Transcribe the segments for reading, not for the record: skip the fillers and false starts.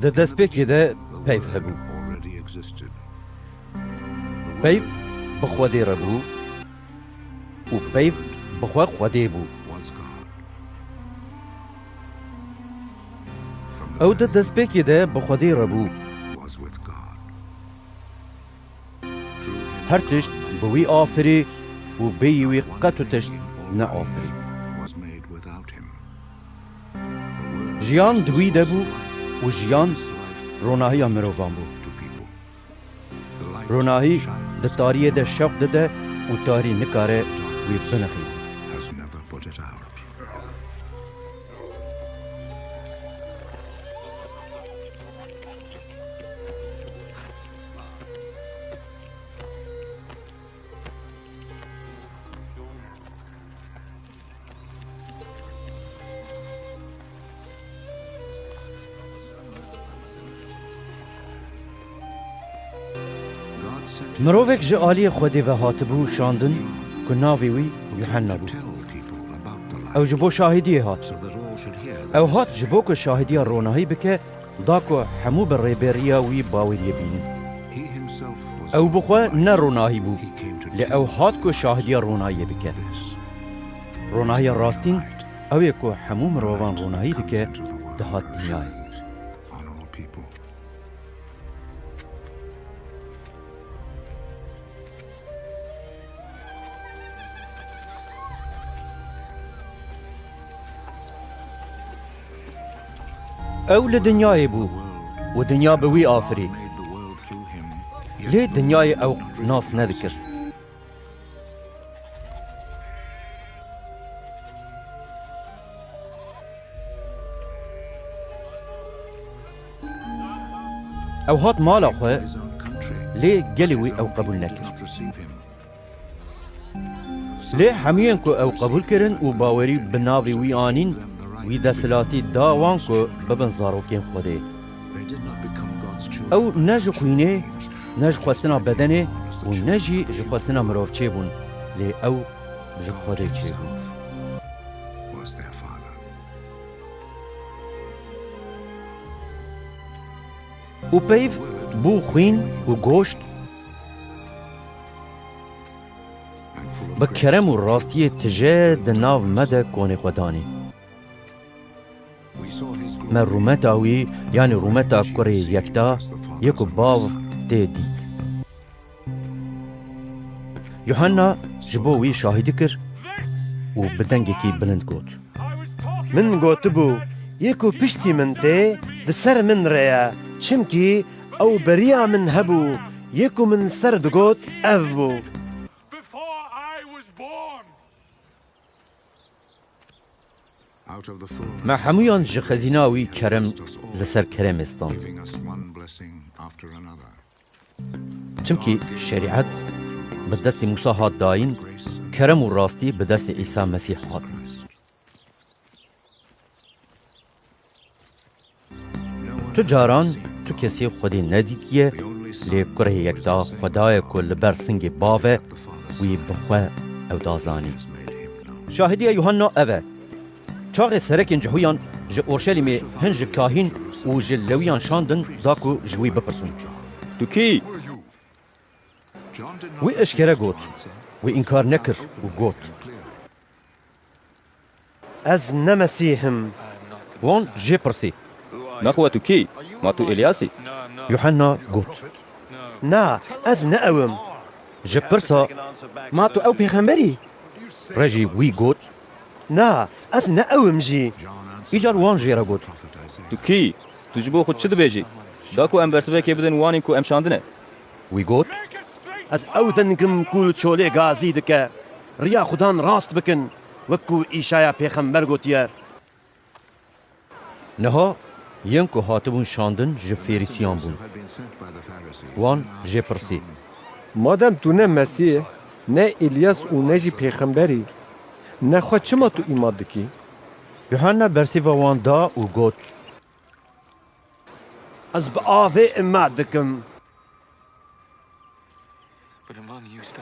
ده دەستپێکی دە پەیف هەبوو. پەیف بخوا دێرە بوو و پەیف بخوا خودێ بوو. ئەو دە دەستپێکی دە بخوا دێرە بوو. هەر تشت بەوی ئافرێ و بێی وی قەت و تشت نەئافرێ. ژیان دوی دەبوو و ژیان ڕۆناهیە مرۆڤان بوو. ڕۆناهی دە تاریە دە شەق دەدە و تاری نکارە وی بنەخی. مرۆڤێک ji aliyê Xwedê ve hatibû şandin ku navê wî Yuhenna bû. Ew ji bo şahîdiyê hat. Ew hat ji bo ku şahîdiya ronahî bike da ku hemû bi rêberiya wî baweriye bînin. Ew bi xwe ne ronahî bû lê ew hat ku şahîdiya ronahiyê bike. Ronahiya rastîn ew ê ku hemû mirovan ronahî dike dihat dinyayê. Ew li dinyayê bû û dinya bi wî afirî. Lê dinyayê ew nas nedikir. Ew hat mala xwe lê gelê wî ew qebûl nekir. Lê hemûyên ku ew qebûl kirin û bawerî bi navê wî anîn wî desthilatî da wan ku bibin zarokên Xwedê. Ew ne ji xwînê, ne ji xwestina bedenê û ne jî ji xwestina mirov çêbûn, lê ew ji Xwedê çêbûn. û peyv bû xwîn û goşt bi kerem û rastiyê tije di nav me de konê xwe danî. Me rûmeta wî yanî rûmeta kurê yekta yek û bav tê dît. Yuhenna ji bo wî şahîdî kir û bi dengekî bilind got. Min gotibû yek û piştî min tê di ser min re ye çimkî ew beriya min hebû yek û min ser digot ev bû. Me hemûyan ji xezîna wî kerem li ser keremê stand. Çimkî şerîet bi destê Musa hat dayîn, kerem û rastî bi destê İsa Mesîh hatin. Tu caran tu kesî Xwedê nedîtiye, lê kurê yekta Xwedaye ku li ber singê bav e wî bi xwe ew dazanî. Şahîdiya Yuhenna ev e. Çaxê serekên cihuyan ji Orşelîmê hin ji kahîn û ji Lewîyan şandin da ku ji wî bipirsin. Tu kî? Wî eşkere got. Wî înkar nekir û got. Ez ne Mesîhim. Wan jê pirsî. Naxwe tu kî? Ma tu Elyasî? Yuhenna got. Na, ez ne ewim. Ji pirsa Ma tu ew pêxemberî? re jî wî got. Na, ez ne ewim jî. Îcar wan jê re got. Tu kî? Tu ji bo xwe çi dibêjî? Da ku em bersivekê bidin wanên ku em şandine. Wî got. Ez ew dengim ku çolê gazî dike. Riya Xudan rast bikin wek ku îşaya pêxember gotiye. Niha yên ku hatibûn şandin ji Fêrîsiyan bûn. Wan jê pirsî. Madem tu ne Mesîh, ne İlyas û ne jî pêxemberî, nexwe çima tu îman dikî? Yuhenna bersîva wan da û got. Ez bi avê îman dikim.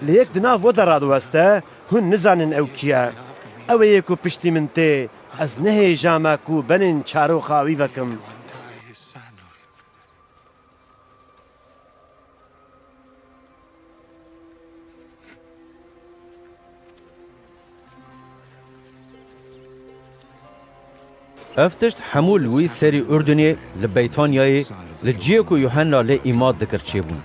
Lê yek di nav we de radiweste, hûn nizanin ew kî ye. Ew ê ku piştî min tê, ez nehêja me ku benên çaroxa wî vekim. افتشت حمول وی سری اردنی لبیتانیای لجیکو یوحنا لی ایماد دکر چه بون.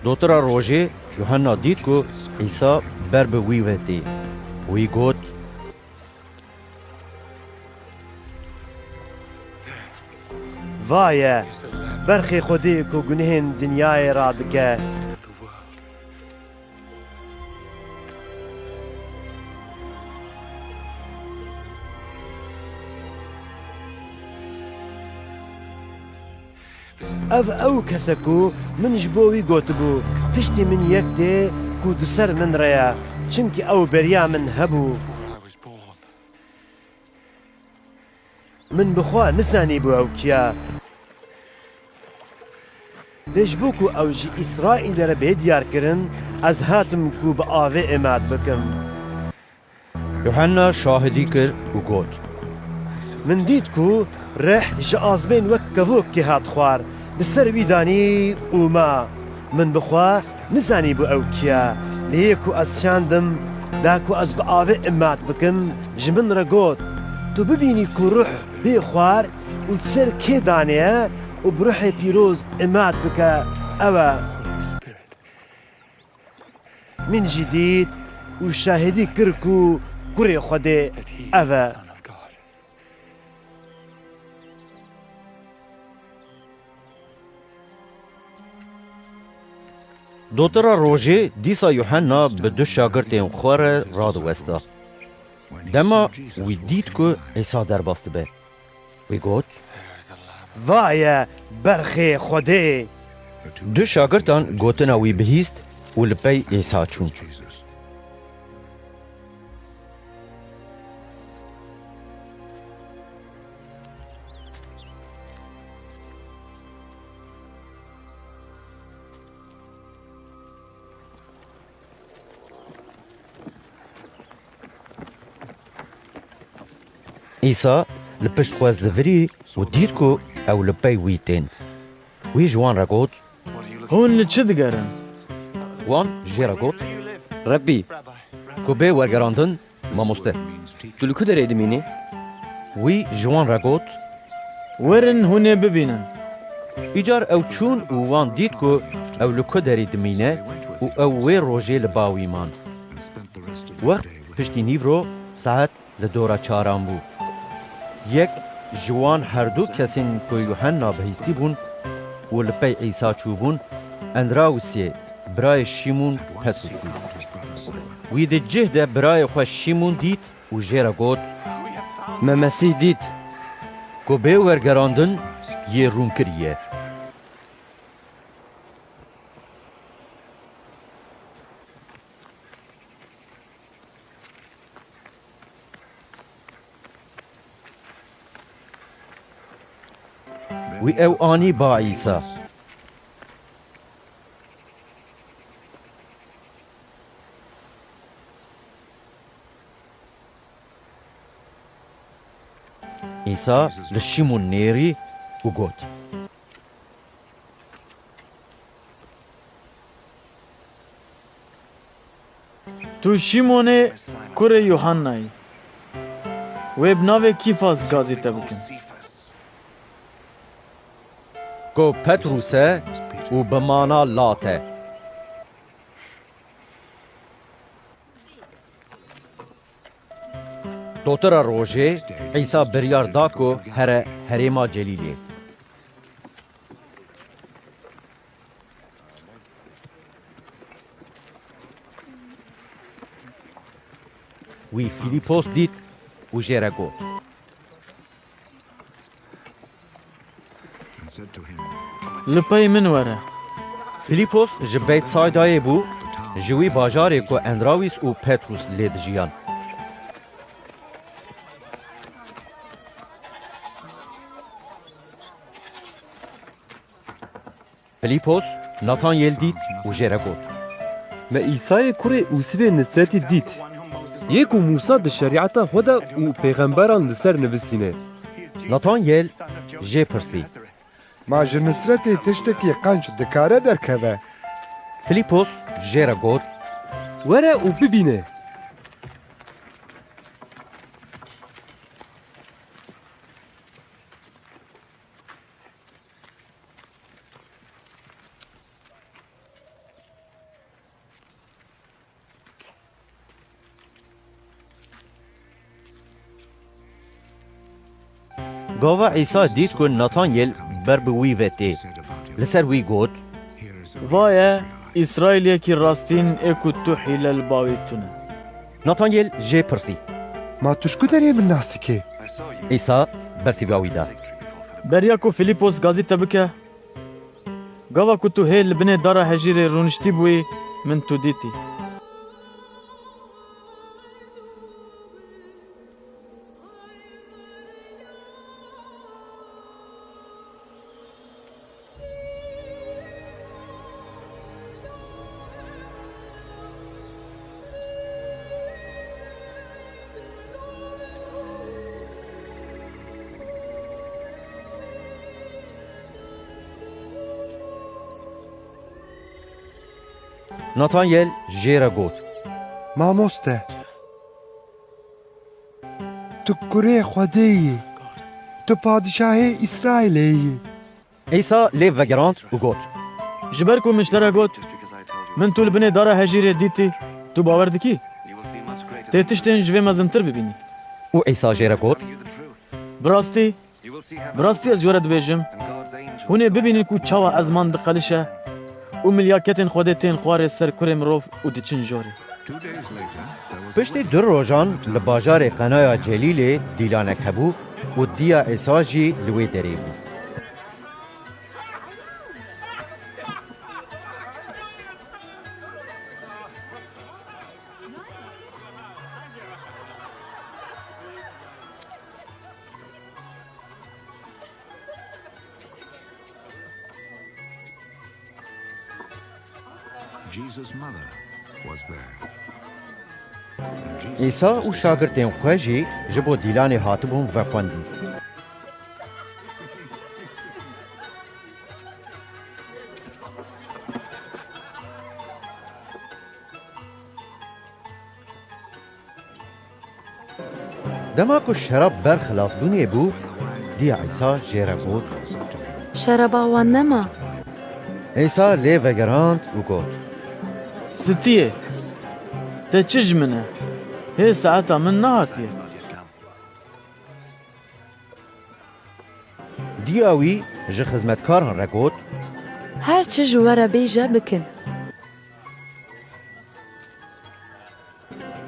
دوترا روژه یوحنا دید که عیسی بر به وی ویدی. وی گوت وایه برخی خودی که گنهین دنیای را دکه او کسکو من جبوی گوت بو پشتی من یک ده کو دسر من ریا چمکی او بریا من هبو من بخوا نزانی بو او کیا دجبو کو او جی اسرائیل را به دیار کرن از هاتم کو با آوه اماد بکم یوحنا شاهدی کر و گوت من دید کو رح جازبین وک کهوک که هات خوار بسر ویدانی اوما من بخوا نزانی بو او کیا لیکو از شاندم داکو از با آوه اماد بکم جمن را گوت تو ببینی که روح بی خوار و سر که دانیه و بروح پیروز اماد بکه اوه من جدید و شاهدی کرکو کری خوده اوه دوترا روژه دیسا یوحنا به دو شاگردین خواره راد وستا. دما وی دید که عیسی در باسته به. وی گوت وایه برخی خوده دو شاگردان گوتنا وی بهیست و لپی عیسی چون. عیسی لپشت خواست زوری و دید که او لپی وی تین. وی جوان را گوت هون چه دگرن؟ وان جی را گوت ربی که به ورگراندن ما مسته. تو که داری دمینی؟ وی جوان را گوت ورن هونه ببینن. ایجار او چون و وان دید که او لکه داری دمینه و او وی روژه لباوی مان. وقت پشتی نیورو ساعت لدورا چاران بو. یک جوان هر دو کسین که یوحنا بهیستی بون و لپی عیسی چوبون اندراوسیه برای شیمون پتروس بود. وی ده جه ده برای خواه شیمون دید و جیرا گوت ما مسیح دید که به ورگراندن یه رون کریه. وی او آنی با عیسی عیسی لشیمون نیری و گوت تو شیمونه کره یوحنایی و بناوه کیفاس گازی تبکن. که پتروسه و بمانا لاته. دوترا روژه عیسی بریار دا که هر حریما جلیلی. وی فیلیپوس دید و جیره گوت لپای من وره. فیلیپوس جبیت سایدای بو جوی باجاری که اندراویس و پتروس لید جیان. فیلیپوس ناتانیل دید و جیره گوت ما عیسی کره اوسوی نصرتی دید یکو موسی ده شریعتا خدا و پیغمبران لسر نویسینه. ناتانیل جی پرسی ما جنسرتی تشتکی قنچ دکاره درکوه فیلیپوس جێرە گوت وەرە و ببینێ. گاوا عیسا دید کو ناتانیل بر به وی وتی لسر وی گوت وایە ئیسرائیلێکی ڕاستین ئێک و تو حیلە li bavê tune. ناتانیل جێ پرسی ما توشکو دەرێ من ناستیکێ عیسا بەرسی باوی دا Beriya ku Filîpos gazî te bike, gava ku tu hê li binê dara hejîrê rûniştî bûyî min tu dîtî. ناتانیل جێرە گوت مامۆستە تو کوڕێ خودەیی تو پادشاهê ئیسرائیلەیی. عیسا lêv vegerand û got Ji ber ku min ji te re got, min tu li binê dara hejîrê dîtî, tu bawer dikî? Tê tiştên ji vê mezintir bibînî. û Îsa jêre got Bi rastî ez jî we re dibêjim, hûn ê bibînin ku çawa ezman diqelişe û milyaketên Xwedê tên xwarê ser kurê mirov û diçin jorê. piştî du rojan li bajarê Qenaya Celîlê dîlanek hebû û diya Îsa jî li wê derê bû. Îsa û şagirtên xwe jî ji bo dîlanê hatibûn vexwendî. Dema ku şerab berxilasbûnê bû, diya Îsa jêre got Şeraba wan nema. Îsa lê vegerand û got Stiyê, te çi ji min e? Hê saeta min nehatiye. diya wî ji xizmetkaran re got Her çi ji we re bêje bikin.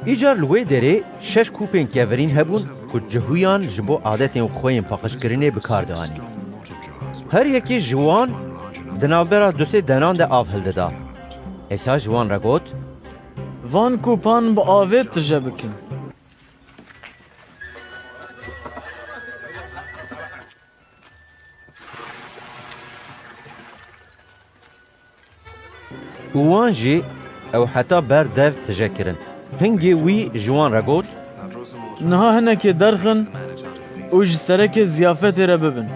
îcar li wê derê şeş kûpên kevirîn hebûn ku cihûyan ji bo adetên xwe yên paqijkirinê bikar dianîn. Her yekî ji wan di navbera du sê denan de av hildida. Îsa ji wan re got Van kûpan bi avê tije bikin. û wan jî ew heta ber dev tije kirin. Hingê wî ji wan re got Niha hinekê derxin û ji serekê ziyafetê re bibin.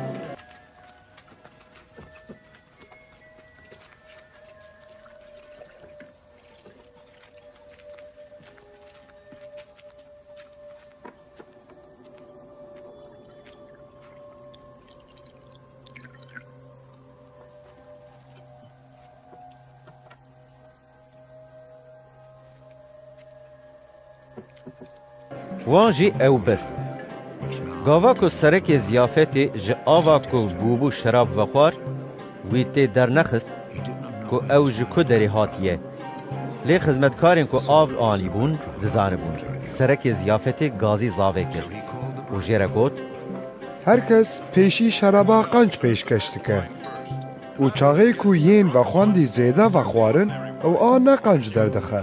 wan jî ew bir. Gava ku serekê ziyafetê ji ava ku bûbû şerab vexwar, wî tê dernexist ku ew ji ku derê hatiye. Lê xizmetkarên ku av anîbûn dizanibûn. Serekê ziyafetê gazî zavê kir û jêre got Herkes pêşî şeraba qenc pêşkeş dike. û çaxê ku yên vexwendî zêde vexwarin, ew a ne qenc derdixe.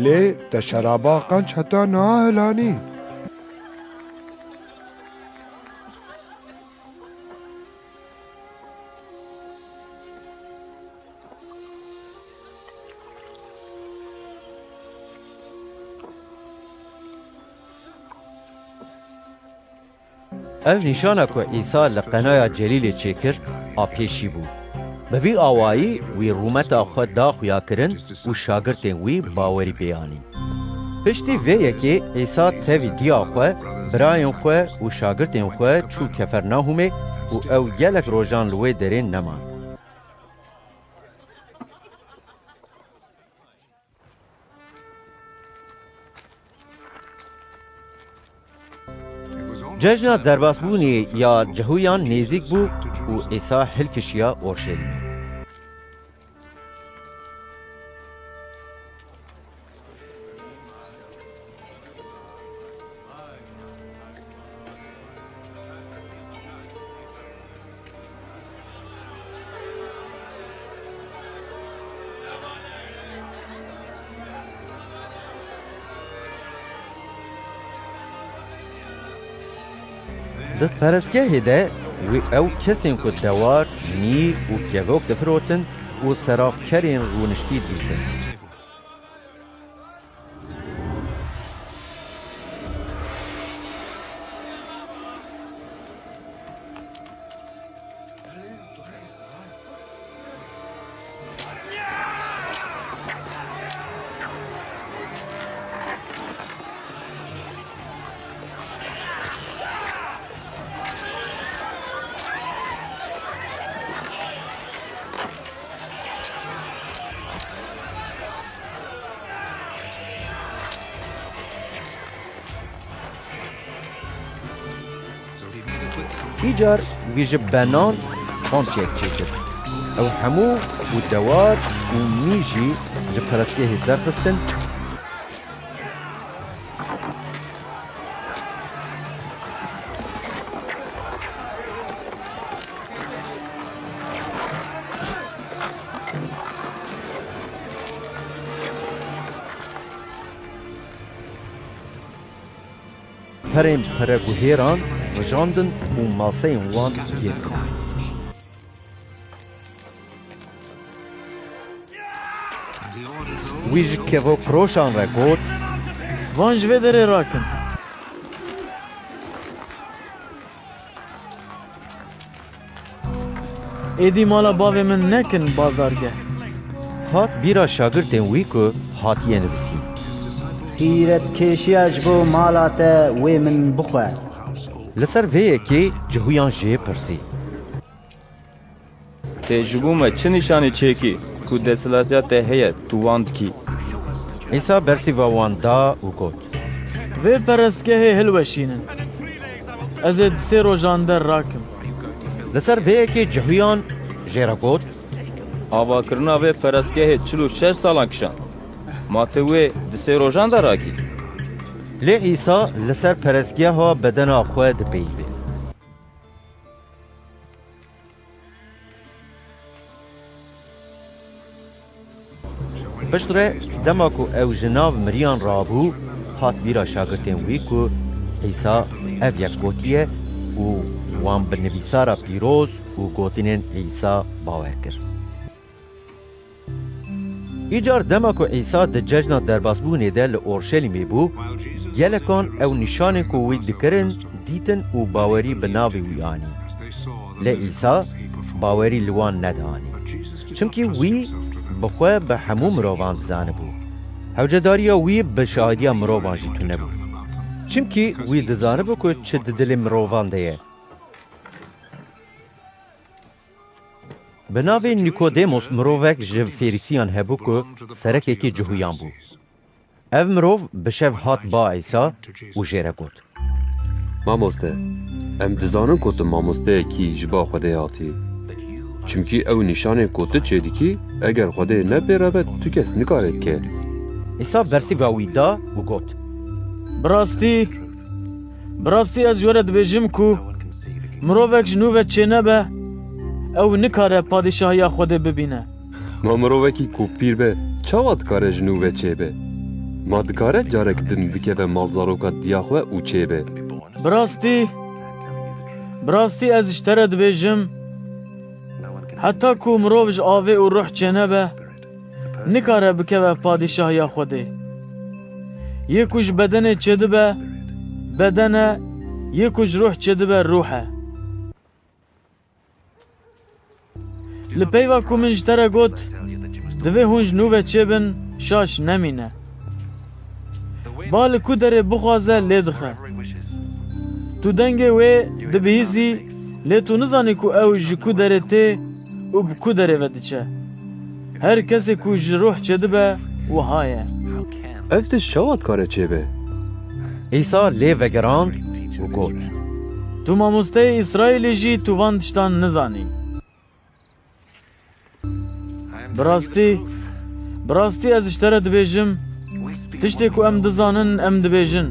Lê te şeraba qenc heta niha helanî. ev nîşana ku Îsa li Qenaya Celîlê çêkir a pêşî bû. بوی آوایی وی رومت آخوا دا خویا کرن و شاگرتین وی باوری بیانی. پشتی ویه که عیسی تاوی دیا خواه براین خواه و شاگرتین خواه چو کفرناهومه و او گلک روژان لوی درین نمان. جشن درباس بونی یا جهویان نزیک بو و عیسی هلکشیا اورشلیم. در پرستگاه ده و او کسین که دوار نی و پیوک دفروتن و سراف کرین رونشتی دیدن. ایجار ویژه بنان خان چیکر او همو و دوار و میجی جه پرستگاه درخستن پریم پرگوهیران و جاندن و ماسه وان گیرکن. ویج که و کروشان را گود وان جوه دره راکن. ایدی مالا باوی من نکن بازارگه. هات بیرا شاگردین وی که هاتیه نویسی. خیرت کشیاج بو مالات وی من بخواه. لسر ویه که جهویان جه پرسی. تجربه چه نشانی چیکی که دستلاتیات هیه تواند کی؟ عیسی برسی و واندا و گود. وی پرستگاه هلوشینن. از سه روزان در راکم. لسر ویه که جهویان جه را گود. آوا کرنا وی پرستگاه 46 سالان کشان. ماتوی دسه روزان در راکی. لی عیسی لسر پرستگاه ها بدن آخواه دبیده. پشتره دماکو او جناو مریان رابو هات بیرا شاگردین وی که عیسی او یک گوتیه و وان بنویسارا پیروز و گوتینین عیسی باور کرد. ایجار دماکو عیسی ده ججنا درباسبونه ده لأورشلیمی بو گلکان او نشانه که وی دکرن دیتن و باوری بناوی وی آنی. لی عیسی باوری لوان ندانی. چونکه وی بخواه به همو مروان زانه بو. حوجداریا وی به شاهدی مروان جیتو نبو. چونکه وی دزانه بو که چه دل مروان ده. بناوی نیکودیموس مرووک جه فریسیان هبو که سرکه که جهویان بو. او مروو بشف هات با عیسی و جیره گود. ماموسته ام دزانن که تو ماموسته کی جبا خوده هاتی. چونکی او نشانه که چه دیکی اگر خوده نبیره تو کس نکارد که. عیسی برسی و ویدا و گود. براستی از جورت بجم که مرووک جنوبت چه نبه او نکاره پادشاهی خود ببینه. ما مرووکی کو پیر به چاوات کاره جنوبه چه به. ما دکاره جارک دن بکه و مالزاروکا دیاخوه او چه به. براستی از اشترت بجم حتی که مرووش آوه و روح چه نبه نکاره بکه و پادشاهی خوده. یکوش بدن چه دبه بدنه یکوش روح چه دبه روحه. لپیوا کو من جتره گوت دوی هونج نوه چه بن شاش نمینه بال کو دره بخوازه لیدخه تو دنگه وی دبیزی لی تو نزانی کو او جکو دره تی و بکو دره ودچه هر کسی کو جروح چه دبه و هایه افتش شواد کاره چه به؟ عیسی لی وگراند و گوت تو ماموسته اسرائیلی جی تو واندشتان نزانی براستی از اشتره دبیجم تشتی کو ام دزانن ام دبیجن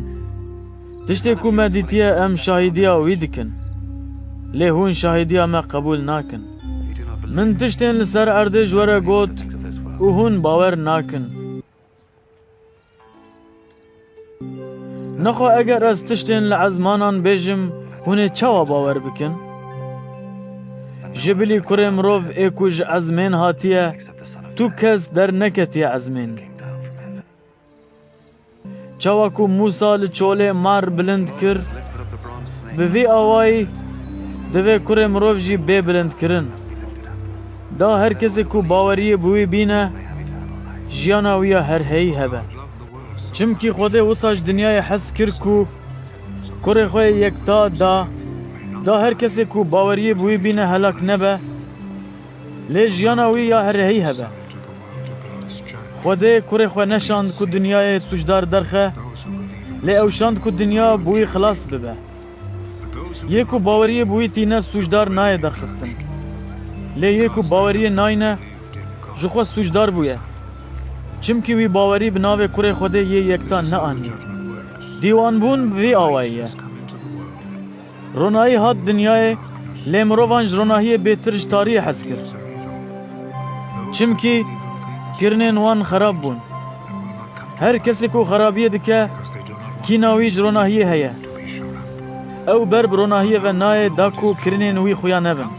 تشتی کو مدیتیه ام شاهدیه وی دکن لی هون شاهدیه ما قبول ناکن من تشتین لسر اردش وره گوت و هون باور ناکن نخو اگر از تشتین لعزمانان بیجم هونه چاوا باور بکن جبلی کره مروف ایکوش عزمین هاتیه تو کس در نکتی عزمین چاوا کو موسا لچوله مار بلند کر به وی آوائی دوی کره مروف جی بی بلند کرن دا هر کسی کو باوری بوی بینه جیانا ویا هر هی هبه چمکی خود وساج دنیای حس کر کو کره خوی یکتا دا هر کسی کو باوری بوی بینه هلاک نبه لی جیانا ویا هر هی هبه خوده کره خوی نشاند کو دنیای سوجدار درخه لی اوشاند کو دنیا بوی خلاص ببه یکو باوری بوی تینه سوجدار نای درخستن لی یکو باوری ناینه جخوا سوجدار بویه چمکی وی باوری بناوه کره خوده یکتا نه آنیه دیوان بون بوی آوائیه رونایی هات دنیای لی مروانج رونایی بیترش تاریه حس کرد چمکی کرنین وان خراب بون هر کسی کو خرابیه دکه کی ناویج رونایی هیه او برب رونایی و نای داکو کرنین وی خویا نبن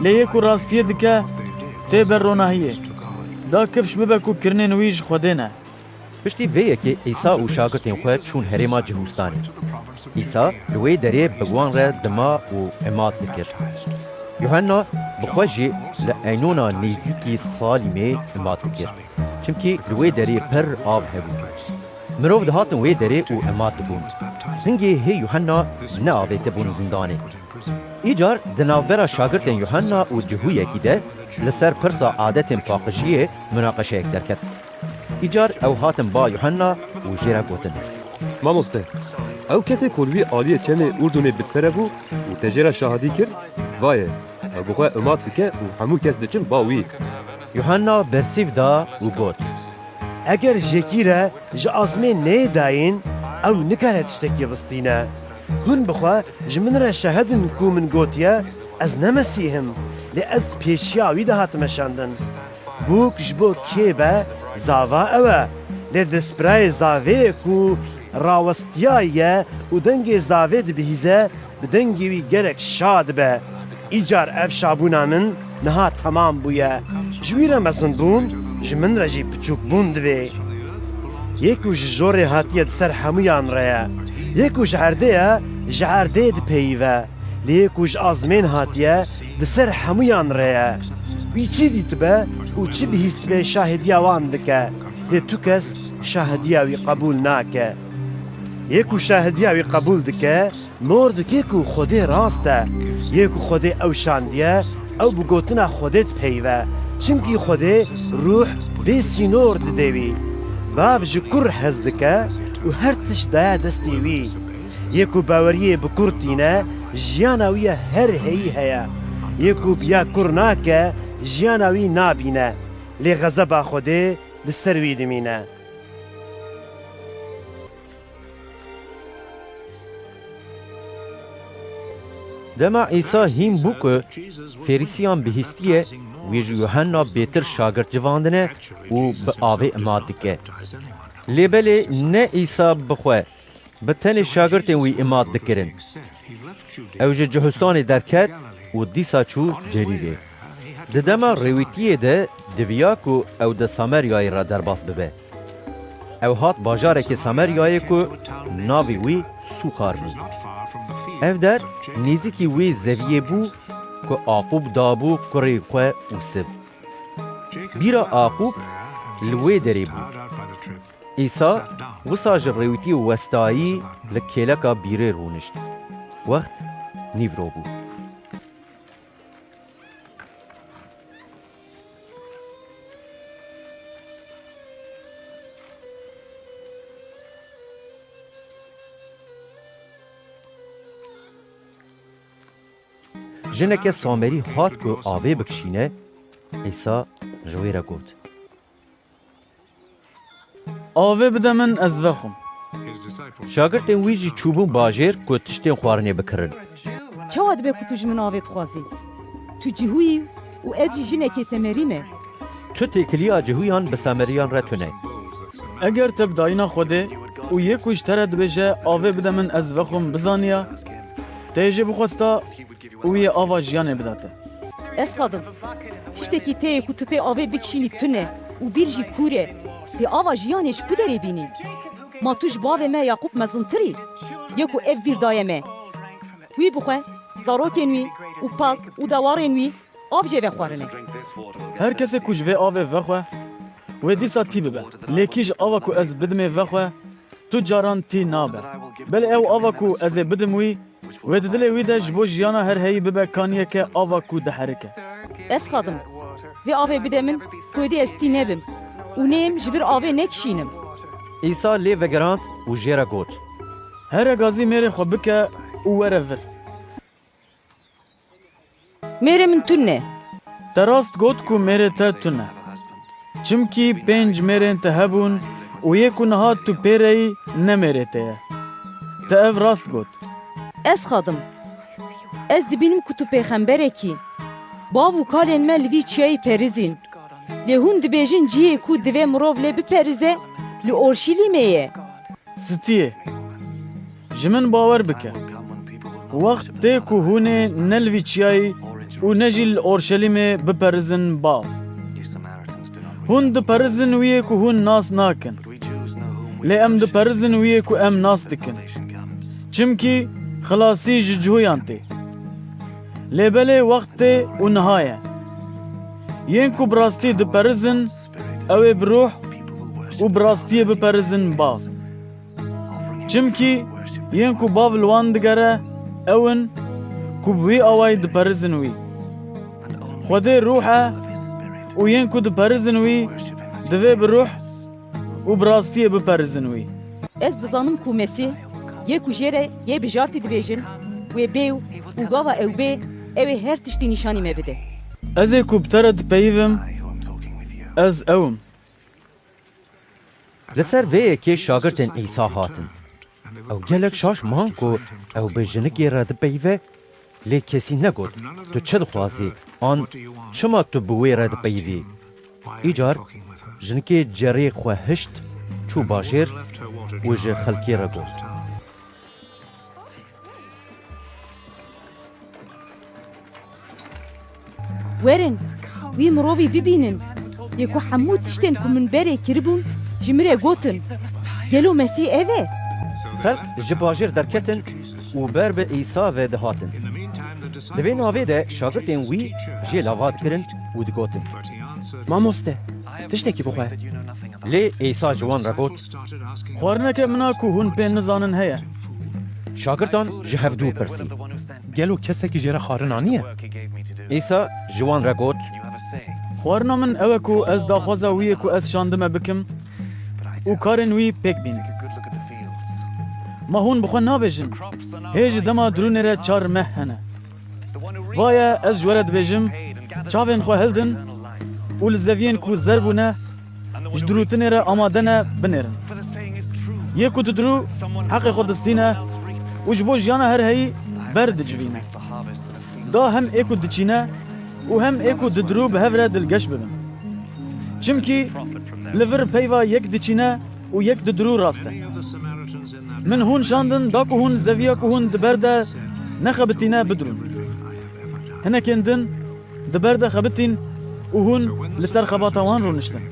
لی یکو راستیه دکه تی بر روناییه دا کفش ببه کو کرنین ویج خوده نه پشتی ویه که عیسی و شاگردین خود چون هریما جهوستانی عیسی لوی دره بگوان را دما و امات بکر یوحنا بخواجی لعنونا نیزیکی سالیمه امات بکر چمکی لوی دره پر آب هبون مروف دهاتن وی دره و امات بون هنگی هی یوحنا نه آبیت بون زندانه ایجار دناوبرا شاگردین یوحنا و جهو یکی ده لسر پرسا عادت پاقشیه مناقشه یک درکت ایجار او هاتن با یوحنا و جیرا گوتن ماموسته او کسی کلوی آلیه چمه اردونه بتره بو و تجیره شاهدی کرد وایه او بخواه امات بکه و همو کس دچن باوی یوحنا برسیف دا و گوت اگر جکیره جازمه نه داین او نکاره تشتکی بستینه هون بخوا جمن را شهدن کو من گوتیه از نمسیهم لی از پیشیاوی ده هاتمشاندن بوک جبو که به زاوا اوه لی دسپرای زاوه کو راوستیایه و دنگ زاوه ده بهیزه بدنگی وی گرک شاد به ایجار اف شابونا من نها تمام بویه جویره مزن بون جمن را جی پچوک بون دوی یکو جوری هاتیه سر همویان رایه یکو جعرده ده پیوه لیکو جازمین هاتیه سر همویان رایه وی چی دیت به و چی بهیست به شاهدیه وان دکه لی تو کس شاهدیه وی قبول ناکه یکو شاهدیه وی قبول دکه نور دکه کو خوده راسته یکو خوده او شاندیه او بگوتنا خودت پیوه چمکی خوده روح بیسی نور ددوی باب جکر هزدکه و هر تش دایا دستی وی یکو باوریه بکرتینه جیاناویه هر هی هیا یکو بیا کرناکه جیاناوی نابینه لی غضب خوده دستروی دمینه دما عیسی هیم بو که فریسیان بهستیه ویج یوحنا بیتر شاگرد جواندنه و به آوه اماد دکه لیبله نه عیسی بخواه به تن شاگردین وی اماد دکرن اوجه جهستان درکت و دیسا چو جریده ددما رویتیه ده دویا کو او ده سامریای را درباس ببه او هات باجاره که سامریای کو ناوی وی سوخار بو او در نیزی که وی زویه بو ku Aqub dabû kurê xwe û sib. Bîra Aqub li wê derê bû. İsa wisa ji rêwîtî û westayî li kêleka bîrê rûnişt. Wext nîvro bû. Jineke Samerî hat ku avê bikişîne, İsa ji wê re got. Avê bide min ez vexwim. Şagirtên wî jî çûbûn bajêr ku tiştên xwarinê bikirin. Çawa dibe ku tu ji min avê dixwazî? Tu cihûyî û ez jî jinekê Semerî me. Tu têkiliya cihûyan bi Semeriyan re tune. Eger te bi dayîna Xwedê û yê ku ji te re dibêje avê bide min ez vexwim bizaniya, te yê jê bixwesta û wî yê ava jiyanê bidate. Ez xadim. Tiştekî tê ye ku tu pê avê bikişînî tune û bîr jî kûr e. Tê ava jiyanê ji ku derê bînî? Ma tu ji bavê me Yaqûb mezintirî. Yê ku ev bîr daye me. Wî bixwe, zarokên wî û paz û dewarên wî av jê vexwarine. Her kesê ku ji vê avê vexwe, wê dîsa tî bibe. Lêkî ji ava ku ez bidim ê vexwe, tu caran tî nabe. Belê ew ava ku ez ê bidim wî, wê di dilê wî de ji bo jiyana her heyî bibe kaniyeke ava ku diherike. Ez xadim. Vê avê bide min ku êdî ez tî nebim. û nêm ji vir avê nekişînim. İsa lê vegirand û jê re got. Here gazî mêrê xwe bike û were vir. Mêrê min tune. Te rast got ku mêrê te tune. Çimkî pênc mêrên te hebûn û yê ku niha tu pêreyî ne mêrê te ye. Te ev rast got. Ez xadim. Ez dibînim ku tu pêxemberekî. Bav û kalên me li vî çiyayê perîzîn. Lê hûn dibêjin ciyê ku divê mirov lê biperize li Orşîlîmê ye. Stiyê. Ji min bawer bike. Wext tê ku hûn ê ne li vî çiyayê û ne jî li Orşelîmê biperizin bav. Hûn diperizin wîyê ku hûn nas nakin. Lê em diperizin wîyê ku em nas dikin. Çimkî xilasî ji cihûyan tê. Lê belê wext tê û niha ye. Yên ku bi rastî diperizin, ew ê bi ruh û bi rastiyê biperizin bav. Çimkî yên ku bav li wan digere, ew in ku bi wî awayî diperizin wî. Xwedê ruh e û yên ku diperizin wî, divê bi ruh û bi rastiyê biperizin wî. Ez dizanim ku Mesîh yê ku jê re yê bijartî dibêjin, wê bêw û gava ew bê, ew ê her tiştî nîşanî me bide. Ez ê ku bi te re dipeyivim, ez ewim. Li ser vê yekê şagirtên İsa hatin. Ew gelek şaşman ku ew bi jinikê re dipeyive, lê kesî negot. Tu çi dixwazî? An çima tu bi wê re dipeyivî? Îcar jinikê cerê xwe hişt, çû bajêr û ji xelkê re got. Werin, wî mirovî bibînin. Yê ku hemû tiştên ku min berê kiribûn ji min re gotin. Gelo Mesîh ev e? Xelk ji bajêr derketin û ber bi İsa ve dihatin. Di vê navê de şagirtên wî jê lava dikirin û digotin. Mamoste, tiştekî bixwe. Lê İsa ji wan re got. Xwarineke min a ku hûn pê nizanin heye. Şagirtan ji hevdû pirsî. Gelo kesekî jê re xwarin aniye? İsa ji wan re got. Xwarina min ew e ku ez daxwaza wî yê ku ez şandime bikim û karên wî pêk bînim. Ma hûn bi xwe nabêjin. Hê ji dema dirûnê re çar meh hene. Vaye ez ji we re dibêjim, çavên xwe hildin û li zeviyên ku zer bûne, ji dirûtinê re amade ne binêrin. Yê ku didirû heqê xwe distîne û ji bo jiyana her heyî ber dicivîne. Da hem ê ku diçîne û hem ê ku didirû bi hev re dilgeş bibin. Çimkî li vir peyva yek diçîne û yek didirû rast e. Min hûn şandin da ku hûn zeviya ku hûn di ber de nexebitîne bidrûn. Hinekên din di ber de xebitîn û hûn li ser xebata wan rûniştin.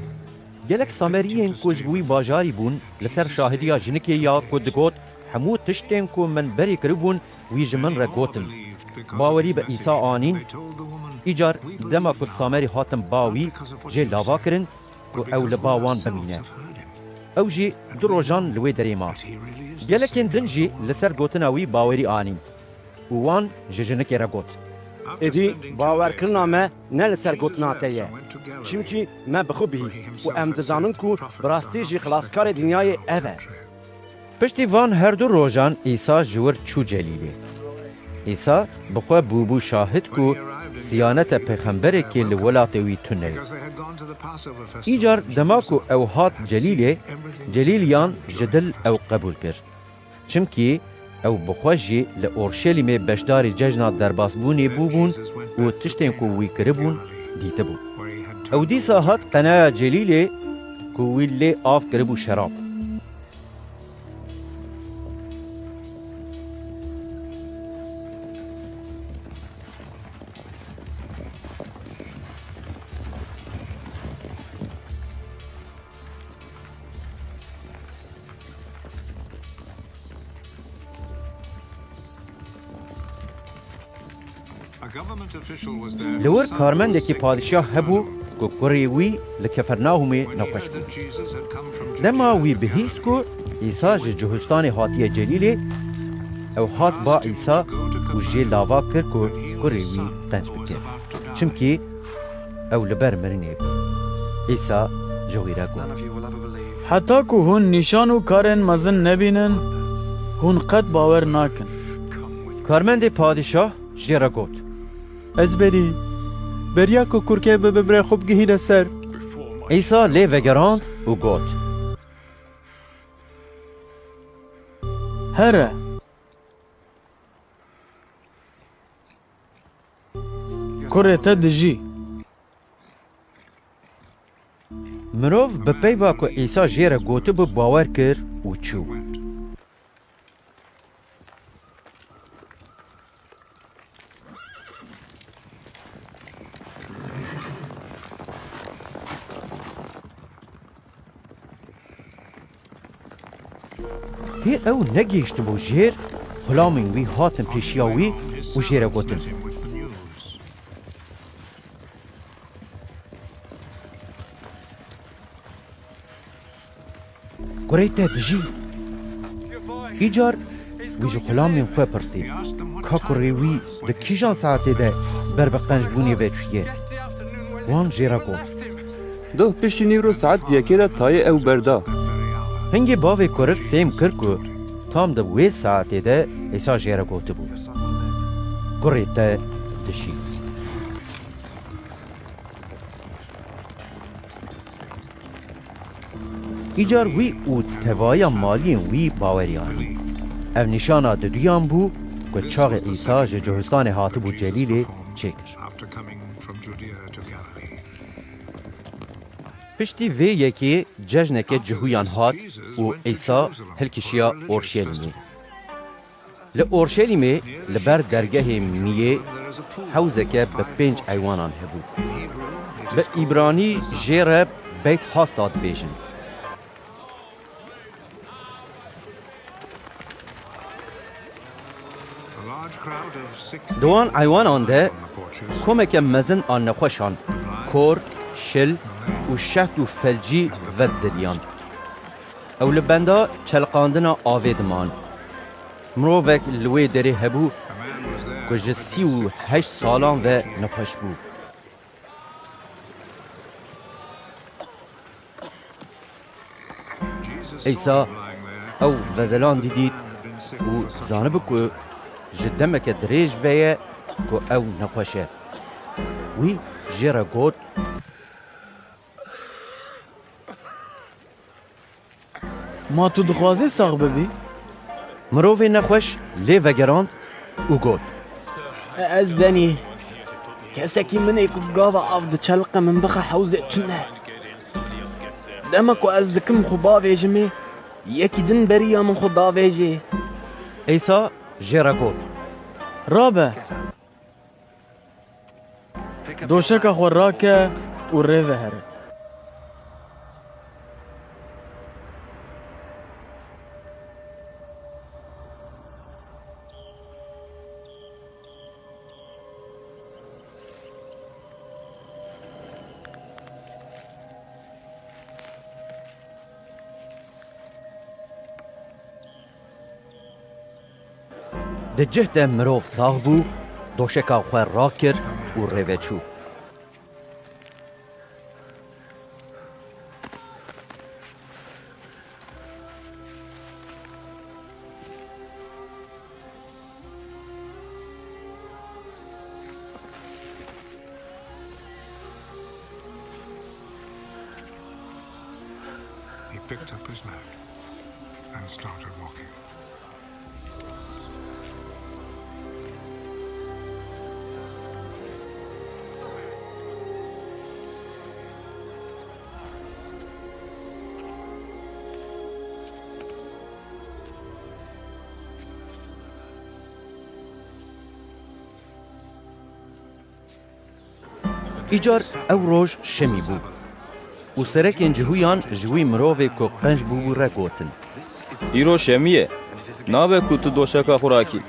Gelek Sameriyên ku ji wî bajarî bûn li ser şahidiya jinikê ya ku digot hemû tiştên ku min berê kiribûn wî ji min re gotin. باوری به عیسی آنین ایجار دما که سامری هاتم باوی جه لاوا کرن که او لباوان بمینه او جی دو روژان لوی دریما گلکن دن جی لسر گوتناوی باوری آنین وان ججنکی را گوت ادی باورکردنا me ne li ser gotina te ye. Çimkî me bixwe bihîst û em dizanin ku bi rastî jî xilaskarê dinyayê ev e. پشتی وان هر دو روژان ایسا جور چو جلیلی. ایسا بخوا بوبو شاهد کو سیانت پیغمبره که لولاتوی تونه. ایجار دماکو او هات جلیلی جلیلیان جدل او قبول کر. چمکی او بخوا جی لأورشلیم بشداری ججنا درباسبونی بوبون و تشتین کو وی کربون دیته بون. او دیسا هات قناع جلیلی کو وی لی آف کربو شراب. لور کارمندێکی پادشاه هەبوو کە کوڕی وی لە کەفەرناهومێ نەخۆش بوو. دەما وی بihîst ku ئیسا ji cihistanê hatiye Celîlê ew hat ba îsa û jê lava kir ku kurê wî qenc bike. Çimkî ew li ber mirinê bû. îsa ji wî re got. Heta ku hûn nîşan û karên mezin nebînin, hûn qet bawer nakin. Karmendê padişah jê re got. Ez berî, beriya ku kurkê bi birê xwe bigihîne ser. îsa lê vegerand û got. Here. Kurê te dijî. Mirov bi peyva ku îsa jê re gotibû bawer kir û çû. Hê ew negêştibû jêr, xulamên wî hatin pêşiya wî û jê re gotin. Kurê te dijî. Îcar wî ji xulamên xwe pirsî. Ka kurê wî di kîjan saetê de ber bi qencbûnê ve çûye. Wan jê re got. Doh piştî nîvro saet yekê de tayê ew berda. Hingê bavê kurir fêm kir ku tam di wê saetê de îsa jê re gotibû. Kurê te dijî. îcar wî û tevaya maliyên wî baweriyanî. Ev nîşana diduyan bû ku çaxê îsa ji cihistanê hatibû Celîlê çêkir. Piştî vê yekê cejneke cihûyan hat û îsa hilkişiya Orşelîmê. Li Orşelîmê li ber dergehê Miyê hewzeke bi 5 eywanan hebû. Bi îbranî jê re Beyt Hasta dibêjin. Di wan eywanan de komeke mezin an nexweşan, kor, şil û şeht û felcî vedizidiyan. Ew li benda çelqandina avê diman. Mirovek li wê derê hebû ku ji 38 salan ve nexweş bû. îsa ew vezelan dîdît û zanibû ku ji demeke dirêj veye ku ew nexweş e. Wî jê re got Ma tu dixwazî sax bibî? mirovê nexweş lê vegerand û got. Ez benî. Kesekî min ê ku gava av diçelqe min bixe hewzê tune. Dema ku ez dikim xwe bavêjimê, yekî din beriya min xwe davêjê. îsa jê re got. Rabe. Doşeka xwe rake û rê vehere. Di cih de mirov sax bû, doşeka xwe rakir û rêve çû. He picked up his mat and started walking. Îcar ew roj şemî bû û serekên cihûyan ji wî mirovê ku qenc bû re gotin. Îro şemî ye. Nabe ku tu doşeka xwe rakî.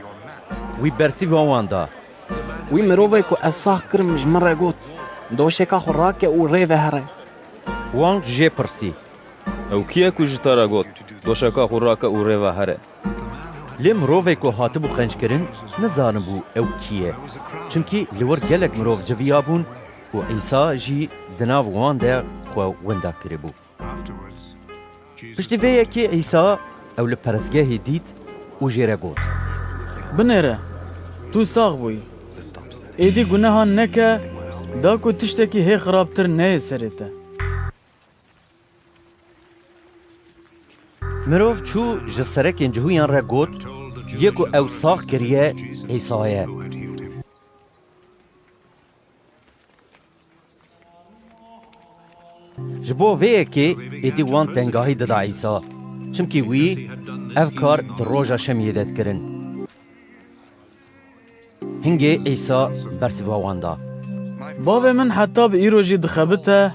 Wî bersîva wan da. Wî mirovê ku ez sax kirim ji min re got. Doşeka xwe rake û rêve here. Wan jê pirsî. Ew kî ye ku ji te re got? Doşeka xwe rake û rêve here. Lê mirovê ku hatibû qenckirin nizanibû ew kî ye. Çimkî li wir gelek mirov civiya bûn û İsa jî di nav wan de xwe winda kiribû. Piştî vê yekê İsa ew li perestgehê dît û jê re got. Binêre, tu sax bûyî. Êdî gunehan neke, da ku tiştekî hê xirabtir neyê serê te. Mirov çû ji serekên cihûyan re got, yê ku ew sax kiriye İsa'ye. Ji bo vê yekê êdî wan tengahî dida İsa, çimkî wî ev kar di roja şemiyê de dikirin. Hingê İsa bersîva wan da. Bavê min heta bi îro jî dixebite,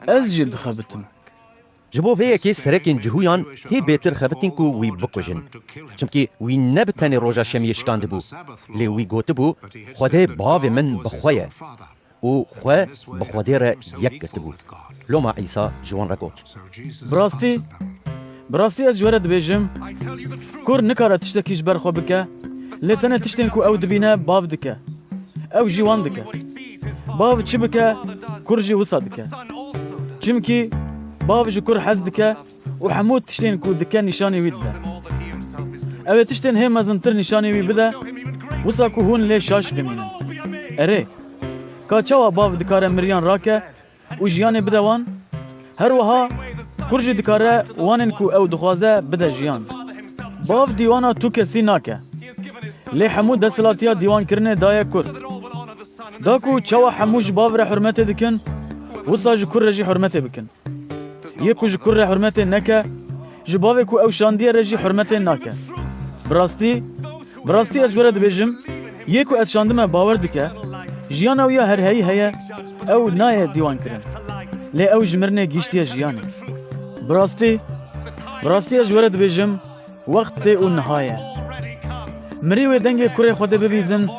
ez jî dixebitim. Ji bo vê yekê serekên cihûyan hê bêtir xebitin ku wî bikujin. Çimkî wî ne bi tenê roja şemiyê şikandibû, lê wî gotibû Xwedê bavê min bi xwe ye û xwe bi Xwedê re yek girtibû. Loma İsa ji wan re got. Bi rastî ez ji we re dibêjim, kur nikare tiştekî ji ber xwe bike, lê tenê tiştên ku ew dibîne bav dike. Ew jî wan dike. Bav çi bike, kur jî wisa dike. Çimkî bav ji kur hez dike û hemû tiştên ku dike nîşanê wî dide. Ew ê tiştên hê mezintir nîşanê wî bide, wisa ku hûn lê şaş bimînin. Erê, ka çawa bav dikare miriyan rake û jiyanê bide wan? Her wiha kur jî dikare wanên ku ew dixwaze bide jiyan. Bav dîwana tu kesî nake. Lê hemû desthilatiya dîwankirinê daye kur. Da ku çawa hemû ji bav re hurmetê dikin, wisa ji kur re jî hurmetê bikin. Yê ku ji kur re hurmetê neke, ji bavê ku ew şandiye re jî hurmetê nake. Bi rastî ez ji we re dibêjim, yê ku ez şandime bawer dike, jiyana wî ya herheyî heye, ew naye dîwankirin. Lê ew ji mirinê gîştiye jiyanê. Bi rastî ez ji we re dibêjim, wext tê û nihaye. Mirî wê dengê kurê Xwedê bibîzin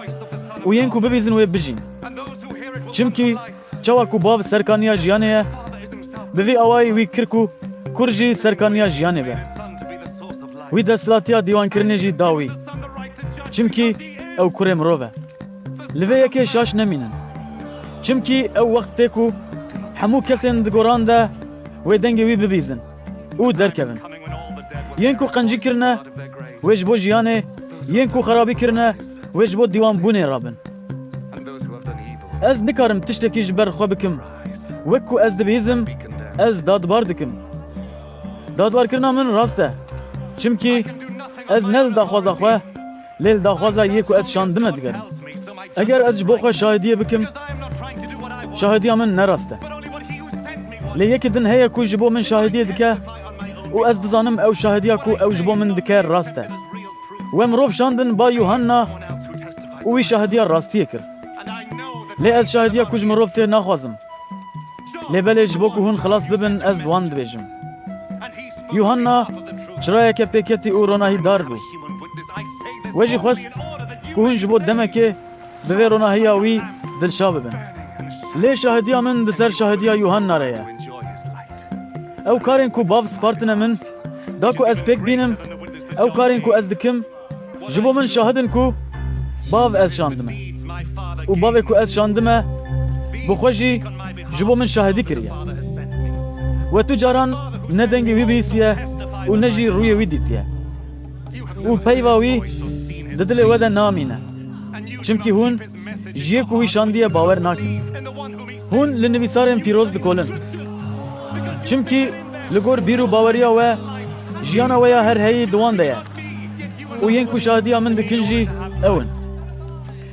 û yên ku bibîzin wê bijîn. Çimkî çawa ku bav serkaniya jiyanê ye, bi vî awayî wî kir ku kur jî serkaniya jiyanê be. Wî desthilatiya dîwankirinê jî da wî. Çimkî ew kurê mirov e. Li vê yekê şaş nemînin. Çimkî ew wext tê ku hemû kesên di goran de wê dengê wî bibîzin û derkevin. Yên ku qencî kirine, wê ji bo jiyanê, yên ku xerabî kirine, wê ji bo dîwanbûnê rabin. Ez nikarim tiştekî ji ber xwe bikim. Wek ku ez dibîzim, ez dadbar dikim. Dadbarkirina min rast e. Çimkî ez ne li daxwaza xwe, lê li daxwaza yê ku ez şandime digerim. Eger ez ji bo xwe şahidiye bikim, şahidiya min ne rast e. Lê yekî din heye ku ji bo min şahidiye dike û ez dizanim ew şahidiya ku ew ji bo min dike rast e. We mirov şandin ba Yuhanna û wî şahidiya rastiyê kir. Lê ez şahidiya ku ji mirov tê naxwazim. Lêbelê ji bo ku hûn xilas bibin ez wan dibêjim. Yuhanna çirayeke pêketî û ronahîdar bû. We jî xwest ku hûn ji bo demekê bi vê ronahiya wî dilşa bibin. Lê şahidiya min di ser şahidiya Yuhanna re ye. Ew karên ku bav spartine min, da ku ez pêk bînim او کارین کو از دکم جبو من شاهدن کو باو از شاندمه و باو کو از شاندمه بخوشی جبو من شاهدی کریه و تو جاران ندنگی وی بیستیه و نجی روی وی دیتیه و پیواوی ددل ودا نامینه چمکی هون جیه کوی شاندیه باور ناکن هون لنویسارن پیروز دکولن چمکی لگور بیرو باوریا و جیانا ویا هر هی دوان دیا و ین کو شاهدیا من دکنجی اون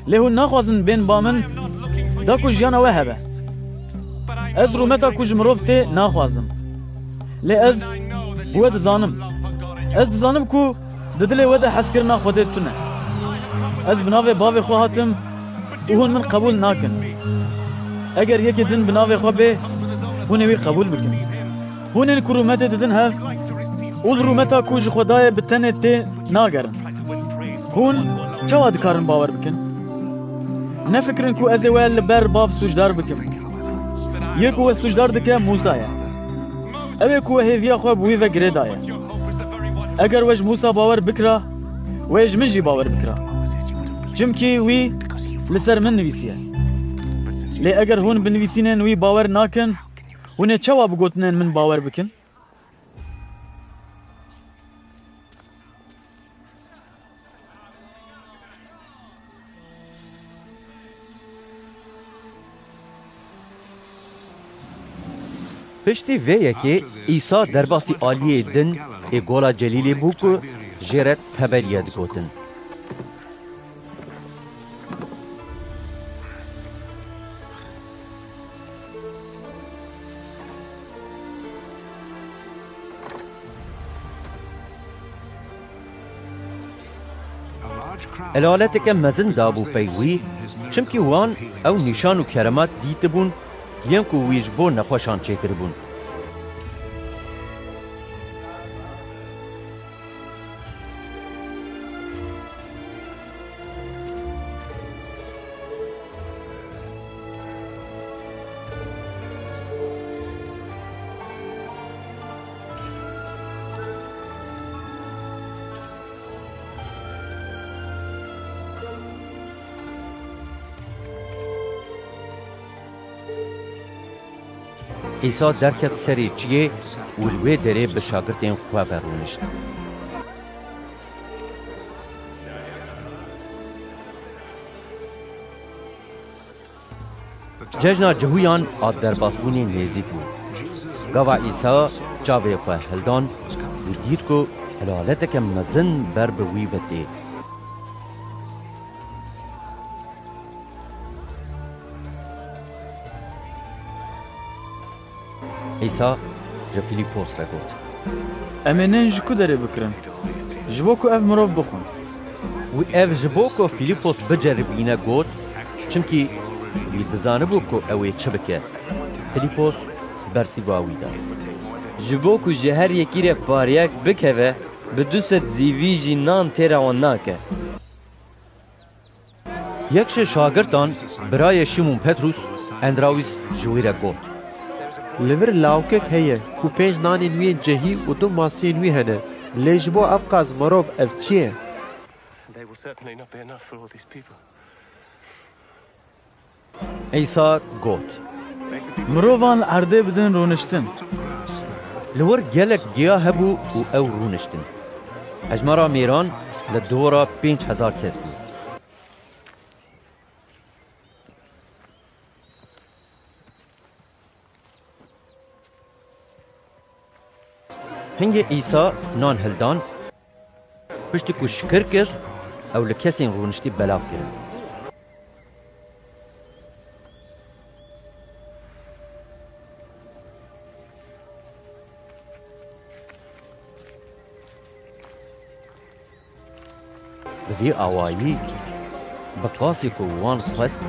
لهون ناخوازن بین بامن دا کو جیانا و هبه از رومتا کو جمروفته ناخوازم لی از بو دزانم از دزانم کو ددل ودا حسکرنا خودت تونه از بناوه باوی خواهاتم و هون من قبول ناکن اگر یکی دن بناوه خواه به هونوی قبول بکن هونن که رومت ددن هف اول رومتا کوج خدای بتنه تی ناگرن هون چوا دکارن باور بکن نفکرن که از اول بر باف سوجدار بکن یک و سوجدار دکه موسایه اوه که هیویا خواه بوی و گره دایه اگر وش موسا باور بکره وش من جی باور بکره چمکی وی لسر من نویسیه لی اگر هون بنویسینن وی باور ناکن هونه چوا بگوتنن من باور بکن پشتی وی یکی ایسا درباسی آلیه دن ای گولا جلیلی بو که جیرت تبریه دکوتن الالت که مزن دابو پیوی چمکی وان او نشان و کرمات دیت بون یم که ویش بو نخوشان چکر بون ایسا درکت سری چیه و الوی داره به شاگردین خواه برونشت ججنا جهویان آد در باسبونی نیزید بود گاوا ایسا چاوه خواه هلدان و دید که الالت که مزن بر بوی وطه ایسا جا فیلیپوس را گوت امنن جکو داره بکرن جبو که اف مروف بخون و اف جبو که فیلیپوس بجربینه گوت چمکی وی دزانه بو که اوی چه بکه فیلیپوس برسی باوی دار جبو که جهر یکی را باریک بکوه به دوست زیوی جی نان تیروان ناکه یکش شاگردان برای شیمون پتروس اندراویز جوی را گوت لور لاوکک هیه کو پنج نانین وی جهی و دو ماسین وی هنه لیجبو افقاز مروب اف چیه ایسا گوت مروفان عرده بدن رونشتن لور گلک گیا هبو و او رونشتن اجمارا میران لدورا 5000 کس بود هنگ ایسا نان هلدان پشتی کو شکر کرد او لکسین رونشتی بلاف کرد بوی آوایی بقاسی کو وان خست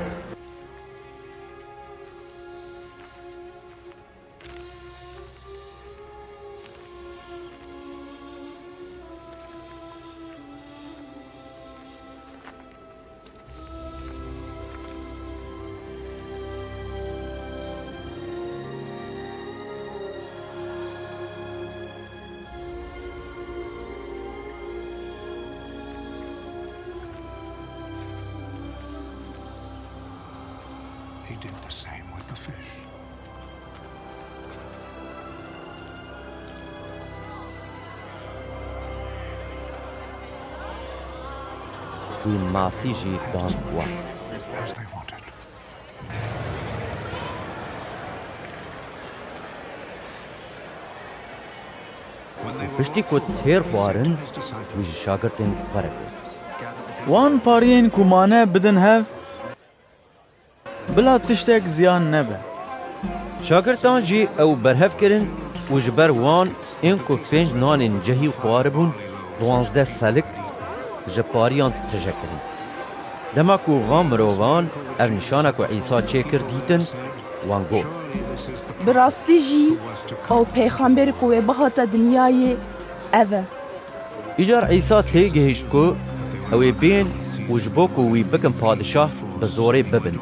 He did the same with the fish. وی ماسی جی دان وان As they wanted. پشتی کو تیر خوارن وی شاگردین فرق وان پارین کومانه بدن هف بلا تشتک زیان نبه شاگردان جی او برهف کرن و جبر وان این کو 5 نانین جهی خوار بون 12 سالک جپاریان تجکرین دما کو وان مروان او نشانه کو عیسی چه کردیدن وان گو براستی جی او پیغمبر کو بهات دنیای اوه ایجار عیسی تی گهشت کو او بین و جبو کو وی بکن پادشاه بزوره ببن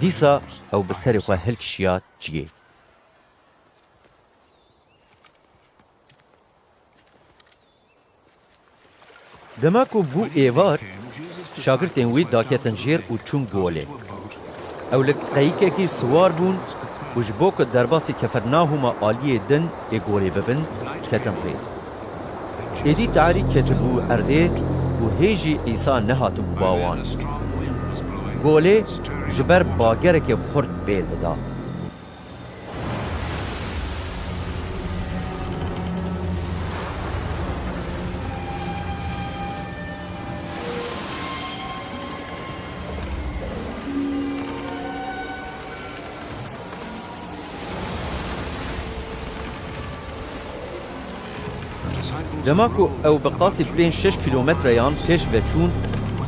دیسا او بسر خو هلک شیات چیه دما کو بو ایوار شاگردین وی داکتن جیر و چون گوله او لک قیقه کی سوار بون و جبو کو درباسی کفرناهما آلیه دن ای گوله ببن کتن قید ایدی تعری کتبو ارده و هیجی ایسا نهاتو باوان گوله جبر باگره که خورد بید دا دماکو او بقاسی 5-6 کیلومتر یان پیش بچون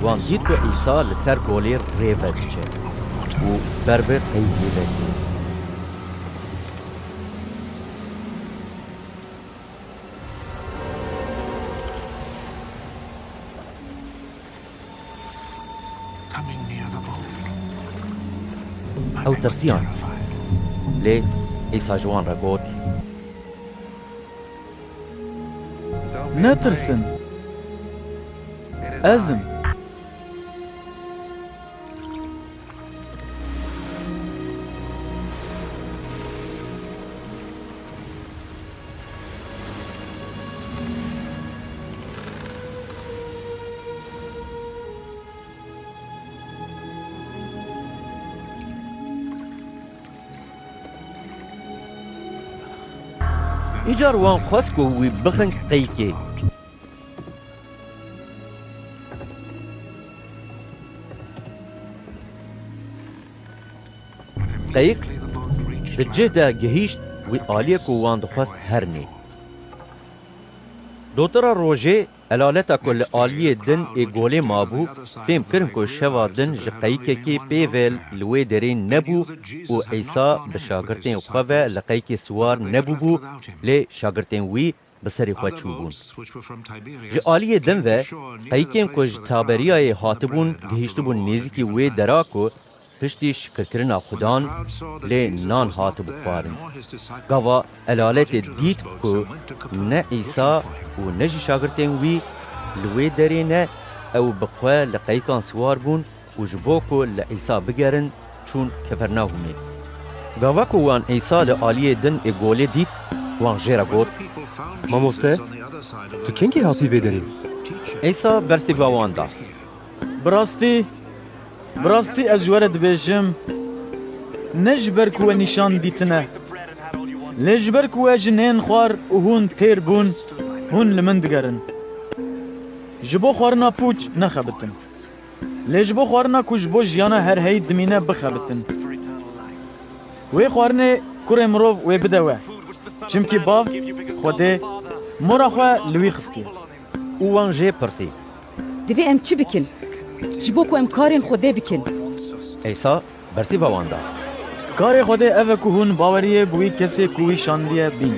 وان دید که ایسا لسر گولی ریوه چه و بربر ایوه چه او ترسیان لی ایسا جوان را گوت نترسن ازم ایجار وان خواست که وی بخن قیقه قیق به جهده گهیشت وی آلیه که وان دخواست هرنی دوترا روژه الالتا کل آلیه دن ای گوله مابو فهم کرن که شوا دن جه قیقه که پیول لوی درین نبو و ایسا به شاگردین خواه لقیقه سوار نبو بو لی شاگردین وی بسری خواه چوبون جه آلیه دن و قیقین که جه تابریای هاتبون گهیشتبون نیزی وی دراکو پشتی شکرکرنا خودان لی نان هاتو بخوارن گاوا الالت دید که نه ایسا و نه جی شاگردین وی لوی داری نه او بخواه لقیقان سوار بون و جبو که لعیسا بگرن چون کفرناهومی گاوا که وان ایسا لآلیه دن ای گوله دید وان جیرا گوت ماموسته تو کنگی هاتی بیداری؟ ایسا برسی باوان دا براستی از جوارد بیجم نجبر که نشان دیتنه لجبر که جنین خوار و هون تیر بون هون لمن دگرن جبو خوارنا پوچ نخبتن لجبو خوارنا که جبو جیانا هر هی دمینه بخبتن وی خوارنه کره مروف وی بدوه چمکی باف خوده مورا خواه لوی خستیه وان جه پرسی دوی ام چی بکن؟ جبو که ام کارین خوده بکن ایسا برسی باوان دا کار خوده اوه که هون باوریه بوی کسی کوی شاندیه بین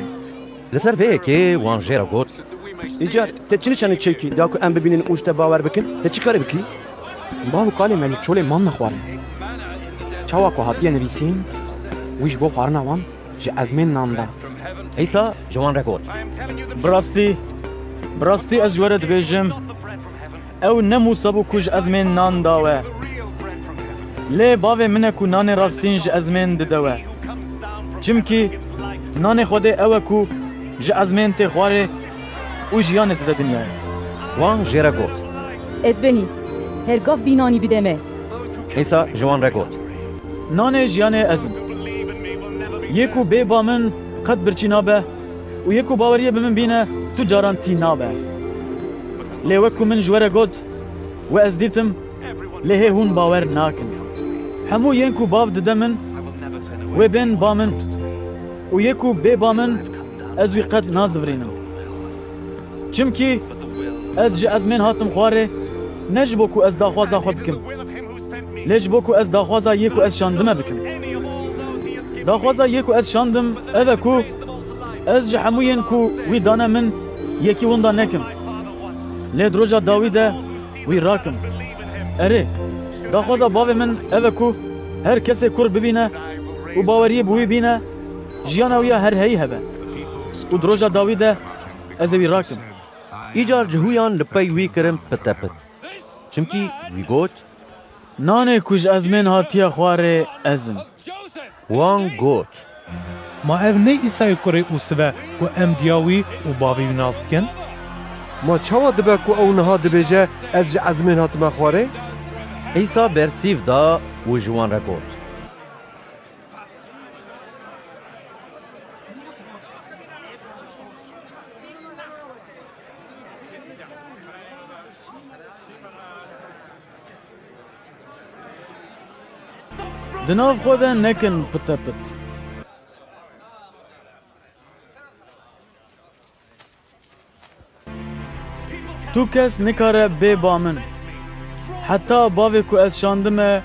لسر وی که وان جیرا گوت ایجار ته چی نشانی چیکی دا که ام ببینین اوشته باور بکن ته چی کاری بکی؟ باو کالی منی چوله من نخواره چاوا که هاتیه نویسین ویش بو خوارنا وان جه ازمین نانده ایسا جوان را گوت براستی از جوارد بیجم او نموسا بو کج ازمین نان داوه لێ bavê min e ku nanê rastîn ji ezmên didewe. Çimkî nanê Xwedê ew e ku ji ezmên tê xwarê û jiyanê dide dinyayê. Wan jê re got. Ez benî hergav bînanî bide me. Îsa ji wan re got. Nanê jiyanê ez im. Yê ku bê ba min qet birçî nabe û yê ku baweriye bi min bîne tu caran tî nabe. Lê wek ku min ji we re got we ez dîtim lê hê hûn bawer nakin. Hemû yên ku bav dide min wê bên ba min û yê ku bê ba min ez wî qet nazivînim. Çimkî ez ji ezmên hatim xwarê ne ji bo ku ez daxwaza xwe bikim. Lê ji bo ku ez daxwaza yê ku ez şandime bikim. Daxwaza yê ku ez şandim ev e ku ez ji hemû yên ku wî dane min yekî winda nekim. Lê di roja dawî de wî rakim. Erê, daxwaza bavê min ev e ku her kesê kur bibîne û baweriyê bi wî bîne jiyana wî ya herheyî hebe. û di roja dawî de ez ê wî rakim. Îcar ji hûyan li pey wî kirin pitepit. Çimkî wî got nanê ku ji ezmên hatiye xwarê ez im. Wan got. Ma ev ne İsa'yê kurê û sive ku em diya wî û bavê wî nas dikin? Ma çawa dibe ku ew niha dibêje ez ji ezmên hatime xwarê? İsa bersîv da û ji wan re got. Di nav xwe de nekin pitepit. Tu kes nikare bê ba min. Heta bavê ku ez şandime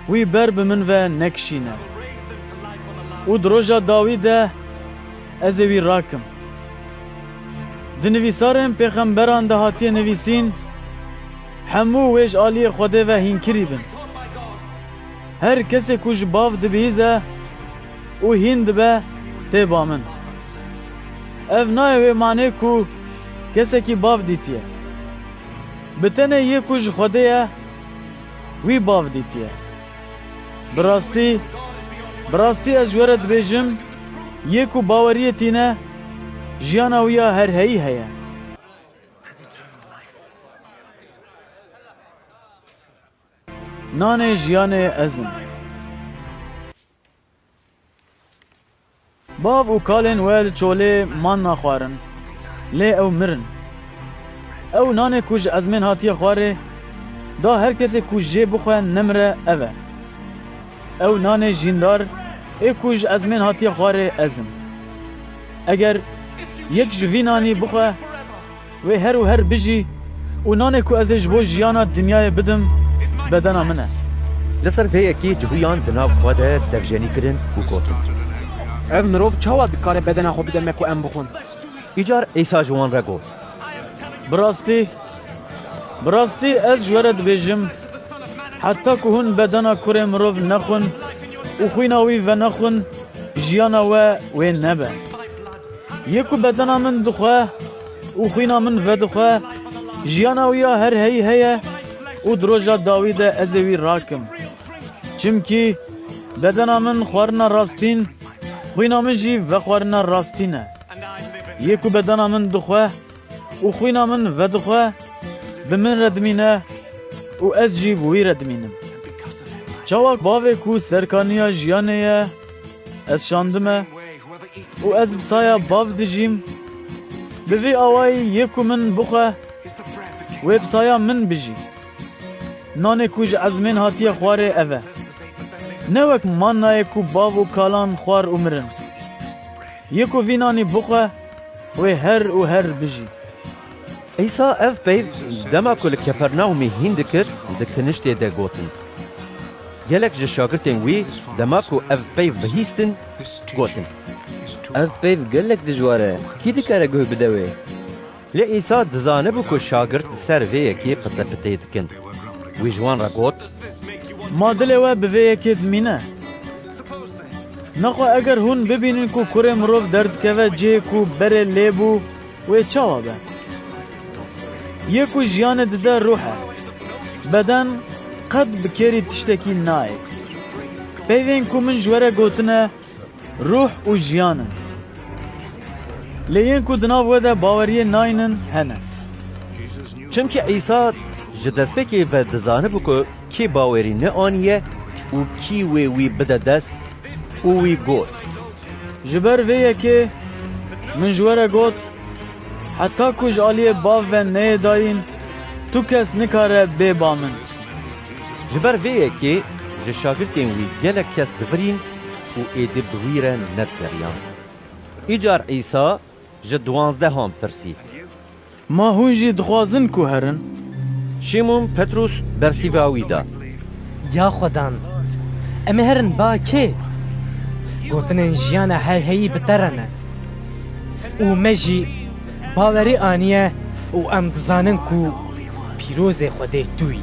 wî ber bi min ve nekişîne. û di roja dawî de ez ê wî rakim. Di nivîsarên pêxemberan de hatiye nivîsîn hemû wê ji aliyê Xwedê ve hînkirî bin. Her kesê ku ji bav dibihîze û hîn dibe tê ba min. Ev nayê wê manê ku kesekî bav dîtiye. Bi tenê yê ku ji Xwedê ye wî bav dîtiye. Bi rastî ez ji we re dibêjim yê ku baweriyê tîne jiyana wî ya herheyî heye. Nanê jiyanê ez im. Bav û kalên we li çolê man naxwarin. Lê ew mirin. Ew nanê ku ji ezmên hatiye xwarê da her kesê ku jê bixwe nemire ev e. Ew nanê jîndar ê ku ji ezmên hatiye xwarê ez im. Eger yek ji vî nanî bixwe wê her û her bijî û nanê ku ez ê ji bo jiyana dinyayê bidim bedena min e. Li ser vê yekî ji hûyan di nav xwe de devjenî kirin û gotin. Ev mirov çawa dikare bedena xwe bide me ku em bixwin? Îcar Îsa ji wan re got. Bi rastî ez ji we re dibêjim heta ku hûn bedena kurê mirov nexwin û xwîna wî venexwin jiyana we wê nebe. Yê ku bedena min dixwe û xwîna min vedixwe jiyana wî ya herheyî heye û di roja dawî de ez ê wî rakim. Çimkî bedena min xwarina rastîn xwîna min jî vexwarina rastîn e. Yê ku bedena min dixwe û xwîna min vedixwe bi min re dimîne û ez jî bi wî re dimînim. Çawa bavê ku serkaniya jiyanê ye ez şandime û ez bi saya bav dijîm bi vê awayî yê ku min bixwe wê bi saya min bijî. Nanê ku ji ezmên hatiye xwarê ev e. Ne wek mannayê ku bav û kalan xwar û mirin. Yê ku vî nanî bixwe wê her û her bijî. İsa ev peyv dema ku li Kefernahûmê hîn dikir di kiniştê de gotin. Gelek ji şagirtên wî dema ku ev peyv bihîstin gotin. Ev peyv gelek dijwar e. Kî dikare guh bide wê? Lê İsa dizanibû ku şagirt ser vê yekê pitepitê dikin. Wî ji wan re got Ma dilê we bi vê yekê dimîne. Nexwe eger hûn bibînin ku kurê mirov derdikeve cihê ku berê lêbû wê çawa be? Yê ku jiyanê dide ruh e. Beden قەت بکێری تشتێکی نایە پێوێن کو من ji we re gotine ruh û jiyanin lê yên ku di nav we de baweriyê nayînin hene Çimkî İsa ji destpêkê ve dizanibû ku kê bawerî neaniye û kî wê wî bide dest û wî got. Ji ber vê yekê min ji we re got heta ku ji aliyê bav ve neyê dayîn tu kes nikare bêba min. Ji ber vê yekê ji şagirtên wî gelek kes zifirîn û êdî bi wî re nedgeriyan. Îcar İsa ji 12 pirsî. Ma hûn jî dixwazin ku herin? Şîmon Petrus bersîva wî da. Ya xwedan, em ê herin ba kê? Gotinên jiyana herheyî bi te re ne. û me jî bawerî aniye û em dizanin ku pîrozê Xwedê tu yî.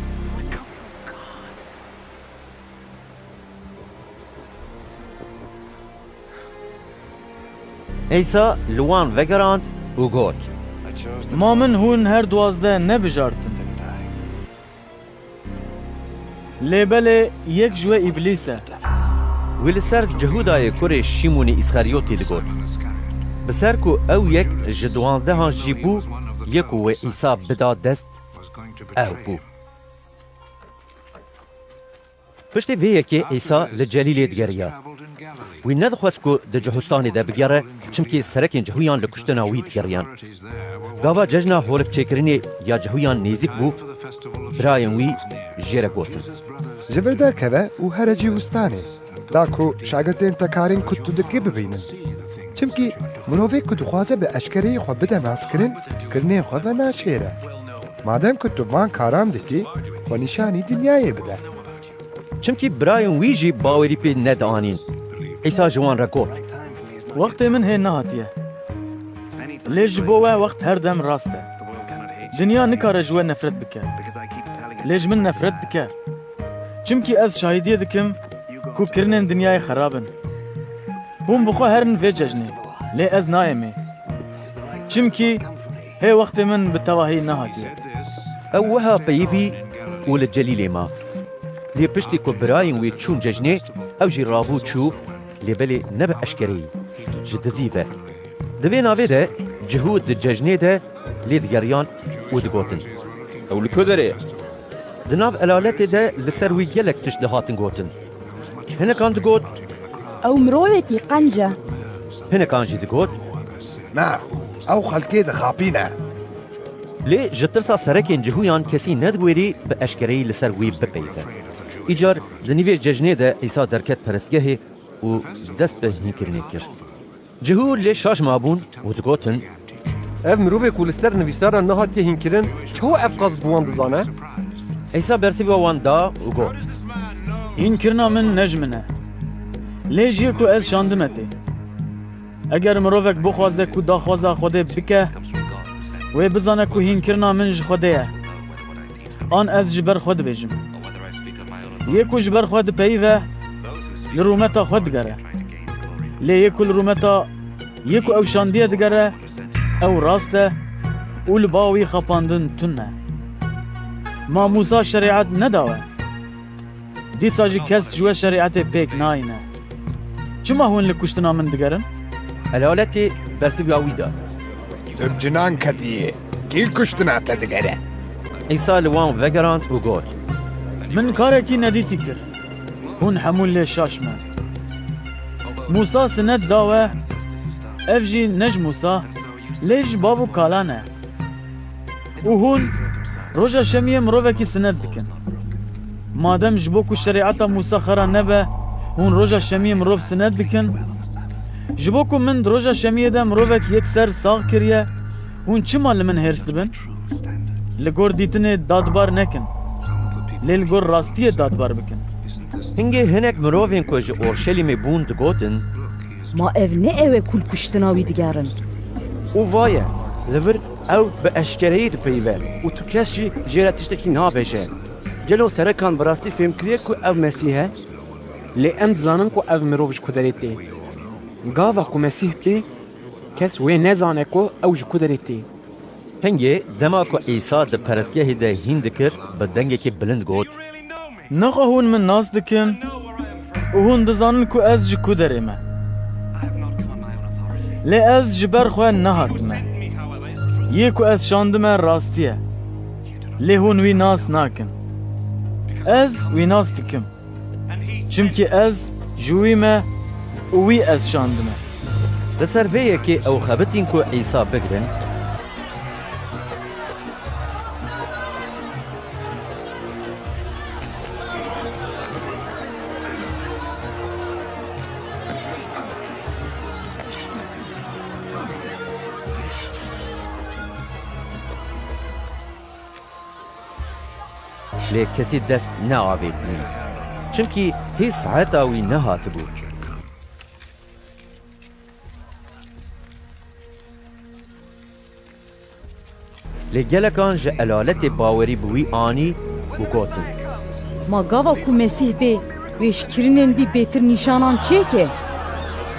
İsa li wan vegerand û got. Ma min hûn her 12 nebijartin. Lêbelê yek ji we îblîs e. Wî li ser Cihudayê kurê Şîmonî İskariyotî digot. Bi ser ku ew yek ji 12 jî bû yek û wê İsa bida dest ew bû. Piştî vê yekê İsa li Celîlê digeriya. Wî nedixwest ku di cihustanê de bigere çimkî serekên cihuyan li kuştina wî digeriyan. Gava cejna holekçêkirinê ya cihuyan nêzik bû, birayên wî jê re gotin. Ji vir derkeve û here cîwistanê da ku şagirtên te karên ku tu dikî bibînin. Çimkî mirovê ku dixwaze bi eşkereyê xwe bide naskirin, kirinê xwe ve naşêre. Madem ku tu van karan dikî, xwe nîşanî dinyayê bide. Çimkî birayên wî jî bawerî pê nedanîn. İsa ji wan re got. Wextê min hê nehatiye. Lê ji bo we wext her dem rast e. Dinya nikare ji we nefret bike. Lê ji min nefret dike. Çimkî ez şahîdiye dikim ku kirinên dinyayê xerab in. Hûn bi xwe herin vê cejnê. Lê ez nayemê. Çimkî hê wextê min bi tevahî nehatiye. Ew wiha peyivî û li Celîlê ma. Lê piştî ku birayên wî çûn cejnê, ew jî rabû çû, lêbelê ne bi eşkereyî, ji dizî ve. Di vê navê de cihûd di cejnê de lê digeriyan û digotin. Ew li ku derê ye? Di nav elaletê de li ser wî gelek tişt li hatin gotin. Hinekan digot, ew mirovekî qenc e. hinekan jî digot, Na, ew xelkê dixapîne. lê ji tirsa serekên cihûyan kesî nedigwerî bi eşkereyî li ser wî bipeyive. Îcar di nîvê cejnê de İsa derket perestgehê û dest bi hînkirinê kir. Cihûr lê şaş mabûn û digotin, Ev mirovê ku li ser nivîsara nehatiye hînkirin, çawa ev qas bi wan dizane? İsa bersîva wan da û got. Hînkirina min ne ji min e. Lê jî ku ez şandim etê. Eger mirovek bixwaze ku daxwaza Xwedê bike, wê bizane ku hînkirina min ji Xwedê ye. An ez ji ber xwe dibêjim. Yê ku ji ber xwe dipeyîve, li rûmeta xwe digere. Lê yê ku li rûmeta yê ku ew şandiye digere, ew rast e û li ba wî xapandin tun e. Ma Musa şerîat nedawe. Dîsa jî kes ji we şerîetê pêk nayîne. Çima hûn li kuştina min digerin? Elaletê bersîva wî da. Tu cinan ketiye, kî kuştina te digere. İsa li wan vegerand û got. Min karekî nedîtî kir. Hûn hemû lê şaş me. Musa sinet da we, ev jî ne ji Musa, lê ji bav û kalan e. û hûn roja şemiyê mirovekî sinet dikin. Madem ji bo ku şerîeta Musa xera nebe, hûn roja şemiyê mirov sinet dikin. Ji bo ku min di roja şemiyê de mirovek yekser sağ kiriye, hûn çima li min hêrs dibin? Li gor dîtinê dadbar nekin. Lê li gor rastiyê dadbar bikin. Hingê hinek mirovên ku ji Orşelîmê bûn digotin, Ma ev ne ew e kul kuştina wî digerin. û vaye li vir ew bi eşkereyî dipeyive û tu kes jî jê re tiştekî nabêje. Gelo serekan bi rastî fêm kiriye ku ev Mesîh e? Lê em dizanin ku ev mirov ji ku derê tê. Gava ku Mesîh tê, kes wê nezane ku ew ji ku derê tê. hingê dema ku İsa di perestgehê de hîn dikir, bi dengekî bilind got, نخوا هون من ناس دکن و هون دزانن کو از جکو درمه لی از جبر خواه نهاتمه یکو از شاندمه راستیه لی هون وی ناس ناکن از وی ناس دکم چمکی از جویمه و وی از شاندمه لسر ویه او خبتین کو عیسا بگرن لی کسی دست نعاوید بوی چمکی هی ساعتا وی نهات بود لی گلکان جه علالت باوری بوی آنی و گوتن ما گاوا کو مسیح بی ویشکرینن بی بیتر نشانان چه که؟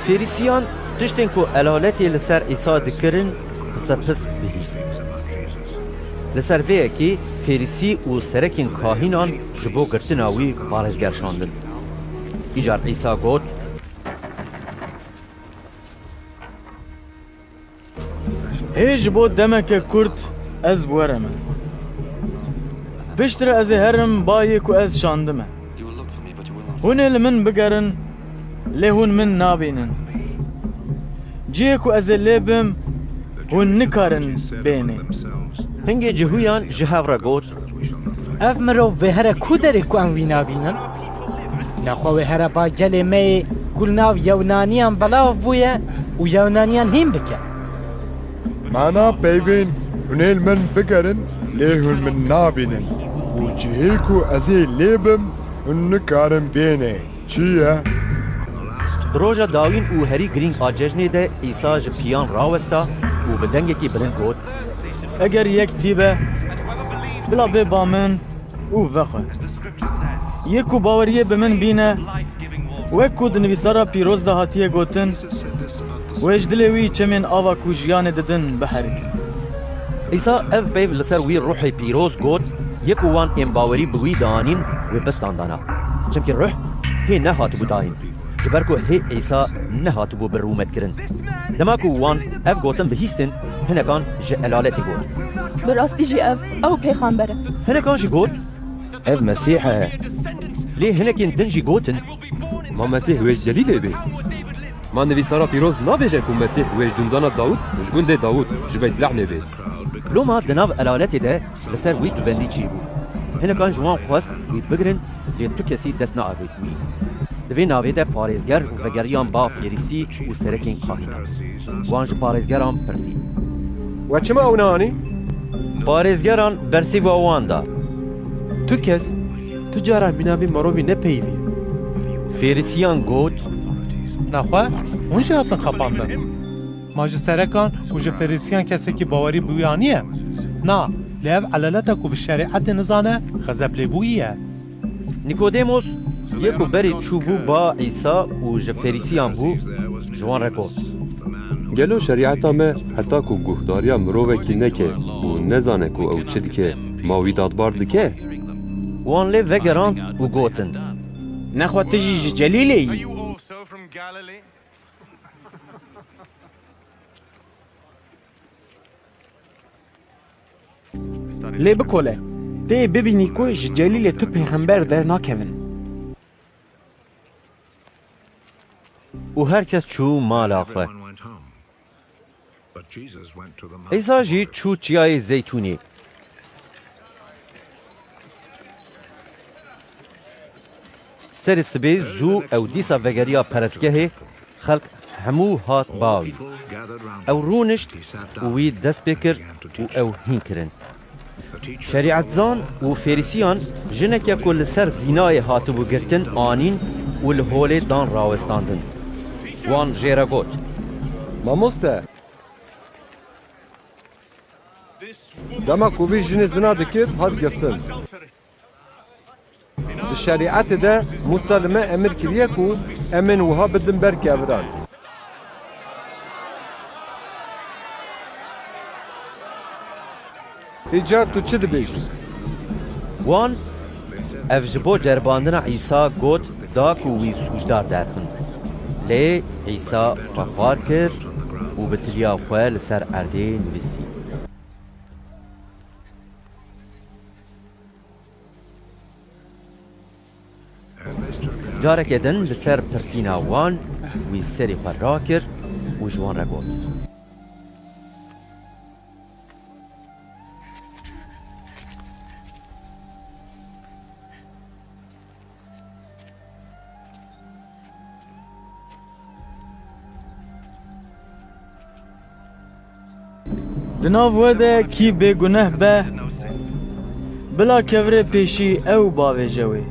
فریسیان تشتن کو علالتی لسر ایسا دکرن قصه پس بهیست لسر ویه که فریسی و سرکین کاهینان جبو گرتناوی بارزگر شاندن ایجار عیسا گوت هیج بو دمک کرد از بورمه پشتر از هرم بایی کو از شاندمه هونه لمن بگرن لهون من نابینن جیه کو از لیبم هون نکارن بینه هنگی جهویان جهاورا گوت اف مرو به هر کو داره کو ام وینا بینن نخوا به هر با گل می کل ناو یونانیان بلاو بویه و یونانیان هم بکه معنا پیوین هنیل من بگرن لیهون من نابینن و جهیکو ازی لیبم و نکارن بینه چیه؟ روژا داوین او هری گرینگ آججنه ده ایسا جپیان راوستا و بدنگه کی بلند گوت اگر یک تیبه بلا به بامن او وخه یکو باوریه به من بینه وکو دنویسارا پیروز ده هاتیه گوتن و اجدلوی چمین آوا کو جیان ددن بحرک ایسا اف بیب لسر وی روح پیروز گوت یکو وان ام باوری بوی دانین و بستاندانا چمکن روح هی نه هاتبو داین جبرکو هی ایسا نه هاتبو برومت کرن دماکو وان اف گوتن بهیستن هنکان جه علالتی گوت براستی جی اف او پیغمبره هنکان جی گوت اف مسیحه ليه هنکین دن جی گوتن ما مسیح ویج جلیله بی ما نویسارا پیروز نابیجن که مسیح ویج دندان داود جبونده داود جبیت لعنه بی لو ما دناو علالتی ده لسر وی تو بندی چی بو هنکان جوان خواست وی بگرن لی تو کسی دست ناوید وی دوی ناوی ده پارێزگر و وگریان با فیریسی و سرکین خواهید وان جو پارێزگران پرسی و چما اونانی؟ پارێزگران برسی و وان دا تو کس تو جارا بینابی مروی نپیوی فیریسیان گوت نخوا اون جه هاتن خپاندن ما جه سرکان و جه فریسیان کسی که باوری بویانیه نا لیو علالتا کو به شریعت نزانه غزب لیبویه نیکودیموس یکو بری چوبو با عیسا و جه فریسیان بو جوان رکوت گلو شریعتا me heta ku guhdariya mirovekî neke û nezane ku ew çi dike ma wî dadbar dike wan lê vegerand û gotin نخوا تجي ji Celîleyî lê bikole tê bibînî ku ji Celîlê tu pêxember dernakevin û herkes çû mala xwe İsa jî çû çiyayê zeytûnê serê sibê zû ew dîsa vegeriya perestgehê xelk hemû hat bawî ew rûnişt û wî dest pê kir û ew hîn kirin şerîetzan û fêrîsiyan jineke ku li ser zînayê hatibû girtin anîn û li holê dan rawestandin wan jê re got Mamoste dema ku vî jinê zina dikir hat girtin di şerîetê de Musa li me emir kiriye ku em ên wiha bidin ber keviran Hîcar tu çi dibêjî? Wan ev ji bo ceribandina İsa got da ku wî sûcdar derxin. Lê İsa xwexwar kir û bi tiliya xwe li ser erdê nivîsî. Careke din li ser pirsîna wan wî serê xwe rakir û ji wan re got. Di nav we de kî bêguneh be, bila kevirê pêşî ew bavêje wê.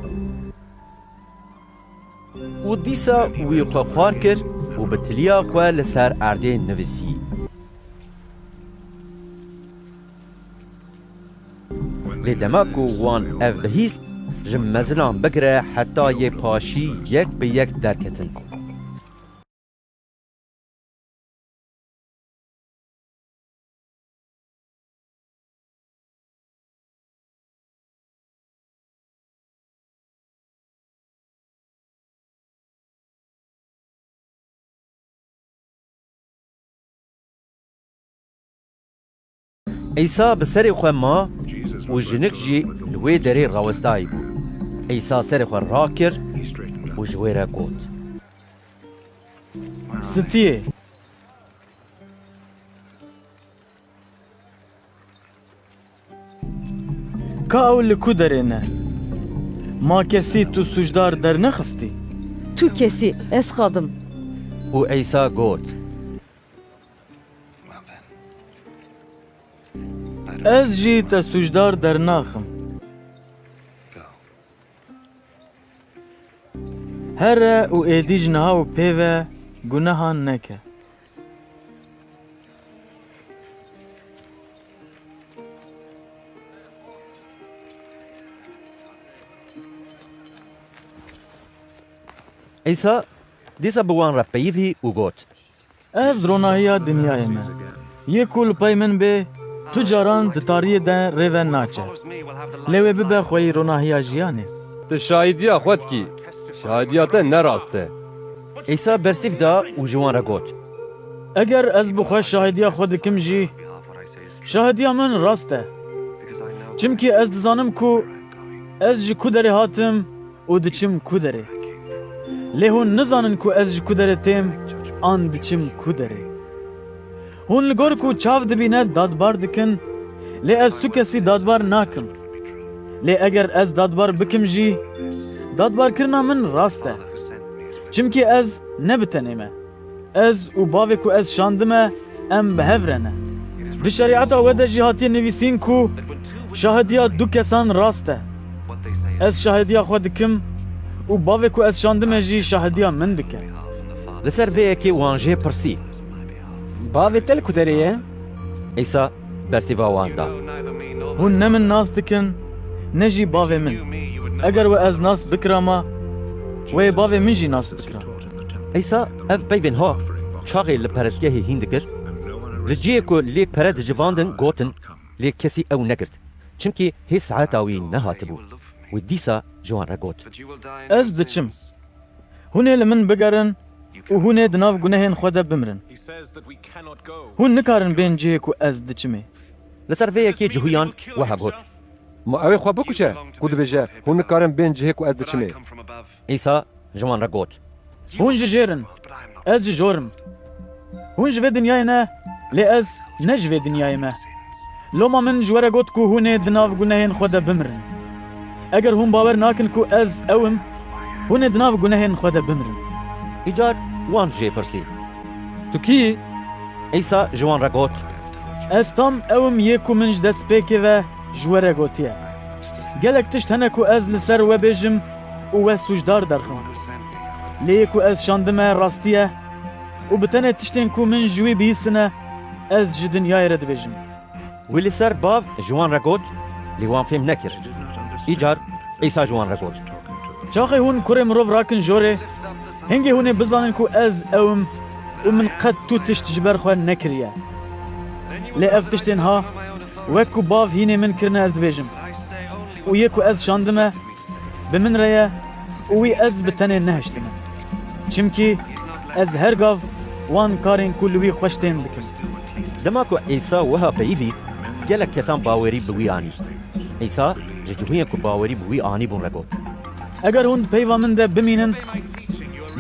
û dîsa wî xwexwar kir û bi tiliya xwe li ser erdê nivîsî. Lê dema ku wan ev bihîst, ji mezinan bigire heta yê paşî yek bi yek derketin. İsa bi serê xwe ma û jinik jî li wê derê rawestayî bû. İsa serê xwe rakir û ji wê re got. Stiyê. Ka ew li ku derê ne? Ma kesî tu sûcdar dernexistî? Tu kesî, ez xadim. û İsa got. Ez jî te sûcdar dernaxim. Here û êdî ji niha û pê ve gunehan neke. İsa dîsa bi wan re peyivî û got. Ez ronahiya dinyayê me. Yê ku li pey min bê, tu caran di tariyê de rêve naçe. Lê wê bibe xweyî ronahiya jiyanê. Ti şahidiya xwe dikî. Şahidiya te ne rast e. İsa bersîv da û ji wan re got. Eger ez bi xwe şahidiya xwe dikim jî, şahidiya min rast e. Çimkî ez dizanim ku ez ji ku derê hatim û diçim ku derê. Lê hûn nizanin ku ez ji ku derê têm an diçim ku derê. Hûn li gor ku çav dibîne dadbar dikin, lê ez tu kesî dadbar nakim. Lê eger ez dadbar bikim jî, dadbarkirina min rast e. Çimkî ez ne bi tenê me. Ez û bavê ku ez şandime em bi hev re ne. Di şerîeta we de jî hatiye nivîsîn ku şahidiya du kesan rast e. Ez şahidiya xwe dikim û bavê ku ez şandime jî şahidiya min dike. Li ser vê yekê wan jê pirsî. Bavê te li ku derê ye? İsa bersîva wan da. Hûn ne min nas dikin, ne jî bavê min. Eger we ez nas bikirama, wê bavê min jî nas bikira. İsa ev peyvên ha çaxê li perestgehê hîn dikir. Li ciyê ku lê pere dicivandin gotin, lê kesî ew nekirt. Çimkî hê saeta wî nehatibû. Wê dîsa ji wan re got. Ez diçim. Hûn ê li min bigerin û hûn ê di nav gunehên xwe de bimirin. Hûn nikarin bên cihê ku ez diçimê. Li ser vê yekê cihûyan wiha got. Ma ew ê xwe bikuşe ku dibêje hûn nikarin bên cihê ku ez diçimê. İsa ji wan re got. Hûn ji jêrin, ez ji jorim. Hûn ji vê dinyayê ne, lê ez ne ji vê dinyayê me. Loma min ji we re got ku hûn ê di nav gunehên xwe de bimirin. Eger hûn bawer nakin ku ez ewim, hûn ê di nav gunehên xwe de bimirin. Îcar wan jê pirsî. Tu kî? İsa ji wan re got. Ez tam ewim yê ku min ji destpêkê ve ji we re gotiye. Gelek tişt hene ku ez li ser we bêjim û we sûcdar derxim. Lê ku ez şandime rastiye û bi tenê tiştên ku min ji wî bihîstine ez ji dinyayê re dibêjim. Wî li ser bav ji wan re got, lê wan fêm nekir. Îcar İsa ji wan re got. Çaxê hûn kurê mirov rakin jorê, hingê hûn ê bizanin ku ez ewim û min qet tu tişt ji ber xwe nekiriye. Lê ev tiştên ha, wek ku bav hînê min kirine ez dibêjim. û yê ku ez şandime, بمن ریا وی از بتنه نهشتم چمکی از هر گاو وان کارین کلوی خوشتین دکم دماکو عیسا وها پیوی گلک کسان باوری بوی آنی عیسا ججوهی کو باوری بوی آنی بون رگوت اگر هون پیوا من ده بمینن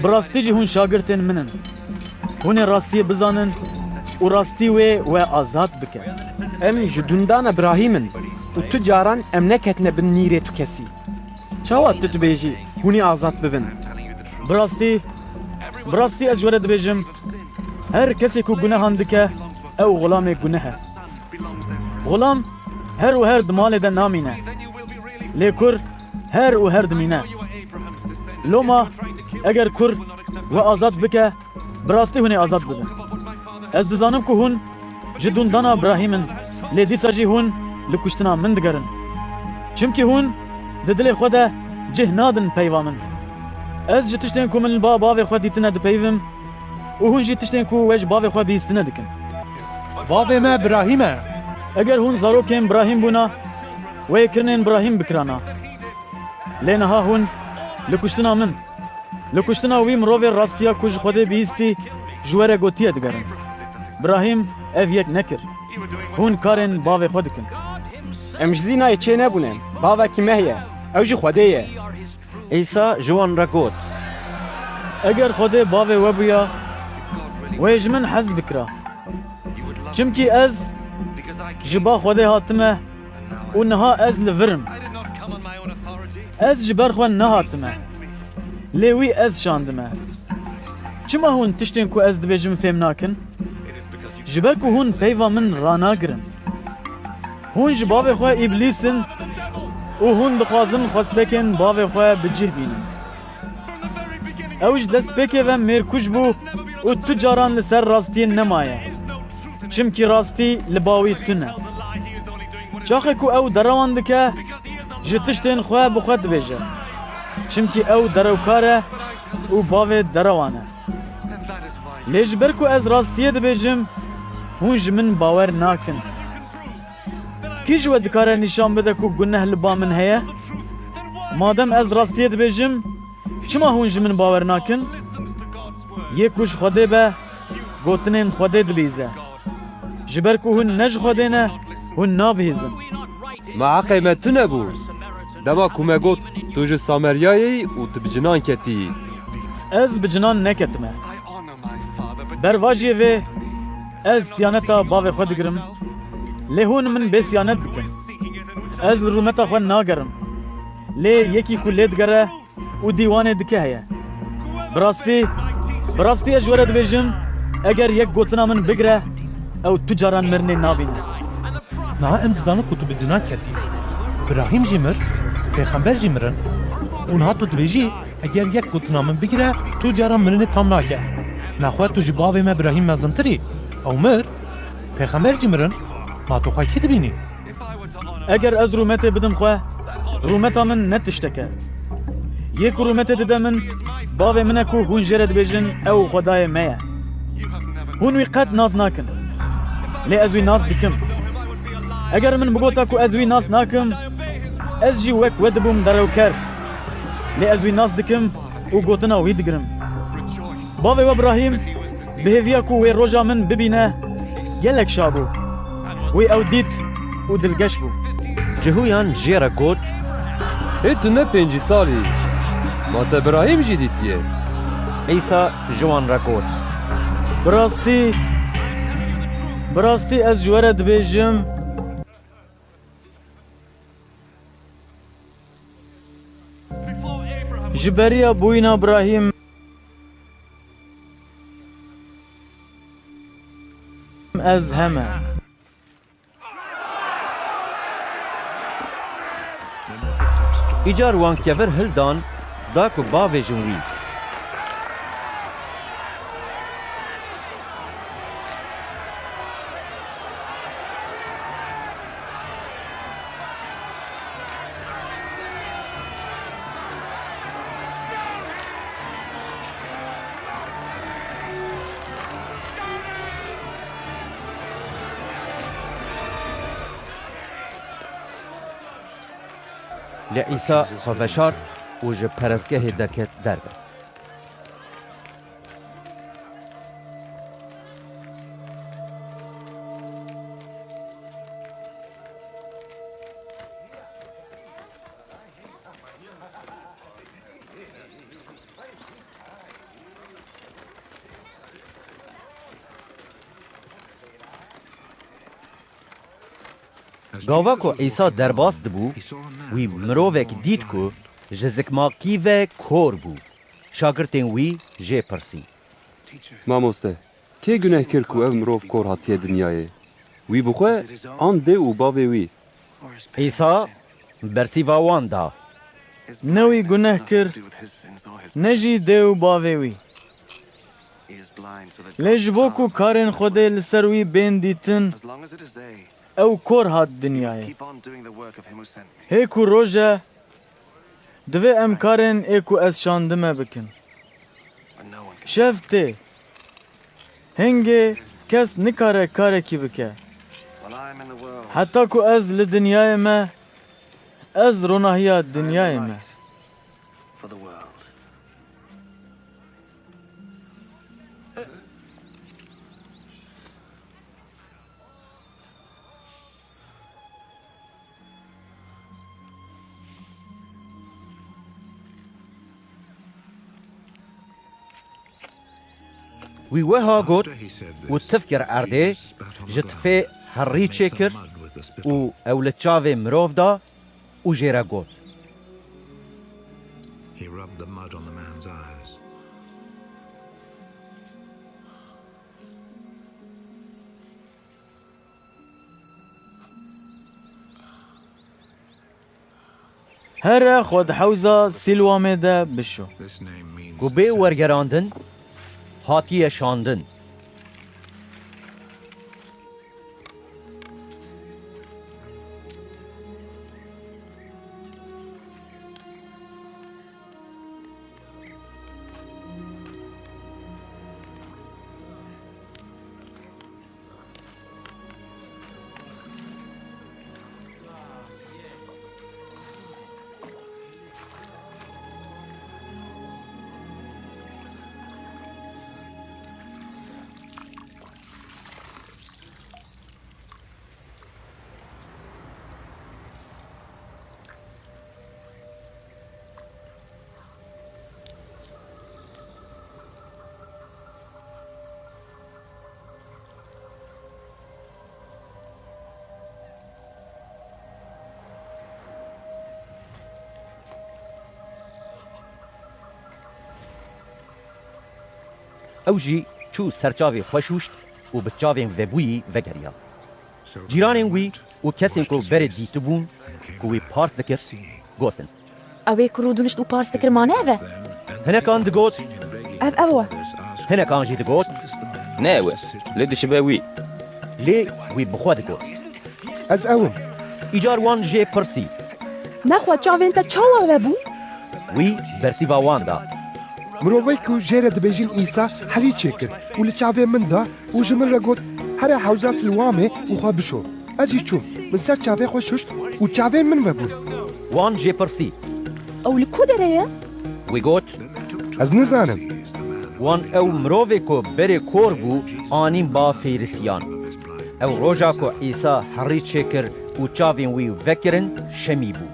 براستی جی هون شاگرتین منن هون راستی بزانن و راستی و آزاد بکن ام جدوندان ابراهیمن و تو جاران ام نکتنه بن نیره تو کسی چاوات تو بیجی هونی آزاد ببن براستی از جوره دبیجم هر کسی کو گناهان دکه او غلام گناه غلام هر و هر دمال ده نامینه لیکر هر و هر دمینه لوما اگر کر و آزاد بکه براستی هونی آزاد ببن از دزانم که هون جدوندان ابراهیمن لی دیسا جی هون لکشتنا من دگرن چمکی هون ددل خوده جه نادن پیوا من از جی تشتین که من باوی خود دیتنه ده پیوم و هون جی تشتین که ویج باوی خود بیستنه دکن باوی ما ابراهیمه اگر هون زاروکین ابراهیم بونا وی کرنین ابراهیم بکرانا لینها هون لکشتنا من لکشتنا وی مروی راستیا کج خوده بیستی جوره گوتیه دگرن ابراهیم اف یک نکر هون کارن باوی خود کن امجزینا چه نبونن باوی کی مهیه او جی خوده یه عیسا جوان رگوت اگر خوده باوی و بیا ویج من حز بکرا چمکی از جبا خوده هاتمه و نها از لورم از جبر خواه نهاتمه لیوی از شاندمه چما هون تشتین کو از دبیجم فهم ناکن جبر کو هون پیوا من رانا گرن هون جباب خواه ابلیسن و هون دخوازن خواستکن باو خواه بجه بینن اوج دست بکه و مرکوش بو و تو جاران لسر راستی نمایه چمکی راستی لباوی تونه چاخه کو او دروان دکه جتشتین خواه بخواه دبیجه چمکی او دروکاره و باو دروانه لیجبر کو از راستیه دبیجم هونج من باور ناکن کیج و دکاره نشان بده کو گناه لبا من هیه مادم از راستیه دبیجم چما هونج من باور ناکن یکوش خوده به گوتنین خوده دبیزه جبر کو هون نج خوده نه هون نابهیزن مع قیمت نبو دما کومه گوت تو جه سامریایی و تو بجنان کتی از بجنان نکتمه برواجی و از سیانتا باو خود گرم لهون من به سیانت دکم از رومتا خود ناگرم لی یکی کلید گره و دیوان دکه هیه براستی اجوره دویجم اگر یک گوتنا من بگره او تجاران مرنه نابینه نا ام دزانو کتو بجنان کتی ابراهیم جیمر پیغمبر جیمرن اونها تو دویجی اگر یک گوتنا من بگره تو جاران مرنه تام ناکه نخواه تو جباوی ما ابراهیم مزنتری او مر پیغمبر جیمرن ما تو خواه کی دبینی اگر از رومته بدم خواه رومتا من نتشتکه یک رومته دده من باوی منه کو هون جرد بیجن او خدای مایه هون وی قد ناز ناکن لی ازوی ناز دکم اگر من بگوتا کو ازوی ناز ناکم از جی وک ودبوم درو کر لی ازوی ناز دکم و گوتنا وی دگرم باوی و ابراهیم بهویا کو وی روژا من ببینه یلک شابو وی او دیت و دلگش بو جهویان جیره گوت تو نه 5 سالی ما تا ابراهیم جی دیتیه عیسا جوان را گوت براستی از جوره دبیجم جبریا بوینا ابراهیم از همه ایجار وان کفر هلدان داکو باوی جنوی لعیسا خفشار û ji perestgehê derket derve. Gava ku İsa derbas dibû, wî mirovek dît ku ji zikmakî ve kor bû. Şagirtên wî jê pirsî. Mamoste, kê güneh kir ku ev mirov kor hatiye dinyayê? Wî bixwe an dê û bavê wî. İsa bersîva wan da. Ne wî guneh kir, ne jî dê û bavê wî. Lê ji bo ku karên Xwedê li ser wî bên dîtin, ew kor hat dinyayê. Hê ku roj e, divê em karên ê ku ez şandime bikin. Şev tê. Hingê kes nikare karekî bike. Heta ku ez li dinyayê me, ez ronahiya dinyayê me. Wî weha got û tifkir erdê ji tifê herî çêkir û ew li çavê mirov da û jê re got. He rubbed the mud on the man's eyes. Here xwedhewza Sîlwamê de bişo. Ku bê wergerandin, hatiye şandin. Ew jî çû serçavê xweşûşt û bi çavên vebûyî vegeriya. Cîranên wî û kesên ku berê dîtibûn ku wî pars dikir, gotin. Ew ê ku rûdinişt û pars dikir mane ev e? Hinekan digot, ev e. hinekan jî digot, Ne ew e, lê dişibe wî. lê wî bi xwe digot. Ez ewim. Îcar wan jê pirsî. Nexwe çavên te çawa vebû? Wî bersîva wan da. Mirovek ku jê re dibêjin İsa herî çêkir û li çavê min da û ji min re got here hewza Silwamê û xwe bişo. Ez jî çûm, min ser çavê xwe şuşt û çavên min vebûn. Wan jê pirsî. Ew li ku derê ye? Wî got, Ez nizanim. wan ew mirovê ku berê kor bû anîn ba fêrisiyan. Ew roja ku İsa herî çêkir û çavên wî vekirin şemî bû.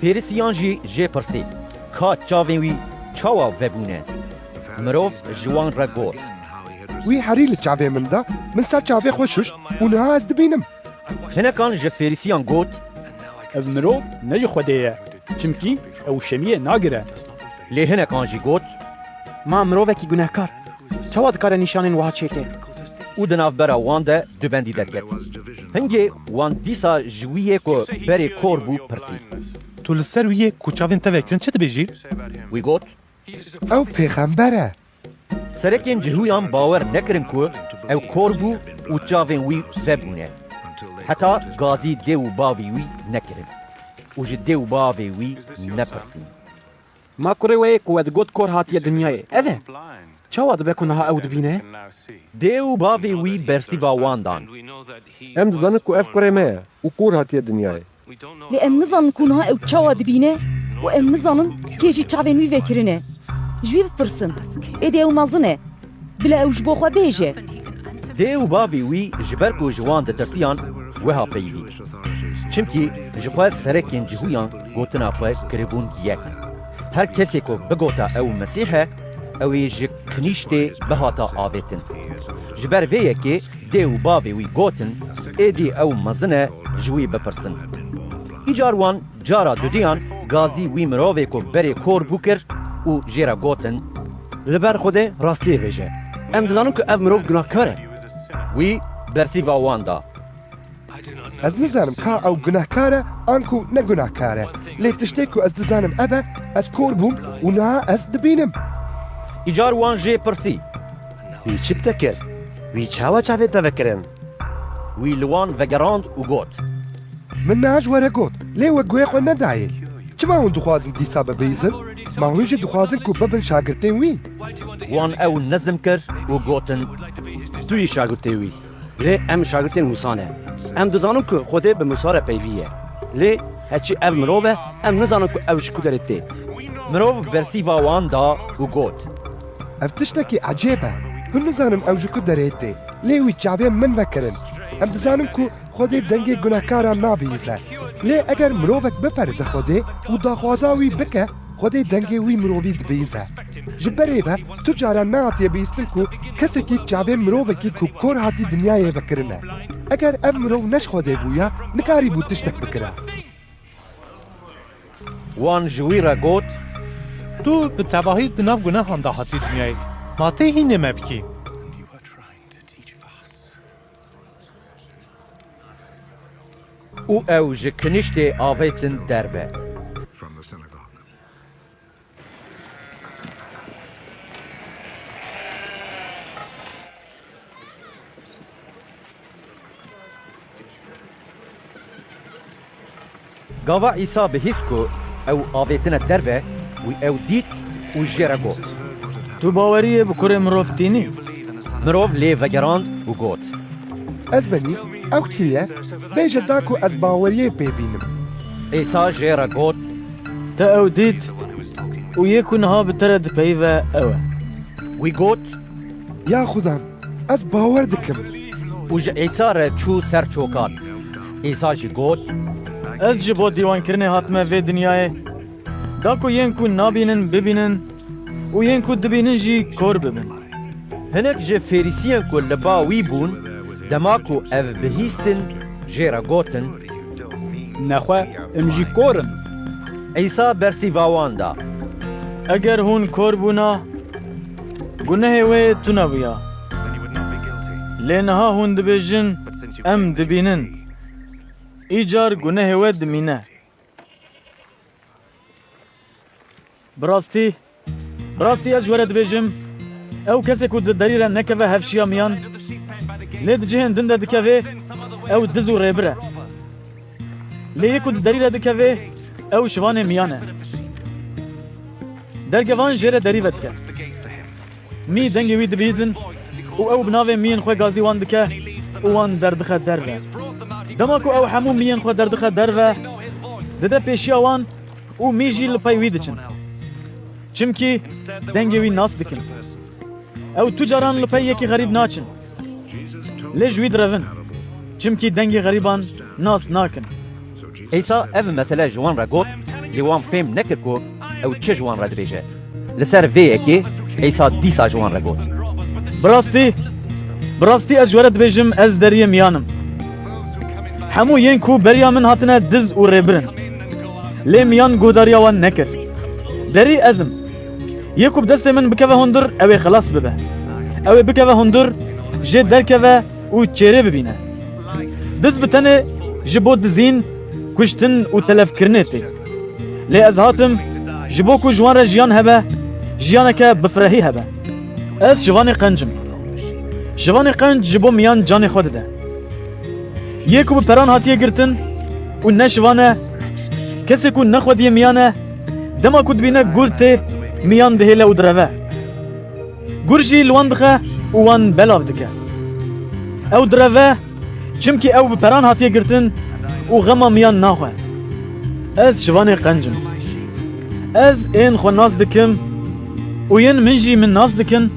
Fêrisiyan jî jê pirsî, ka çavên wî çawa vebûne? Mirov ji wan re got. Wî herî li çavê min da, min ser çavê xwe şuşt û niha ez dibînim. Hinekan ji fêrisiyan got, ev mirov ne ji Xwedê ye, çimkî ew şemiyê nagire. lê hinekan jî got, Ma mirovekî gunehkar. Çawa dikare nîşanên wiha çêke? û di navbera wan de du bendî derket. Hingê wan dîsa ji wî yê ku berê kor bû pirsî. Tu li ser wî yê ku çavên te vekirin çi dibêjî? Wî got, Ew pêxember e. serekên cihûyan bawer nekirin ku ew kor bû û çavên wî vebûne. Heta gazî dê û bavê wî nekirin. û ji dê û bavê wî nepirsîn. Ma kurê wê ku we digot kor hatiye dinyayê. Ev e. چاوا دبه کو نها او دبینه دێ و باوێ وی بەرسیڤا واندان ئەم دەزانن کو ئەف کوڕێ مەیە و کۆر هاتیە دنیایە لێ ئەم نزانن کو نها ئەو چاوا دبینێ و ئەم نزانن کێژی چاوێن وی vêkirine ji wî bipirsin êdî ew mezin e bile ew ji bo xwe bêje دێ و باوێ وی ji ber ku ji wan ditirsiyan weha peyivî çimkî ji xwe serekên cihûyan gotina xwe kiribûn yek her kesê ku bigota ew Mesîh e ew ê ji kinîştê bihata avêtin ji ber vê yekê dê û bavê wî gotin êdî ew mezin e ji wî bipirsin îcar wan cara dudiyan gazî wî mirovê ku berê kor bû kir û jê re gotin li ber Xwedê rastiyê bêje em dizanin ku ev mirov gunahkar e wî bersîva wan da Ez nizanim ka ew gunehkar e an ku ne gunehkar e lê tiştê ku ez dizanim ev e ez kor bûm û niha ez dibînim îcar wan jê pirsî wî çi tekir wî çawa çavê te vekirin wî li wan vegerand û got min niha ji were got lê we guhê xwe nedayê çima hûn dixwazin dîsa bibêjin ma hûn jî dixwazin ku bibin şagirtên wî wan ew nizm kir û gotin tu yî şagirtê wî lê em şagirtên Musa ne em dizanin ku Xwedê bi Musa re peyvî ye lê heçî ev mirov e em nizanin ku ew ji ku derê tê mirov bersîva wan da û got ev tiştekî ecêb e hûn nizanin ew ji ku derê tê lê wî çavên min vekirin em dizanin ku Xwedê dengê gunehkaran nabihîze lê eger mirovek biperize Xwedê û daxwaza wî bike Xwedê dengê wî mirovî dibihîze ji berê ve tu caran nehatiye bihîstin ku kesekî çavên mirovekî ku kor hatî dinyayê vekirine eger ev mirov neş Xwedê bûya nikarî bû tiştek bikire wan ji wî re got Tu bi tebahî di nav gunehan da hatî dinyayê ma tê hînê me bikî û ew ji kinîştê avêtin derve Gava İsa bihîst ku ew avêtine derve wî ew dît û jê re got Tu baweriyê bi kurê mirov tînî mirov lê vegerand û got ez benî ew kî ye bêje da ku ez baweriyê pê bînim îsa jê re got te ew dît û yê ku niha bi te re dipeyve ew e wî got ya xudan ez bawer dikim û ji îsa re çû ser çokan îsa jî got ez ji bo dîwankirinê hatime vê dinyayê da ku yên ku nabînin bibînin û yên ku dibînin jî kor bibin hinek ji fêrîsiyên ku li ba wî bûn dema ku ev bihîstin jê re gotin nexwe em jî korin îsa bersîva wan da eger hûn kor bûna gunehê wê tune bûya lê niha hûn dibêjin em dibînin îcar gunehê we dimîne birastî ez ji we re dibêjim ew kesê ku di derî re nekeve hevşiya miyan lê di cihên din de dikeve ew diz û rêbir e lê yê ku di derî re dikeve ew şivanê miyan e dergevan jê re derî ve dike mî dengê wî dibîzin û ew bi navê mîyên xwe gazî wan dike û wan derdixe derve dema ku ew hemû mîyên xwe derdixe derve dide pêşiya wan û mî jî li pey wî diçin çimkî dengê wî nas dikin ew tu caran li pey yekî xerîb naçin lê ji wî direvin çimkî dengê xerîban nas nakin îsa ev mesele ji wan re got lê wan fêm nekir ku ew çi ji wan re dibêje li ser vê yekê îsa dîsa ji wan re got birastî ez ji we re dibêjim ez deriyê miyanim hemû yên ku beriya min hatine diz û rêbirin lê miyan guhdariya wan nekir derî ezim yê ku bi destê min bikeve hundir ew ê xilas bibe ew ê bikeve hundir jê derkeve û çêrê bibîne diz bi tenê ji bo dizîn kuştin û telefkirinê tê lê ez hatim ji bo ku ji wan re jiyan hebe jiyaneke bifrehî hebe ez şivanê qencim şivanê qenc ji bo miyan canê xwe dide yê ku bi peran hatiye girtin û ne şivane kesê ku nexwediye miyan e dema ku dibîne gur tê miyan dihêle û direve گورجی لوان دخه و وان بلاو دکه او دروه چمکی او بپران هاتیه گرتن و غما میان ناخوه از شوان قنجم از این خو ناس دکم و ین من جی من ناس دکن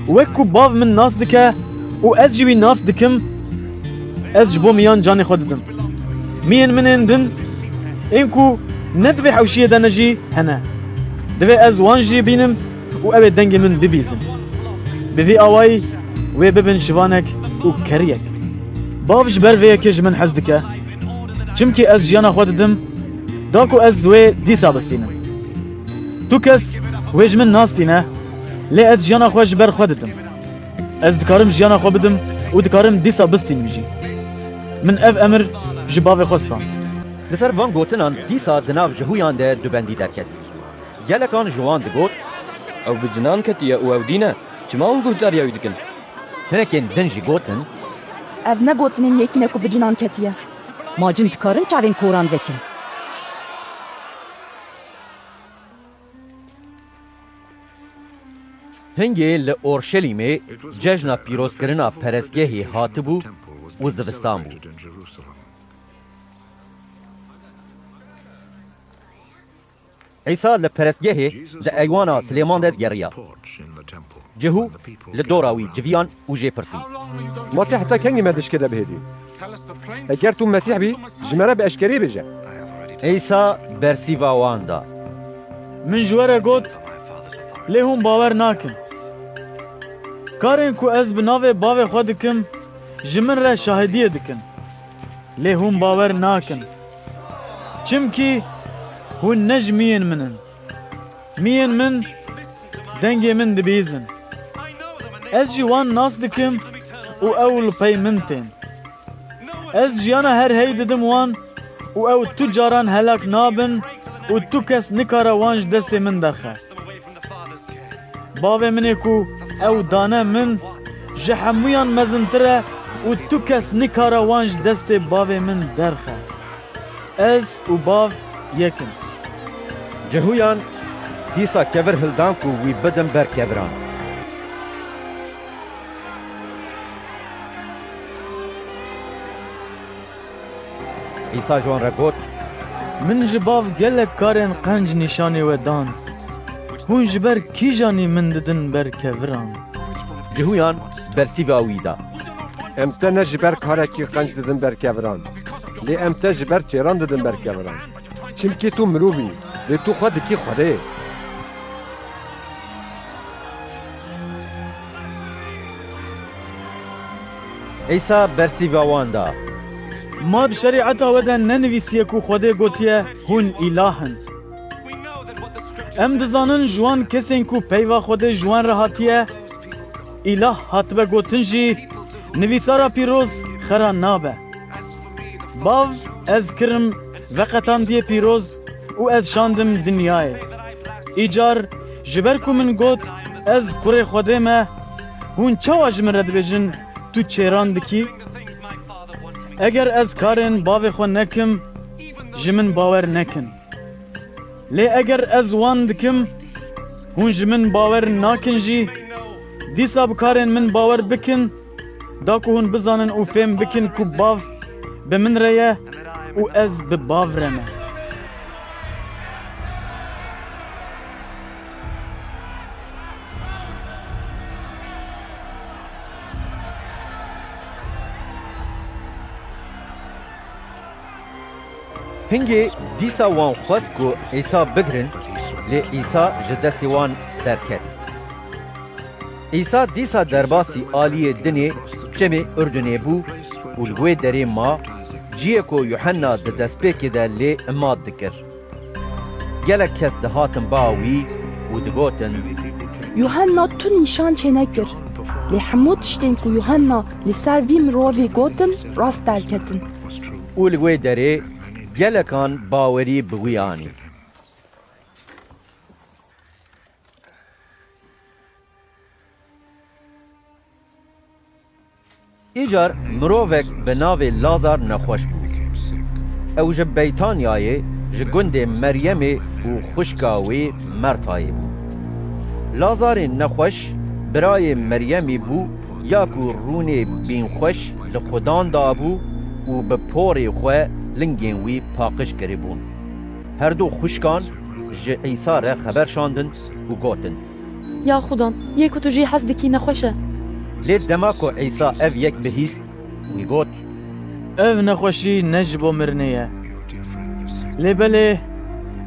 وکو باو من ناس دکه و از جوی ناس دکم از جبو میان جان خود دم مین من دن اینکو ندوی حوشیه دنجی هنه دوی از وانجی بینم و او دنگ من ببیزم بوی آوای و ببن شوانک و کریک باوش بروی کج من حز دکه چمکی از جیانا خود دم داکو از وی دیسا بستینم تو کس ویج من ناستینه لی از جیانا خوش بر خود دم از دکارم جیانا خود بدم و دکارم دیسا بستین میجی من اف امر جباوی خواستان لسر وان گوتنان دیسا دناو جهویان ده دوبندی درکت گلکان جوان دگوت او بجنان کتیه او دینه چما اون گهدار یاوی دکن هنکین دنجی گوتن ev negotinên yekîne ku bi cinan ketiye. Macin dikarin çavên koran vekin. Hingê li Orşelîmê cejna pîrozkirina perestgehê hatibû û zivistan bû. İsa li perestgehê di eywana Silêman de geriya. Cihû li dora wî civiyan û jê pirsî. ما تي حتى كنجي ما دش كده بهدي اگر تو مسيح بي جمره باشكري بيجا İsa bersîva wan da. من جواره گوت لی هم باور ناکن کارین کو ez bi navê bavê xwe dikim ji min re şahidiye dikin lê hûn bawer nakin çimkî hûn ne ji miyên min in miyên min dengê min dibîzin ez jî wan nas dikim û ew li pey min tên ez jiyana her hey didim wan û ew tu caran helak nabin û tu kes nikare wan ji destê min derxe bavê min ê ku ew dane min ji hemûyan mezintir e û tu kes nikare wan ji destê bavê min derxe ez û bav yekin Cihûyan dîsa kevir hildan ku wî bidin ber keviran. İsa ji wan re got min ji bav gelek karên qenc nîşanê we dan hûn ji ber kîjanî min didin ber keviran Cihûyan bersîva wî da em te ne ji ber karekî qenc didin ber keviran lê em te ji ber çêran didin ber keviran çimkî tu mirovî lê tu xwe dikî Xwedê İsa bersîva wan da ما di şerîeta we de nenivîsiye ku Xwedê gotiye hûn îlahin em dizanin ji wan kesên ku peyva Xwedê ji wan re hatiye îlah hatibe gotin jî nivîsara pîroz xera nabe bav ez kirim veqetandiye pîroz û ez şandim dinyayê îcar ji ber ku min got ez kurê Xwedê me hûn çawa ji min re dibêjin tu çêran dikî eger ez karên bavê xwe nekim ji min bawer nekin lê eger ez wan dikim hûn ji min bawer nakin jî dîsa bi karên min bawer bikin da ku hûn bizanin û fêm bikin ku bav bi min re ye û ez bi bav re me Hingê dîsa wan xwest ku İsa bigirin lê İsa ji destê wan derket. İsa dîsa derbasî aliyê dinê çemê Ürdünê bû û li wê derê ma ciyê ku Yuhenna di destpêkê de lê îmad dikir. Gelek kes dihatin ba wî û digotin Yuhanna tu nîşan çênekir. Lê hemû tiştên ku Yuhanna li ser vî mirovê gotin rast derketin. û li wê derê gelekan bawerî bi wî anî. Îcar mirovek bi navê Lazar nexweş bû. Ew ji Beytanyayê ji gundê Meryemê û xwişka wê Mertayê bû. Lazarê nexweş برای مریمی بو یا کو رونه بین خوش لخودان دابو و به پوری خواه لنگین وی پاقش کری بون. هر دو خوشکان جه عیسی را خبر شاندن و گوتن یا خودان یکو تو جی حز دکی نخوشه. لید دما کو عیسی اف یک بهیست وی گوت اف نخوشی نجبو مرنیه لبله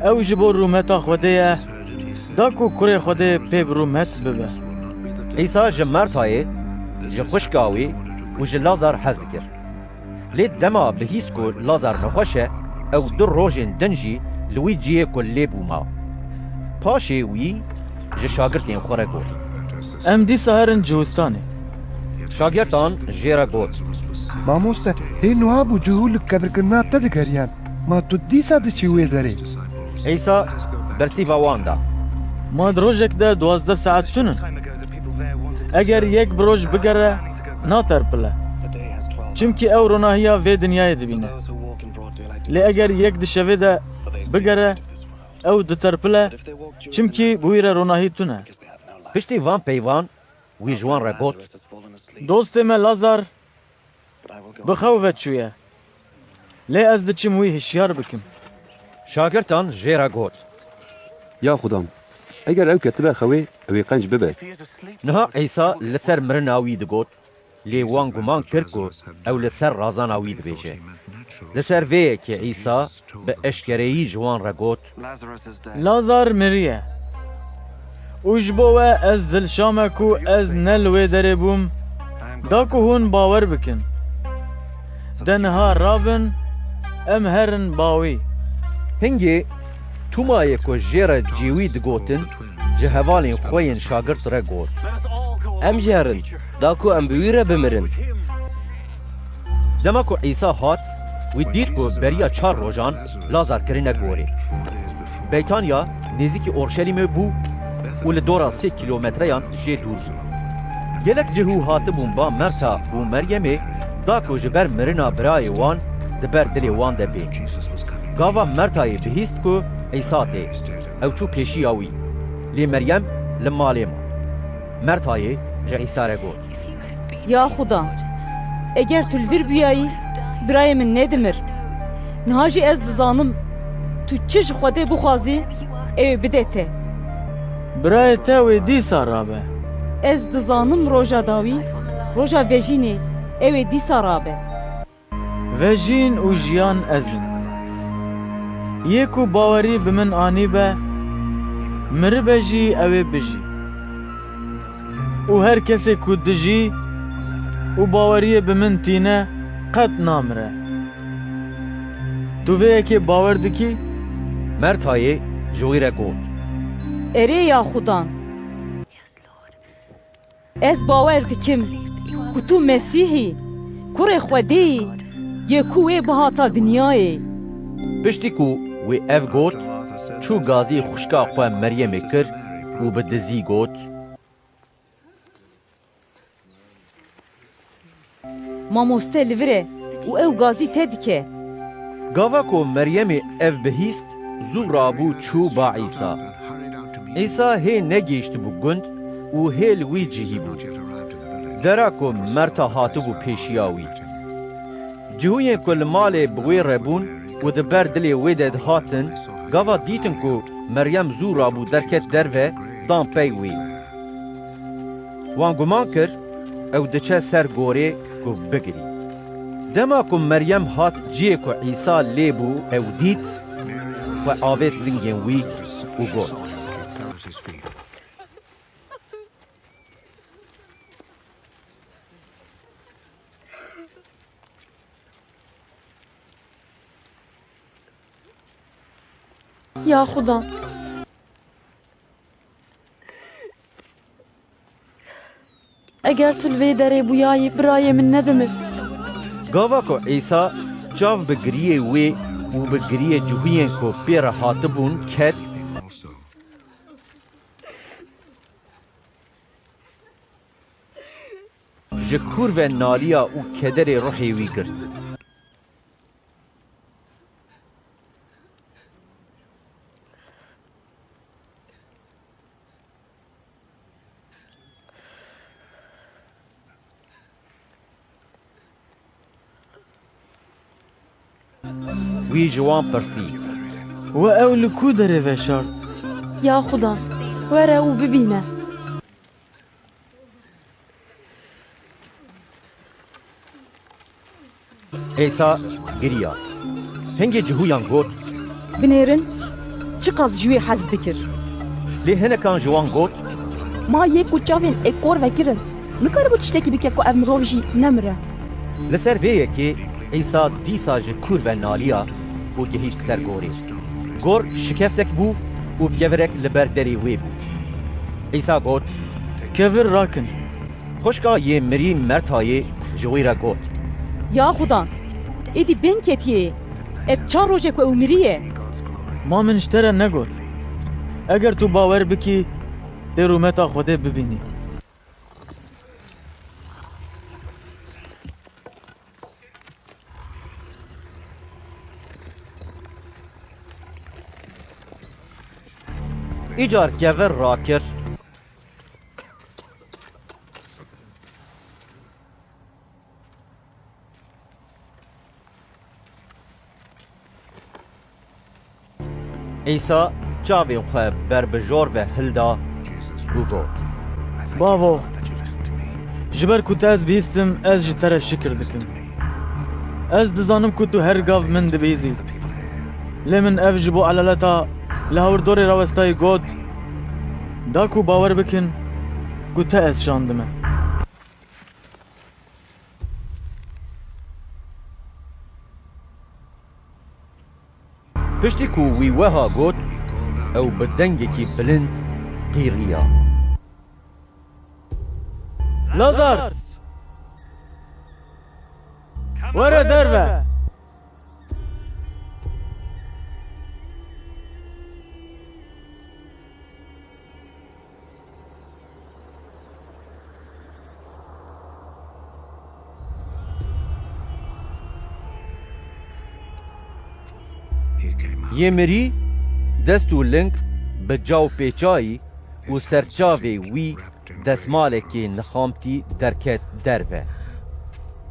او جبو رومتا خوده دا کو کره خوده پیب رومت ببه. عیسی جه مرتای جه خوشکاوی و جه لازار حز دکر. لید دما بهیست کو لازار نخوشه او در روژن دنجی لوی جیه کو لیبو ما. پاشه وی جه شاگردین خوره گوت. ام دی سهرن جوستانه. شاگردان جیره گوت. مامۆستا هی نوها بوو جهول کەبرکردنا تە دەگەریان ما تو دیسا دەچی وێ دەرێ عیسی بەرسیڤە واندا ما درۆژێک دا 12 ساعت تونن ئەگەر یەک برۆژ بگەرە ناتەرپلە چمکی ئەو ڕۆناهیە vê dinyayê dibîne lê eger yek dişevê de bigere ew diterpile çimkî bûyî re ronahî tune. Piştî van peyvan wî ji wan re got dostê me Lazar bi xew ve çûye lê ez diçim wî hişyar bikim. Şagirdan jê re got Ya xudam eger ew ketibe xewê ew ê qenc bibe. Niha Îsa li ser mirina wî digot lê wan guman kir ku ew li ser razana wî dibêje. Li ser vê yekê Îsa bi eşkereyî ji wan re got Lazar miriye û ji bo we ez dilşame ku ez ne li wê derê bûm da ku hûn bawer bikin de niha rabin em herin bawî. Hingê Tumayê ku jê re cêwî digotin ji hevalên xwe yên şagirt re got Em jî herin da ku em bi wî re bimirin. Dema ku Îsa hat wî dît ku beriya çar rojan Lazar kirine gorê. Beytanya nêzîkî Orşelîmê bû û li dora 3 kilometreyan jê dûr bû. Gelek cihû hatibûn ba Merta û Meryemê da ku ji ber mirina birayê wan di ber dilê wan de bê. Gava Mertayê bihîst ku Îsa tê ew çû pêşiya wî lê Meryem li malê ma. Mertayê ji Îsa re got Ya Xuda, eger tu li vir bûyayî birayê min nedimir. Niha jî ez dizanim tu çi ji Xwedê bixwazî ew ê bide te. Birayê te wê dîsa rabe. Ez dizanim roja dawî, roja vejînê ew ê dîsa rabe. Vejîn û jiyan ez im. Yê ku bawerî bi min anîbe, miribe jî ew ê bijî. û her kesê ku dijî û baweriyê bi min tîne qet namire. Tu vê yekê bawer dikî? Mertayê ji wî re got Erê ya Xudan, ez bawer dikim ku tu Mesîhî, kurê Xwedê yê ku wê bihata dinyayê. Piştî ku wê ev got çû gazî xuşka xwe Meryemê kir û bi dizî got Mamoste li vir e û ew gazî te dike. Gava ku Meryemê ev bihîst zû rabû çû ba Îsa. Îsa hê negêiştî bû gund û hê li wî cihî bû. Dera ku Merta hatibû pêşiya wî. Cihûyên ku li malê bi wê re bûn û di ber dilê wê de dihatin, gava dîtin ku Meryem zû rabû derket derve dan pey wî. Wan guman kir ew diçe ser gorê ku bigirî. Dema ku Meryem hat ciyê ku Îsa lê bû ew dît xwe avêt lingên wî û got Ya Xuda, eger tu li vê derê bûyayî birayê min nedimir. Gava ku Îsa çav bi giriyê wê û bi giriyê cihûyên ku pê re hatibûn ket ji kûr ve naliya û kederê ruhê wî girt. وی جوان پرسی و او لکو دره و شارد یا خدا وره و ببینه ایسا گریا هنگی جهویان گوت بنێرن چ قەت جوێ حەز دکرد لێ هەنێکان جوان گوت ما یەک و çavên ekor vekirin nikare tiştekî bike ku ev mirov jî nemire لەسەر vêyekê ئەیسا دیسا ji kûr ve naliya û gihîşt ser gorê gor şikeftek bû û kevirek li ber derê wê bû ئەیسا got kevir rakin xweşka yê mirî mertayê ji wê re got ya xudan êdî bên ketiye ev çar rojek ku ew miriye ما من اشترى نگوت اگر تو باور بکی دê rûmeta Xwedê bibînî îcar kevir rakir ئەیسا çavên xwe berbijor ve hilda û got bavo ji ber ku te ez bîstim ez ji te re şikir dikim ez dizanim ku tu her gav min dibîzî lê min ev ji bo elaleta li hewrdorê rawestayî got da ku bawer bikin ku te ez şandime piştî ku wî weha got ew bi dengekî bilind qîriya Lazar were derve yê mirî dest û ling bi caw pêçayî û serçavê wî destmalekê nixamtî derket derve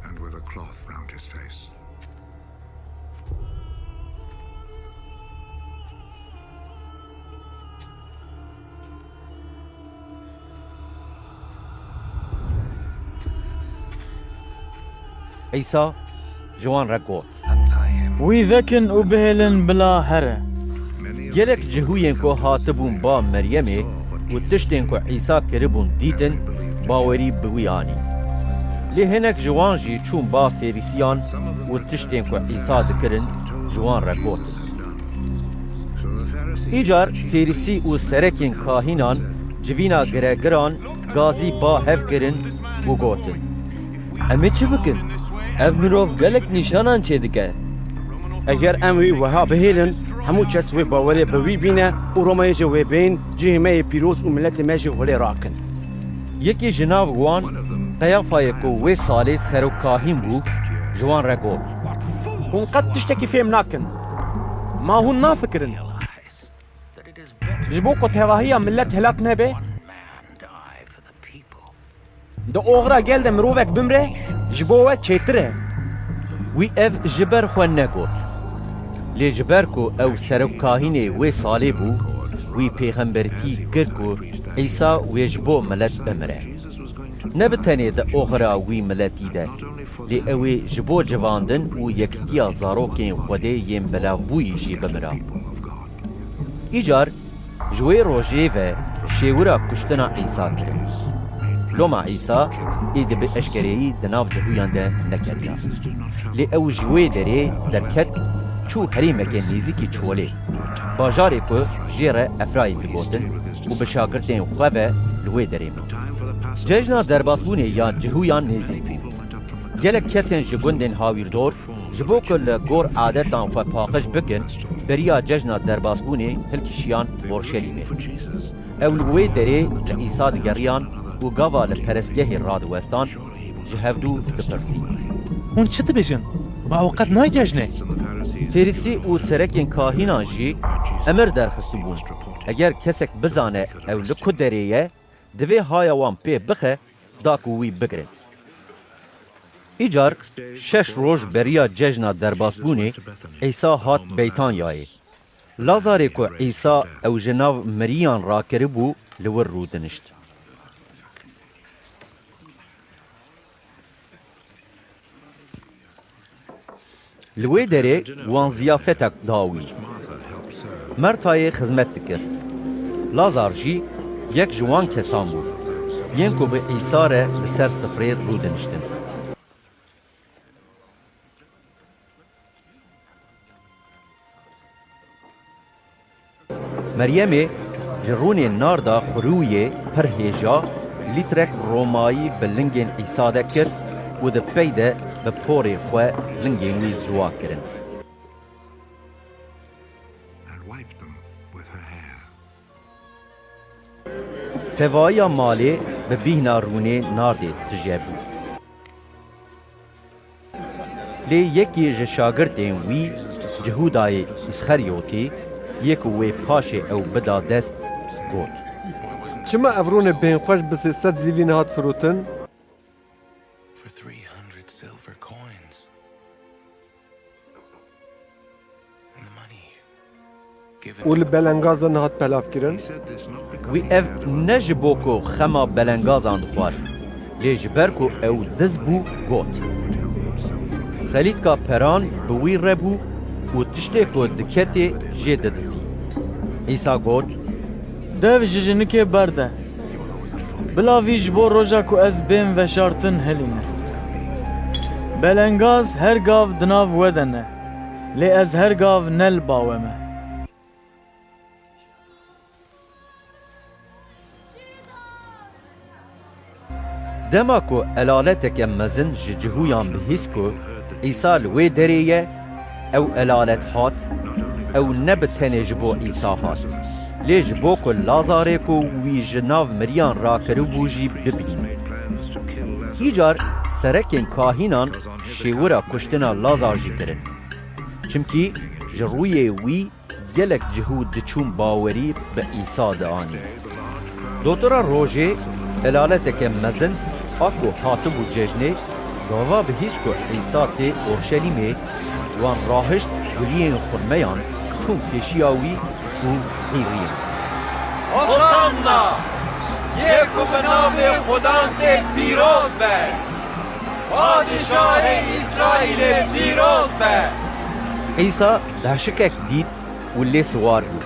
and with a cloth round his face. ئەیسا ji wan re got wî vekin û bihêlin bila here gelek cihûyên ku hatibûn ba Meryemê û tiştên ku Îsa kiribûn dîtin bawerî bi wî anî lê hinek ji wan jî çûn ba Fêrîsiyan û tiştên ku Îsa dikirin ji wan re got îcar Fêrîsî û serekên kahînan civîna giregiran gazî ba hev kirin û gotin em ê çi bikin ev mirov gelek nîşanan çê dike eger em wî wiha bihêlin hemû kes wê bawerê bi wî bîne û Romayê ji wê bên cihê me yê pîroz û milletê me jî holê rakin yekê ji nav wan Qeyafayê ku wê salê serokahîn bû ji wan re got hûn qet tiştekî fêm nakin ma hûn nafikirin ji bo ku tevahiya millet helak nebe di oxira gel de mirovek bimre ji bo we çêtir e wî ev ji ber xwe negot lê ji ber ku ew serokahînê wê salê bû wî pêxemberkî kir ku Îsa wê ji bo millet bimire ne bi tenê di oxira wî milletî de lê ew ê ji bo civandin û yekîtiya zarokên Xwedê yên belavbûyî jî bimira îcar ji wê rojê ve şêwira kuştina Îsa kirin loma Îsa êdî bi eşkereyî di nav cihûyan de nekeriya lê ew ji wê derê derket çû herêmeke nêzîkî çolê bajarê ku jê re Efrayîm digotin û bi şagirtên xwe ve li wê derê min cejna derbasbûnê ya cihûyan nêzîk bû gelek kesên ji gundên hawîrdor ji bo ku li gor adetan xwe paqij bikin beriya cejna derbasbûnê hilkişiyan Orşelîmê ew li wê derê li Îsa digeriyan û gava li perestgehê radiwestan ji hevdû dipirsî hûn çi dibêjin ma ew qet nay cejnê Fêrîsî û serekên kahînan jî emir derxistî bûn eger kesek bizane ew li ku derê ye divê haya wan pê bixe da ku wî bigirin ایجار شش روز بریا ججنا درباسبونی عیسی هات بیتان یایی. لازاری که عیسی او جناو مریان را کربو لور رودنشت. لوی دره وان زیافتک داوی. مرتای خدمت دکر. لازار جی یک جوان کسان بود. ین که به عیسی را لسر سفره رودنشتن. مریمه جرونی ناردا خرویه پر هیجا لیترک رومایی بلنگین عیسی ده کرد و ده پیده به پوری خواه لنگین وی زوا کرن. فوایی مالی به بیهنا رونی نارده تجیبو. لی یکی جشاگردین وی جهودای اسخریوتی یک وی پاشه او بدا دست گوت. چما افرون بین خوش بسی ست زیوین هات فروتن؟ اول بلنگازان هات پلاف کرن؟ وی اف نجبوکو خما بلنگازان دخواش لی جبرکو او دز بو گوت. خلید که پران بوی ربو و تشتی که دکتی جه ددزی. عیسی گوت دو ججنکی برده بلا ویج بو روژا که از بیم و شارتن هلینه. بلنگاز هر گاو دناو ودنه لی از هر گاو نل باومه. دما کو علالتک مزن جهویان بهیس کو عیسی لوی دریه او علالت هات او نبتنه جبو عیسی هات لی جبو کو لازاره کو وی جناو مریان را کرو بوجی ببین. ایجار سرکین کاهینان شیورا کشتنا لازار جی کرن چمکی جروی وی گلک جهود دچون باوری به عیسی دانی. دوترا روژه علالتک مزن آکو حاطب و ججنه گاوا بهیس کو عیسی تی اورشلیمه وان راهشت گلین خرمیان چون پیشیاوی و غیرین. هوسانا یکو به نام خدان تی پیروز به پادشاه اسرائیل پیروز به. عیسی دهشکک دید و لی سوار بود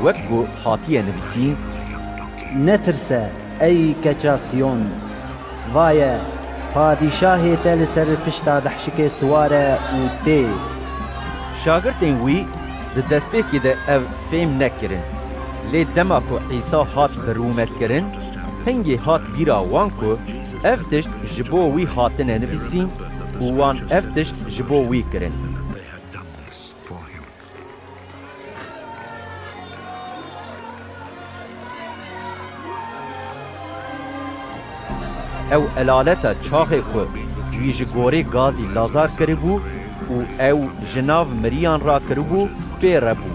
وکو حاطیه نویسین نترسه ای کچاسیون وایه پادشاهی تل سر پشتا دحشک سواره و تی. شاگردین وی ده دستپیکی ده او فهم نکرن لی دما کو عیسی هات برومت کرن هنگی هات بیرا وان کو افتشت جبو وی هاتنه نویسین و وان افتشت جبو وی کرن. او علالتا چاخه کو ویج گوری گازی لازار کربو و او جناو مریان را کربو پیربو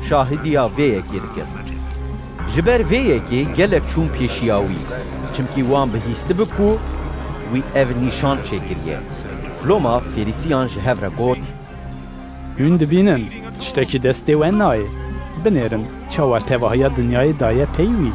شاهدیا ویه که دکر. جبر ویه که گلک چون پیشیاوی چمکی وان بهیسته بکو وی او نیشان چکریه. لوما فریسیان جهو را گوت هون دبینن تشتکی دسته و نای بنیرن چاوار تواهی دنیای دایه تیوی.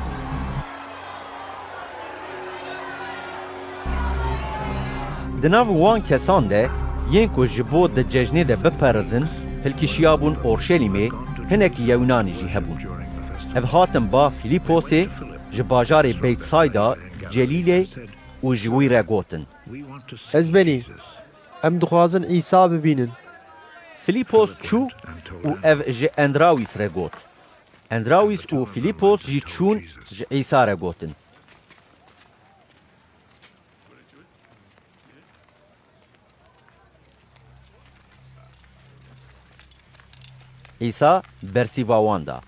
دناو وان کسان ده ین کو جبو ده ججنه ده بپرزن هلکیشیابون اورشلیمه هنک یونانی جی هبون. اف هاتم با فیلیپوسی جباجار بیت سایدا جلیله و جوی را گوتن. از بلی ام دخوازن عیسی ببینن. فیلیپوس چو و اف جه اندراویس را گوت. اندراویس و فیلیپوس جی چون جه عیسی را گوتن. عیسی برسی واواندا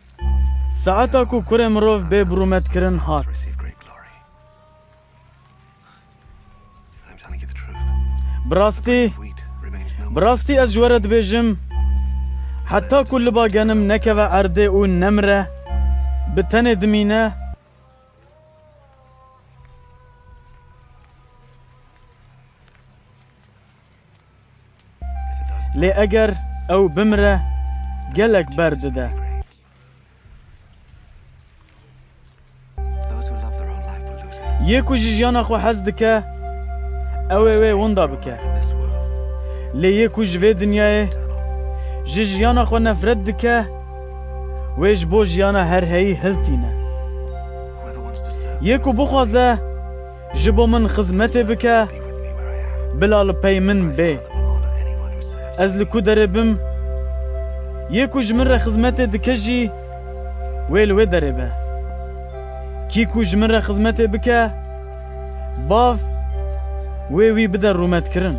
ساعتا کو کره مروف به برومت کرن هات براستی از جورت بیجم حتی کل با گنم نکه و عرده او نمره بتن دمینه لێ ئەگەر ئەو بمرە gelek berdide. Yê ku ji jiyana xwe hez dike, ew ê wê winda bike. Lê yê ku ji vê dinyayê ji jiyana xwe nefret dike, wê ji bo jiyana herheyî hiltîne. Yê ku bixwaze ji bo min xizmetê bike, bila li pey min bê. Ez li ku derê bim, yê ku ji min re xizmetê dike jî, wê li wê derê be. Kî ku ji min re xizmetê bike, bav wê wî bide rûmetkirin.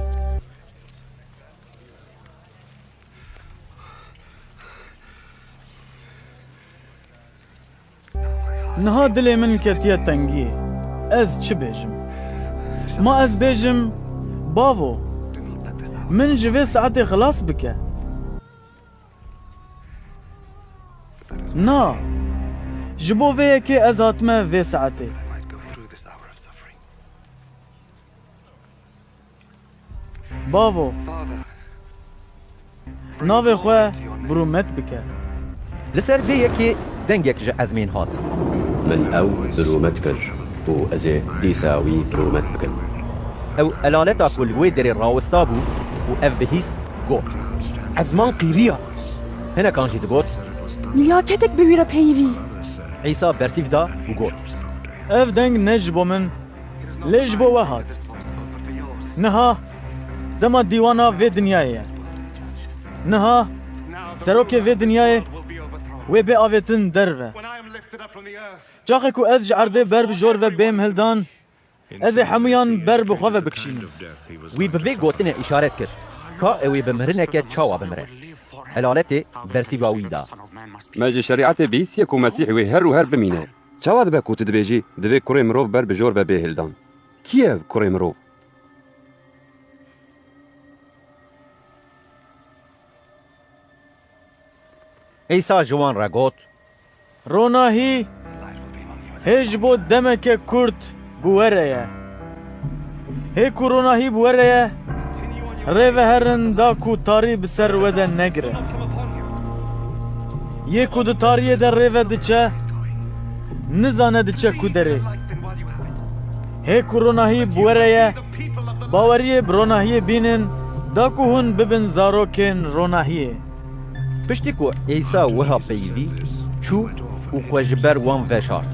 Niha dilê min ketiye tengiyê. Ez çi bêjim? Ma ez bêjim, bavo, min ji vê saetê xilas bike. Na, ji bo vê yekê ez hatime vê saetê. Bavo, navê xwe birûmet bike. Li ser vê yekê dengek ji ezmên hat. من ئەو برۆمەت کرد بۆ ئەزێ دیسا وی برۆمەت بکەن. Ew elaleta ku li wê derê rawista bû û ev bihîst got. Ezman qîriya. Hinekan jî digot. Liyaketek bi wî re peyivî. İsa bersîv da û got. Ev deng ne ji bo min, lê ji bo we hat. Niha dema dîwana vê dinyayê ye. Niha serokê vê dinyayê wê bê avêtin derve. Caxê ku ez ji erdê ber bi jor ve bêm hildan, ez ê hemûyan ber bi xwe ve bikişînim. Wî bi vê gotinê îşaret kir. Ka ew ê bi mirineke çawa bimire. Helaletê bersîva wî da. Me ji şerîetê bîstiye ku Mesîh wê her û her bimîne. Çawa dibe ku tu dibêjî divê kurê mirov ber bi jor ve bê hildan? Kî ev kurê mirov? İsa ji wan re got. Ronahî hê ji bo demeke Kurd bû were ye. Hê ku ronahî bû were ye, rê veherin da ku tarî bi ser we de negire. Yê ku di tariyê de rê ve diçe, nizane diçe ku derê. Hê ku ronahî bû were ye, baweriyê bi ronahiyê bînin, da ku hûn bibin zarokên ronahiyê. Piştî ku İsa wiha peyivî, çû û xwe ji ber wan veşart.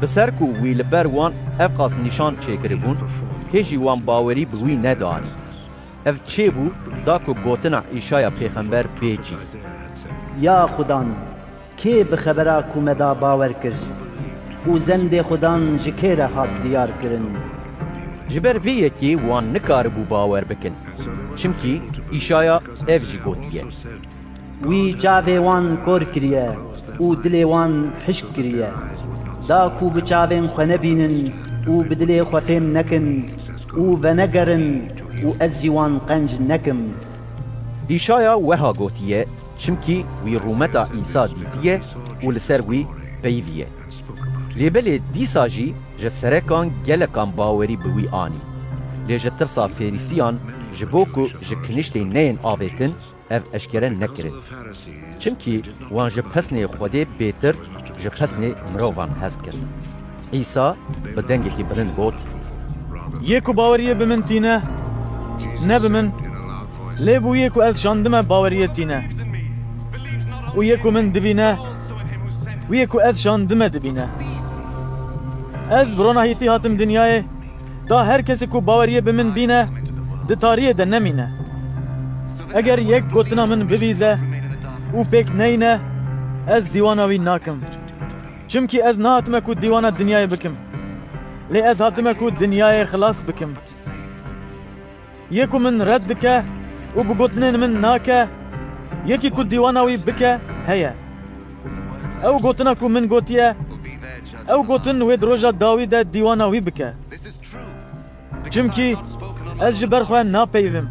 Bi ser ku wî li ber wan ev qas nîşan çêkiribûn, hê jî wan bawerî bi wî nedanî. Ev çêbû da ku gotina îşaya pêxember bêcî. Ya xudan, kê bi xebera ku me da bawer kir û zendê xudan ji kê re hat diyar kirin. Ji ber vê yekê wan nikaribû bawer bikin. Çimkî îşaya ev jî gotiye. Wî çavê wan kor kiriye û dilê wan hişk kiriye. Da ku bi çavên xwe nebînin û bi dilê xwe fêm nekin û venegerin û ez jî wan qenc nekim. İşaya weha gotiye, çimkî wî rûmeta İsa dîtiye û li ser wî peyivî ye. Lêbelê dîsa jî ji serekan gelekan bawerî bi wî anî. Lê ji tirsa Ferîsiyan ji bo ku ji kiniştê neyên avêtin, ev eşkere nekirin. Çimkî wan ji pesnê Xwedê bêtir ji pesnê mirovan hez kir. İsa bi dengekî bilind got. Yê ku baweriyê bi min tîne, ne bi min, lê bû yê ku ez şandime baweriyê tîne. û yê ku min dibîne, wî ku ez şandime dibîne. Ez bi ronahîtî hatim dinyayê, da her kesê ku baweriyê bi min bîne, di tariyê de nemîne. Eger yek gotina min bibîze û pêk neyne, ez dîwana wî nakim. Çimkî ez nehatime ku dîwana dinyayê bikim. Lê ez hatime ku dinyayê xilas bikim. Yê ku min red dike û bi gotinên min nake, yekî ku dîwana wî bike heye. Ew gotina ku min gotiye, ew gotin wê di roja dawî de dîwana wî bike. Çimkî ez ji ber xwe napeyivim.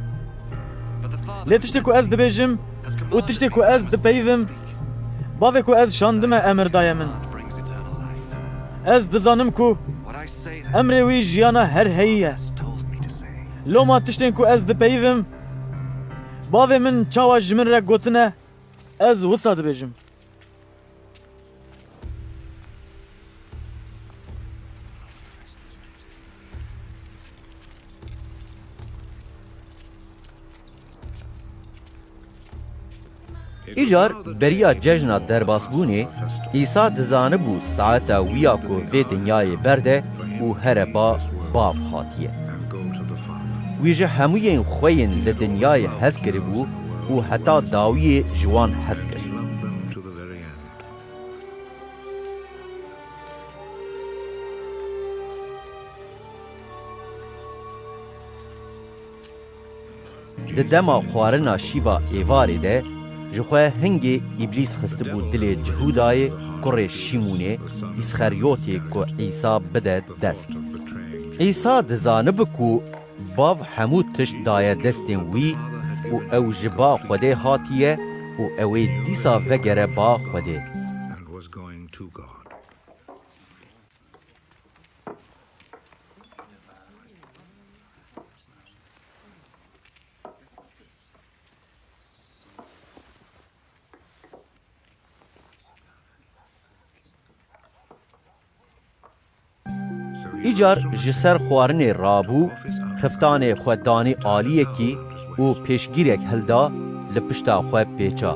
Lê tiştê ku ez dibêjim û tiştê ku ez dipeyivim, bavê ku ez şandime emir daye min. Ez dizanim ku emrê wî jiyana herheyî ye. Loma tiştên ku ez dipeyivim, bavê min çawa ji min re gotine ez wisa dibêjim. Îcar beriya cejna derbasbûnê îsa dizanibû saeta wiya ku vê dinyayê berde û here ba bav hatiye. Wî ji hemûyên xweyên li dinyayê hez kiribû û heta dawiyê ji wan hez kir. Di dema xwarina şîva êvarê de ji xwe hingê îblîs xistibû dilê Cihûdayê kurê Şîmûnê îsxeryotê ku İsa bide dest. İsa dizanibe ku bav hemû tişt daye destên wî û ew ji ba Xwedê hatiye û ew ê dîsa vegere ba Xwedê. Îcar ji ser xwarinê rabû, xiftanê xwe danî aliyekî û pêşgîrek hilda li pişta xwe pêça.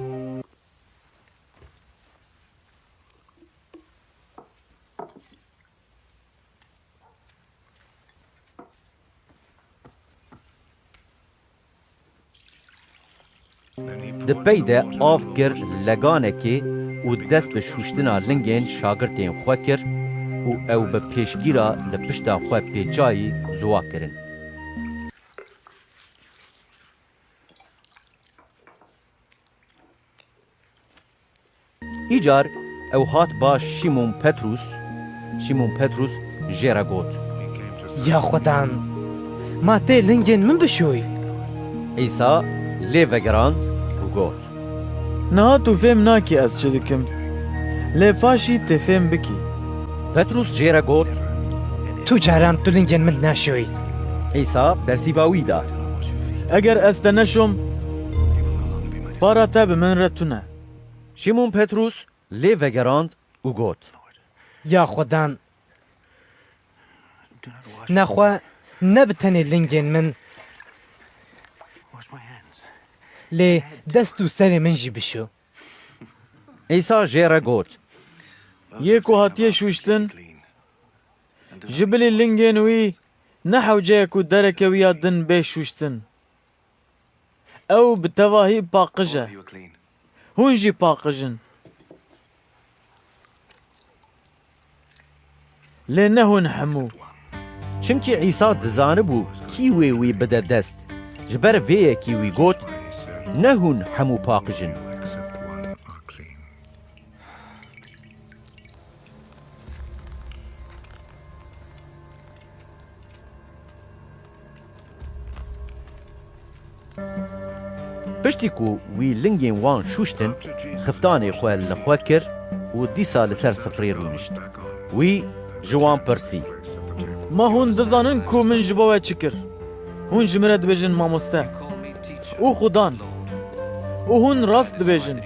Di pey de av kir leganekê û dest bi şûştina lingên şagirtên xwe kir û ew bi pêşgîra li pişta xwe pêçayî ziwa kirin. Îcar ew hat ba Şîmon Petrus jê re got: Ya Xwedan, ma tê lingên min bişoy. İsa lê vegerand û got: Niha tu fêm nakî ez çi dikim, lê paşî tê fêm bikî. Petrus jê re got: Tu caran tu lingên min naşoyî. İsa bersîva wî da: Eger ez te neşom, para te bi min re tune. Şîmon Petrus lê vegerand û got: Ya Xwedan, nexwe ne bi tenê lingên min, lê dest û serê min jî bişo. İsa jê re got: Yê ku hatiye şûştin, ji bilî lingên wî ne hewceyek û dereke wî ya din bê şûştin. Ew bi tevahî paqij e, hûn jî paqij in. Lê ne hûn hemû. Çimkî İsa dizanibû kî wê wî bide dest, ji ber vê yekî wî got: ne hûn hemû paqij in. Piştî ku wî lingên wan şûştin, xiftanê xwe li xwe kir û dîsa li ser sifrê rûnişt. Wî ji wan pirsî: Ma hûn dizanin ku min ji bo we çi kir? Hûn ji min re dibêjin mamoste û xudan û hûn rast dibêjin,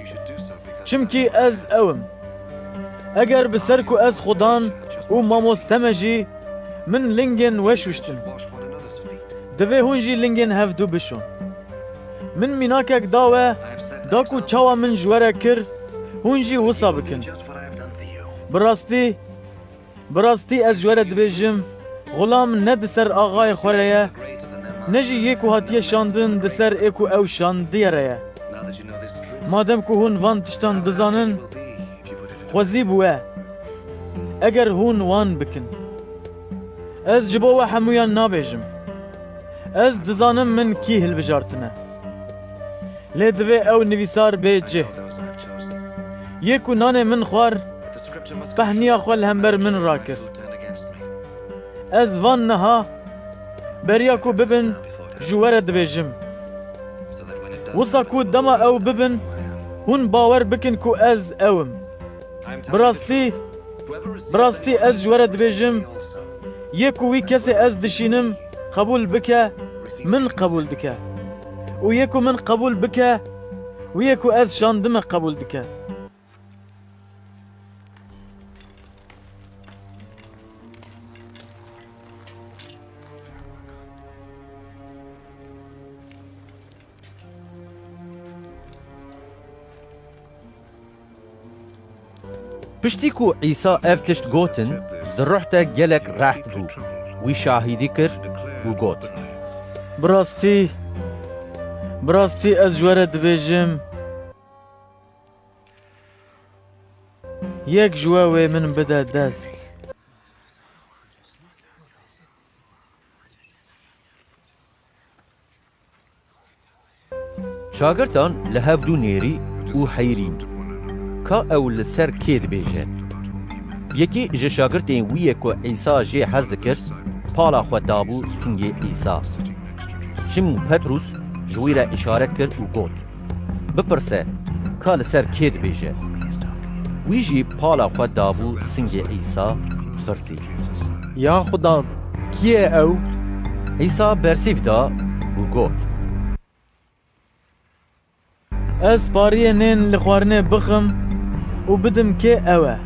çimkî ez ew im. Eger bi ser ku ez xudan û mamoste me jî min lingên we şûştin, divê hûn jî lingên hevdû bişon. Min mînakek da we, da ku çawa min ji we re kir, hûn jî wisa bikin. Bi rastî ez ji we re dibêjim, xulam ne di ser axayê xwe re ye, ne jî yê ku hatiye şandin di ser ê ku ew şandiye re ye. Madem ku hûn van tiştan dizanin, xwezî bû we, eger hûn wan bikin. Ez ji bo we hemûyan nabêjim. Ez dizanim min kî hilbijartine. Lê divê ew nivîsar bê cih. Yê ku nanê min xwar, pehniya xwe li hember min rakir. Ez van niha beriya ku bibin ji we re dibêjim. Wisa ku dema ew bibin, hûn bawer bikin ku ez ew im. Bi rastî ez ji we re dibêjim, yê ku wî kesê ez dişînim qebûl bike, min qebûl dike. و یکو من قبول بکه و یکو از شاندم قبول دکه. پشتی کو عیسی اف تشت گوتن در روح تا گلک راحت بو وی شاهدی کر و گوت براستی از جوره دبیجم یک جوه من بده دست. شاگردان لهف دو نیری و حیرین که او لسر کید بیجه. یکی جه شاگردین ویه که عیسی جه حزد کرد پالا خود دابو سنگ عیسی. شمو پتروس جوی را اشارت کرد و گوت بپرسه که لسر کید بیجه. وی جی پالا خود دابو سنگ عیسی پرسی یا خدا کیه او؟ عیسی برسیف دا و گوت از پاریه نین لخوارنه بخم و بدم که اوه.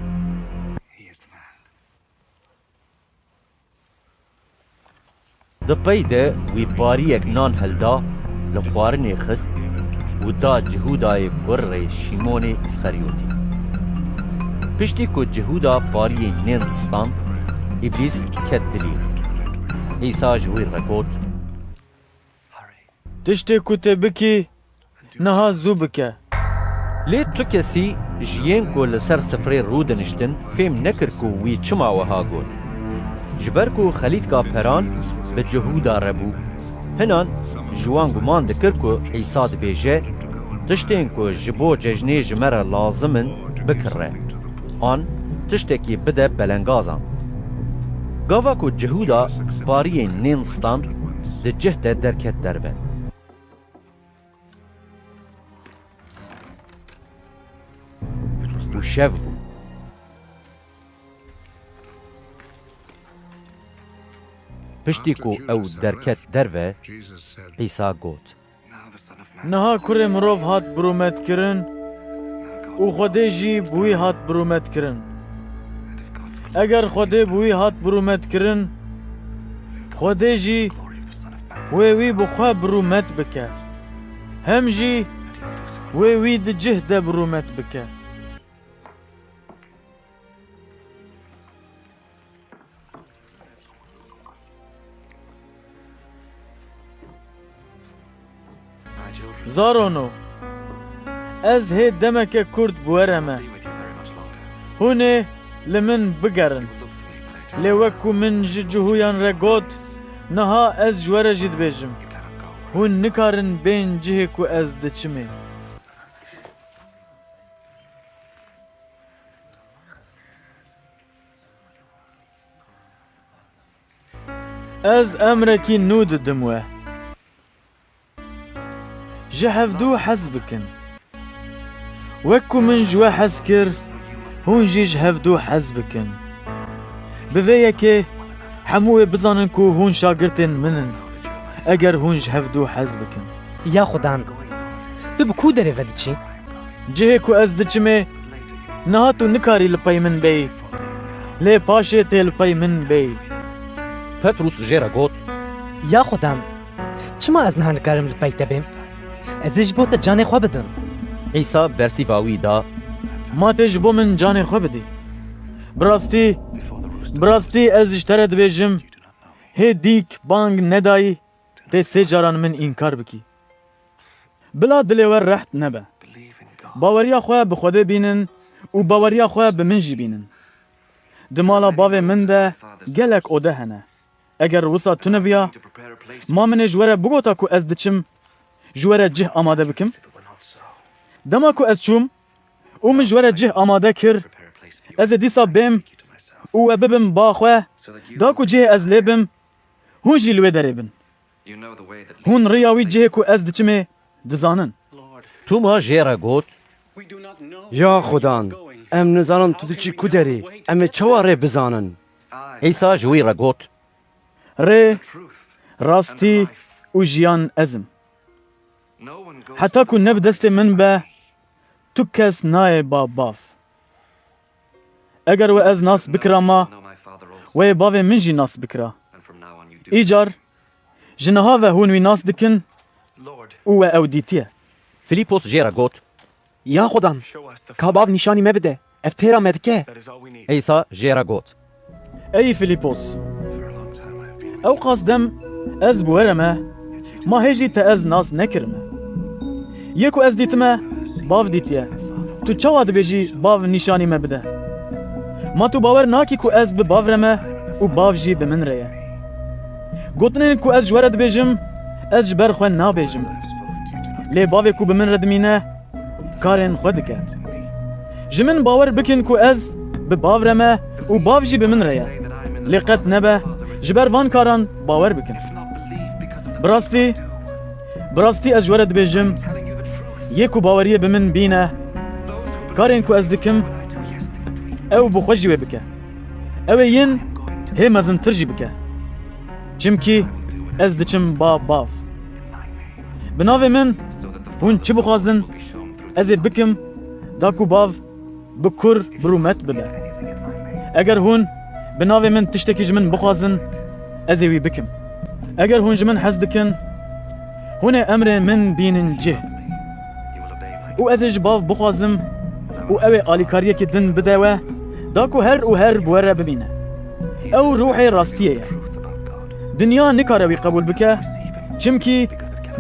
دپیده وی پاریک نان هلدا لخوارنه خست و دا جهودای گر شیمون اسخریوتی. پشتی که جهودا پاریه نین ستاند ابلیس کت دلی. عیسی جوی رکوت تشتی کته بکی نها زو بکه. لی تو کسی جیین کو لسر سفره رو دنشتن فهم نکر کو وی چما وها گود. جبر کو خلید کا پران به جهودا ربو. هنان جوان گمان دکر کو عیسی دبیجه تشتین کو جبو ججنه جمره لازمن بکره. آن تشتکی بده بلنگازان. گاوا کو جهودا پاریه نین ستاند ده جهت درکت دربه. و شف بو. پشتی کو او درکت دروه عیسی گوت نها کره مروف هات برومت کرن و خوده جی بوی هات برومت کرن. اگر خوده بوی هات برومت کرن خوده جی وی بخوا برومت بکه. هم جی وی ده جهده برومت بکه. زارونو از هی دمک کرد بورمه هونه لمن بگرن لوکو من جهویان رگوت نها از جوره جد بیجم هون نکارن بین جه کو از دچمه. از امرکی نود دموه جهفدو حزبكن وكو من جوا حزكر هون جي جهفدو حزبكن بفيك حموه بزانن كو هون شاگرتن منن اگر هون جهفدو حزبكن. یا خدان تو بكو داره ودچی؟ جه كو از دچمه نهاتو نكاري لپای من بي لي پاشه تي لپای من بي. پتروس جيرا گوت یا خدان چما از نها نکارم لپای تبیم؟ ازش بوتا جان خواه بدم. عیسی برسی واوی دا ما تجبو من جان خواه بدی. براستی ازش ترد بیجم هی دیک بانگ ندایی تی سه جاران من انکار بکی. بلا دلیور رحت نبه. باوریا خواه بخوده بینن و باوریا خواه بمن جی بینن. دمالا باوه من ده گلک او ده هنه. اگر وسا تو نبیا ما من جوره بگوتا کو از دچم جوره جه آماده بکم. دما کو از چوم او من جوره جه آماده کر از دیسا بیم او ببم باخوه دا کو جه از لیبم هون جی لوی دریبن. هون ریاوی جه کو از دچمه دزانن. تو ما جیرا گوت یا خدان ام نزانم تو چی کو داری ام چواره بزانن. عیسی جوی را گوت ری راستی و جیان ازم. حتى کو نب دست من به تو کس نای باف اگر و از ناس بکرا ما و باوی من جی ناس بکرا ایجار جنها و هون وی ناس دکن او او دیتیه. فیلیپوس جیرا گوت یا خودان که باو نشانی مبده افتیرا مدکه. عیسی جیرا گوت ای فیلیپوس او قصدم از بورمه ما هجی تا از ناس نکرمه یکو از دیتمه باو دیتیه تو چوا دبیجی باو نشانی مبده ما تو باور ناکی کو از به باورمه و باو جی به من ریه گوتنین کو از جوره دبیجم از جبر خو نابیجم لی باوی کو به من ردمینه کارن خود که جمن باور بکن کو از به باورمه و باو جی به من ریه لی قد نبه جبر وان کاران باور بکن براستی از جوره دبیجم یکو باوریه به من بینه کارن کو از دکم او بخوشی وی بکه او ین هی مزن ترجی بکه چمکی از دچم باف بناوی من هون چی بخوازن از بکم داکو باف بکر برومت بده اگر هون بناوی من تشتکی جمن بخوازن از وی بکم اگر هون جمن حز دکن هون امر من بینن جه او از باف بخوازم او اوی آلیکاریه که دن بدوه داکو هر بوره ببینه او روحی راستیه دنیا نکاروی قبول بکه چمکی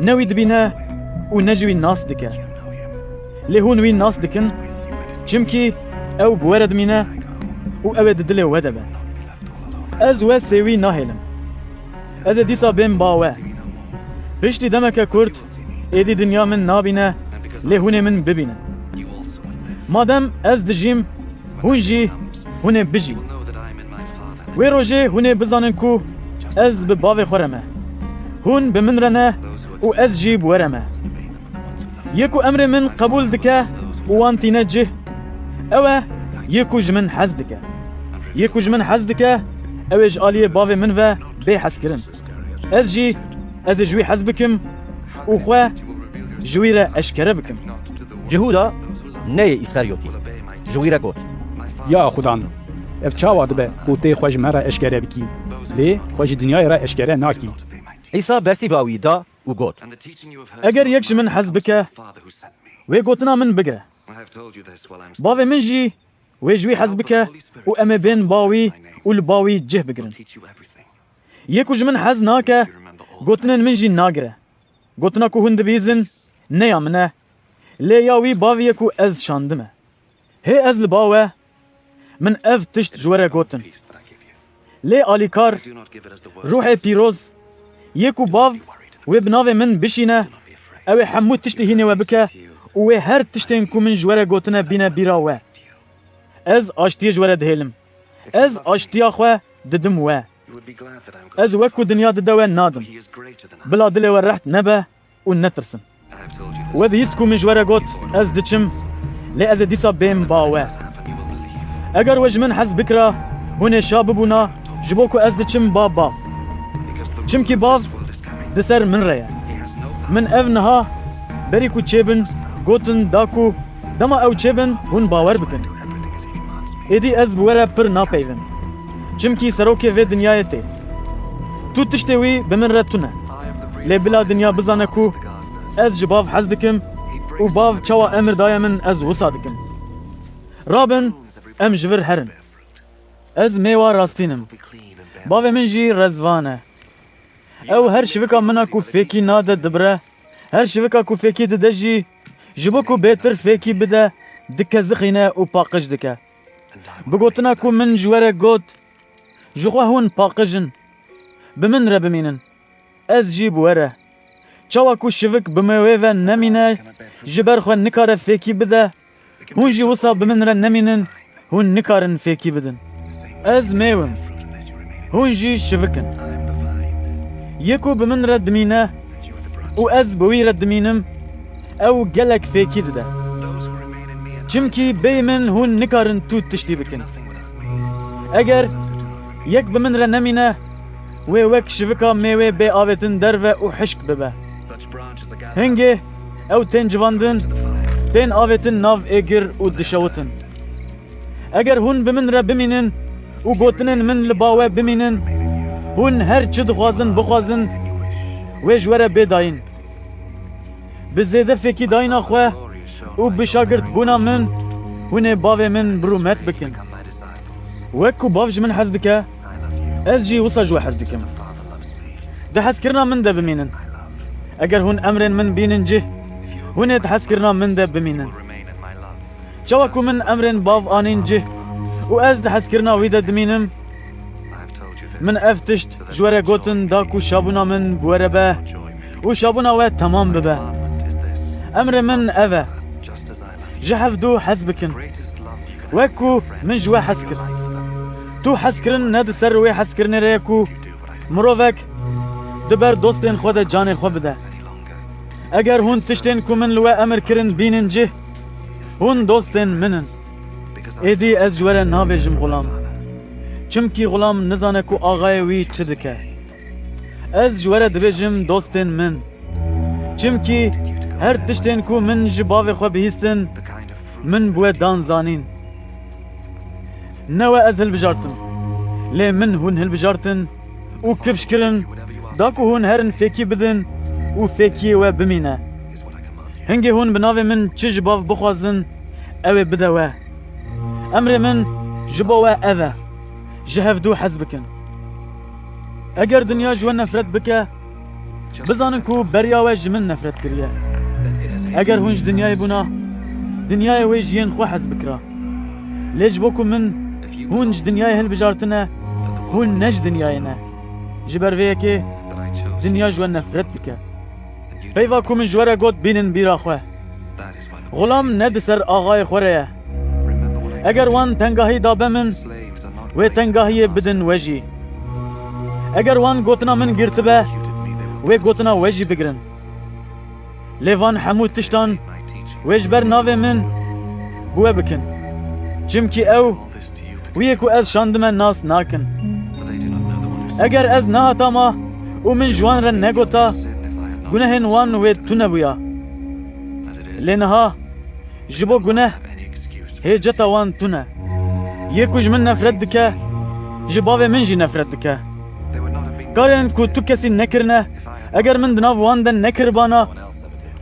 نوی دبینه و نجوی ناس دکه لیهون وی ناس دکن چمکی او بوره دمینه و او ددل وده به از و سوی ناهلم از دیسا بیم باوه پشتی دمک کرد ایدی دنیا من نابینه لیهون من ببینه مادم از دجیم هون جی هونه بجی وی روژه هونه بزانن کو از به باوی خورمه هون به من رنه و از جی بورمه یکو امر من قبول دکه و وانتی نجه اوه یکو جمن حز دکه یکو جمن حز دکه اوه جالی باوی من و بی حز کرن از جوی حز بکم و خواه جوی را اشکره بکم جهودا نه اسخریوتی جوی را گوت یا خودان اف چاوا دبه کوتی خوش مرا اشکره بکی لی خوش دنیای را اشکره ناکی عیسی برسی واوی دا و گوت اگر یک جمن حز بکه وی گوتنا من بگره باوی من جی وی جوی حز بکه و امه بین باوی و لباوی جه بگرن یکو جمن حز ناکه گوتنن من جی ناگره گوتنا کو هند بیزن نیامنه لی یاوی باوی یکو از شاندمه هی از لباوه من اف تشت جوره گوتن لی آلیکار روح پیروز یکو باو و بناوه من بشینه او حمود تشتی هینه و بکه و هر تشتین کو من جوره گوتنه بینه بیراوه از آشتی جوره دهیلم از آشتیا خواه ددم و از وکو دنیا ددوه نادم بلا دل و رحت نبه و نترسم و بیست کو من جوره گوت از دچم لی از دیسا بیم باوه اگر وجمن حز بکرا هونه شاب بونا جبوکو از دچم باف چمکی باف دسر من ریا من اف نها بری کو چیبن گوتن داکو دما او چیبن هون باور بکن ایدی از بوره پر ناپیون چمکی سروکی و دنیای تی تو تشتوی بمن رتونه لی بلا دنیا بزانه کو از جباف حز دکم و باف چوا امر دای من از وسا دکم رابن ام جور هرن از میوا راستینم باوی من جی رزوانه او هر شوکا منا کو فیکی ناده دبره هر شوکا کو فیکی دده جی جبو کو بهتر فیکی بده دکه زخینه و پاقش دکه بگوتنا کو من جوره گوت جخوا هون پاقجن بمن را بمینن از جی بوره چاوا کو شوک بموی و نمینه جبر خو نکاره فیکی بده هون جی وصا بمن را نمینن هون نکارن فیکی بدن از میوم هون جی شوکن یکو بمن رد مینه و از بوی رد مینم او گلک فیکی دده چمکی بی من هون نکارن تو تشتی بکن اگر یک بمن را نمینه و وک شوکا میوه بی آویتن در و حشک ببه هنگه او تین جواندن تین آویتن ناو ایگر و دشوتن اگر هون بمن را بمینن و گوتنن من لباوه بمینن هون هر چه دخوازن بخوازن و جوره بداین بزیده فکی داین خواه و بشاگرد بونا من هونه باوه من برومت بکن وکو باوش من حز دکه از جی وصا جو حز دکم ده حز کرنا من ده بمینن اگر هون امرن من بینن جه هونه ده حز کرنا من ده بمینن چواکو من امرن باو آنین جه و از ده حز کرنا ویده دمینم من افتشت جوره گوتن داکو شابونا من بوره به و شابونا و تمام ببه امر من اوه جهف دو حز بکن وکو من جوا حز کر تو حز کرن ند سر وی حز کرن ریکو مروفک دبر دوستین خود جان خود بده اگر هون تشتین کو من لو امر کرن بینن جه هون دوستین منن ایدی از جوره نابجم غلام چمکی غلام نزانه کو آغای وی چه دکه از جوره دبجم دوستین من چمکی هر تشتین کو من جباو خو بهیستن من بو دان زانین نوا از هل بجارتن لی من هون هل بجارتن و کفش کرن داکو هون هرن فیکی بدن و فیکی و بمینه هنگی هون بناوی من چه جباو بخوازن او بدوه امر من جباوه اوه جهف دو حز بکن اگر دنیا جوان نفرت بکه بزانن کو بریاوه جمن نفرت کریه اگر هونج دنیای بونا دنیای وی جین خو حز بکرا لیج بوکو من هونج دنیای هل بجارتنه هون نج دنیای نه جبر وی که دنیا جوان نفرت بکه پیوا کو من جوره گوت بینن بیرا خو غلام ند سر آغای خوره اگر وان تنگاهی دابه من و تنگاهی بدن وجی اگر وان گوتنا من گرتبه و گوتنا وجی بگرن لیوان حمود تشتان ویش بر ناوه من بوه بکن چمکی او ویکو از شاندمه ناس ناکن اگر از نهاتا ما و من جوان را نگوتا گناهن وان و تو نبویا لینها جبو گناه هیجتا وان تو نه یکوش من نفرت دکه جباوه من جی نفرت دکه کارین کو تو کسی نکرنه اگر من دناو وان دن نکر بانا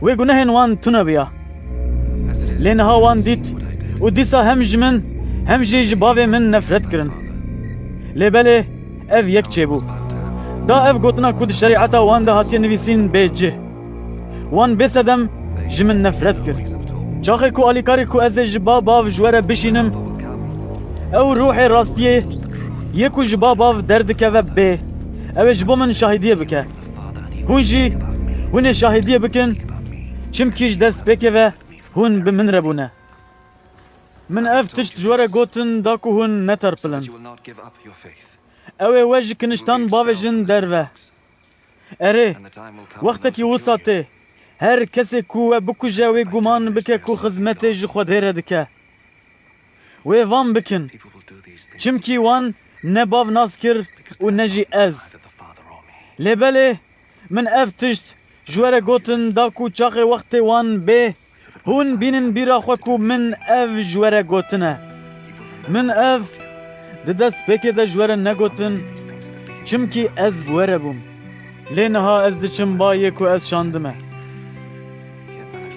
و گناهن وان تو نبیا لینها وان دیت و دیسا هم جمن هم جی جباوه من نفرت کرن لیبله اف یک چه بو دا اف گوتنا کود شریعتا وان ده هاتی نویسین بیجه وان بسدم جمن نفرت کر چاخه کو آلیکاری کو از جبا باو جوره بشینم او روح راستیه یکو جبا باو درد که و بی او جبا من شاهدیه بکه هون جی هون شاهدیه بکن چمکیش دست بکه و هون بمن ربونه من اف تشت جوره گوتن داکو هون نتر پلن او وجه کنشتان باو جن دروه اره وقتکی وساته هر کسی کو بکوجه و گمان بکه کو خدمت جی خود هره دکه و وان بکن چمکی وان نباو ناس کر و نجی از لیبله من اف تشت جوره گوتن داکو چاق وقت وان به هون بینن بیرا خوکو من اف جوره گوتنه من اف دست پکه ده جوره نگوتن چمکی از بوره بوم لینها از دچم با یکو از شاندمه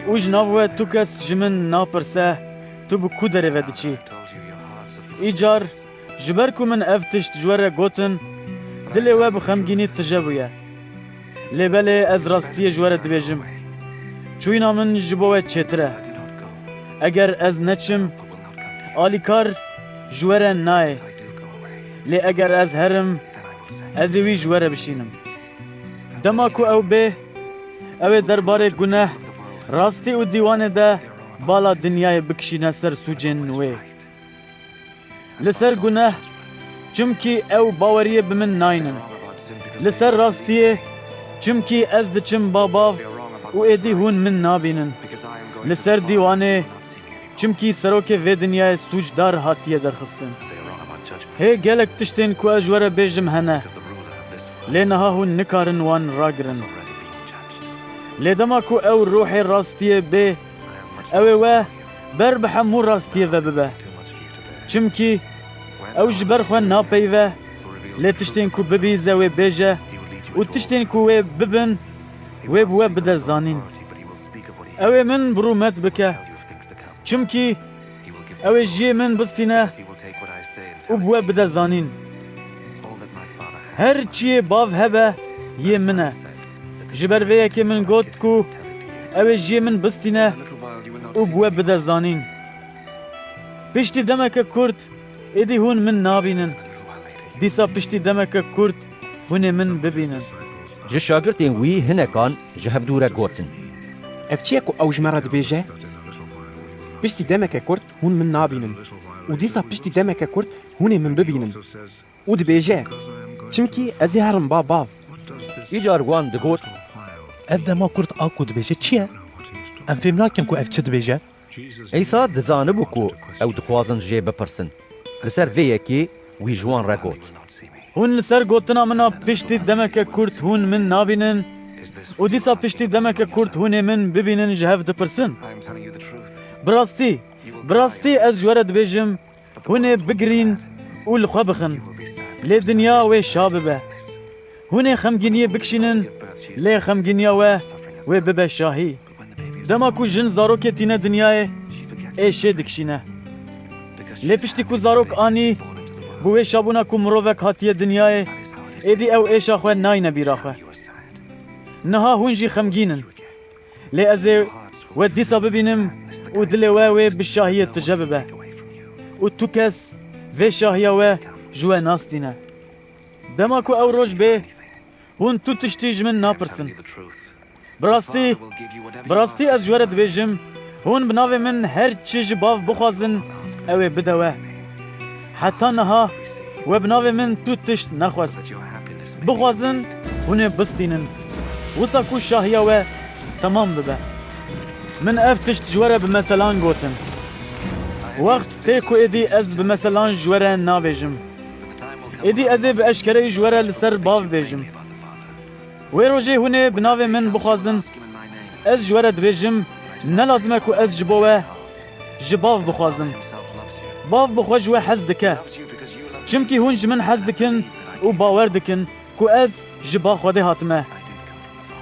اوج ناوه تو کس جمن ناپرسه تو بکو داره وده چی ایجار جبر کو من افتشت جوره گوتن دلی و بخمگینی تجابویه لیبله از راستی جوره دبیجم چوینا من جبوه چتره اگر از نچم آلیکار جوره نای لی اگر از هرم از وی جوره بشینم دما کو او به او درباره گناه راستی و دیوانه ده بالا دنیای بکشینه سر سوجن وی لسر گناه چمکی او باوریه بمن ناینن لسر راستیه چمکی از دچم باباو و ایدی هون من نابینن لسر دیوانه چمکی سروک و دنیای سوجدار هاتیه درخستن هی گلک تشتین کو اجوره بیجم هنه لینها هون نکارن وان راگرن لێدەما کو ئەو ڕۆحێ ڕاستیە بێ ئەوێ وە بەر بە هەموو ڕاستیەڤە ببە چمکی ئەو ji ber xwe napeyve lê tiştên ku bibîze wê bêje û tiştên ku wê bibin wê bi we bide zanîn ew ê min birûmet bike çimkî ew ê jiyê min bistîne û bi we bide zanîn her çiyê bav hebe yê min e ji ber vê yekê min got ku ew ê jiyê min bistîne û bi we bide zanîn piştî demeke Kurd êdî hûn min nabînin dîsa piştî demeke Kurd hûn ê min bibînin ji şagirtên wî hinekan ji hevdûre gotin ev çi ye ku ew ji me re dibêje piştî demeke Kurd hûn min nabînin û dîsa piştî demeke Kurd hûn ê min bibînin û dibêje çimkî ez ê herim bav îcar wan digot ev dema Kurd a ku dibêje çi ye em fêm nakin ku ev çi dibêje Eysa dizanibû ku ew dixwazin jê bipirsin li ser vê yekê wî ji wan re got hûn li ser gotina mina piştî demeke Kurd hûn min nabînin û dîsa piştî demeke Kurd hûn ê min bibînin ji hev dipirsin bi rastî ez ji we re dibêjim hûn ê bigirîn û li xwe bixin lê dinya wê şa bibe hûn ê xemgîniyê bikişînin lê xemgîniya we wê bibe şahî dema ku jin zarokê tîne dinyayê ê şê dikişîne lê piştî ku zarok anî bi wê şabûna ku mirovek hatiye dinyayê êdî ew êşa xwe nayîne bîra xwe niha hûn jî xemgînin lê ez ê we dîsa bibînim û dilê we wê bi şahiyê tije bibe û tu kes vê şahiya we ji we nastîne dema ku ew roj bê hûn tu tiştî ji min napirsin bi rastî ez ji we re dibêjim hûn bi navê min her çi ji bav bixwazin ew ê bide we heta niha we bi navê min tu tişt nexwest bixwazin hûn ê bistînin wisa ku şahiya we temam bibe min ev tişt ji we re bi meselan gotin wext tê ku êdî ez bi meselan ji we re nabêjim êdî ez ê bi eşkereyî ji we re li ser bav bêjim wê rojê hûn ê bi navê min bixwazin ez ji we re dibêjim nelazim e ku ez ji bo we ji bav bixwazim bav bi xwe ji we hez dike çimkî hûn ji min hez dikin û bawer dikin ku ez ji ba Xwedê hatime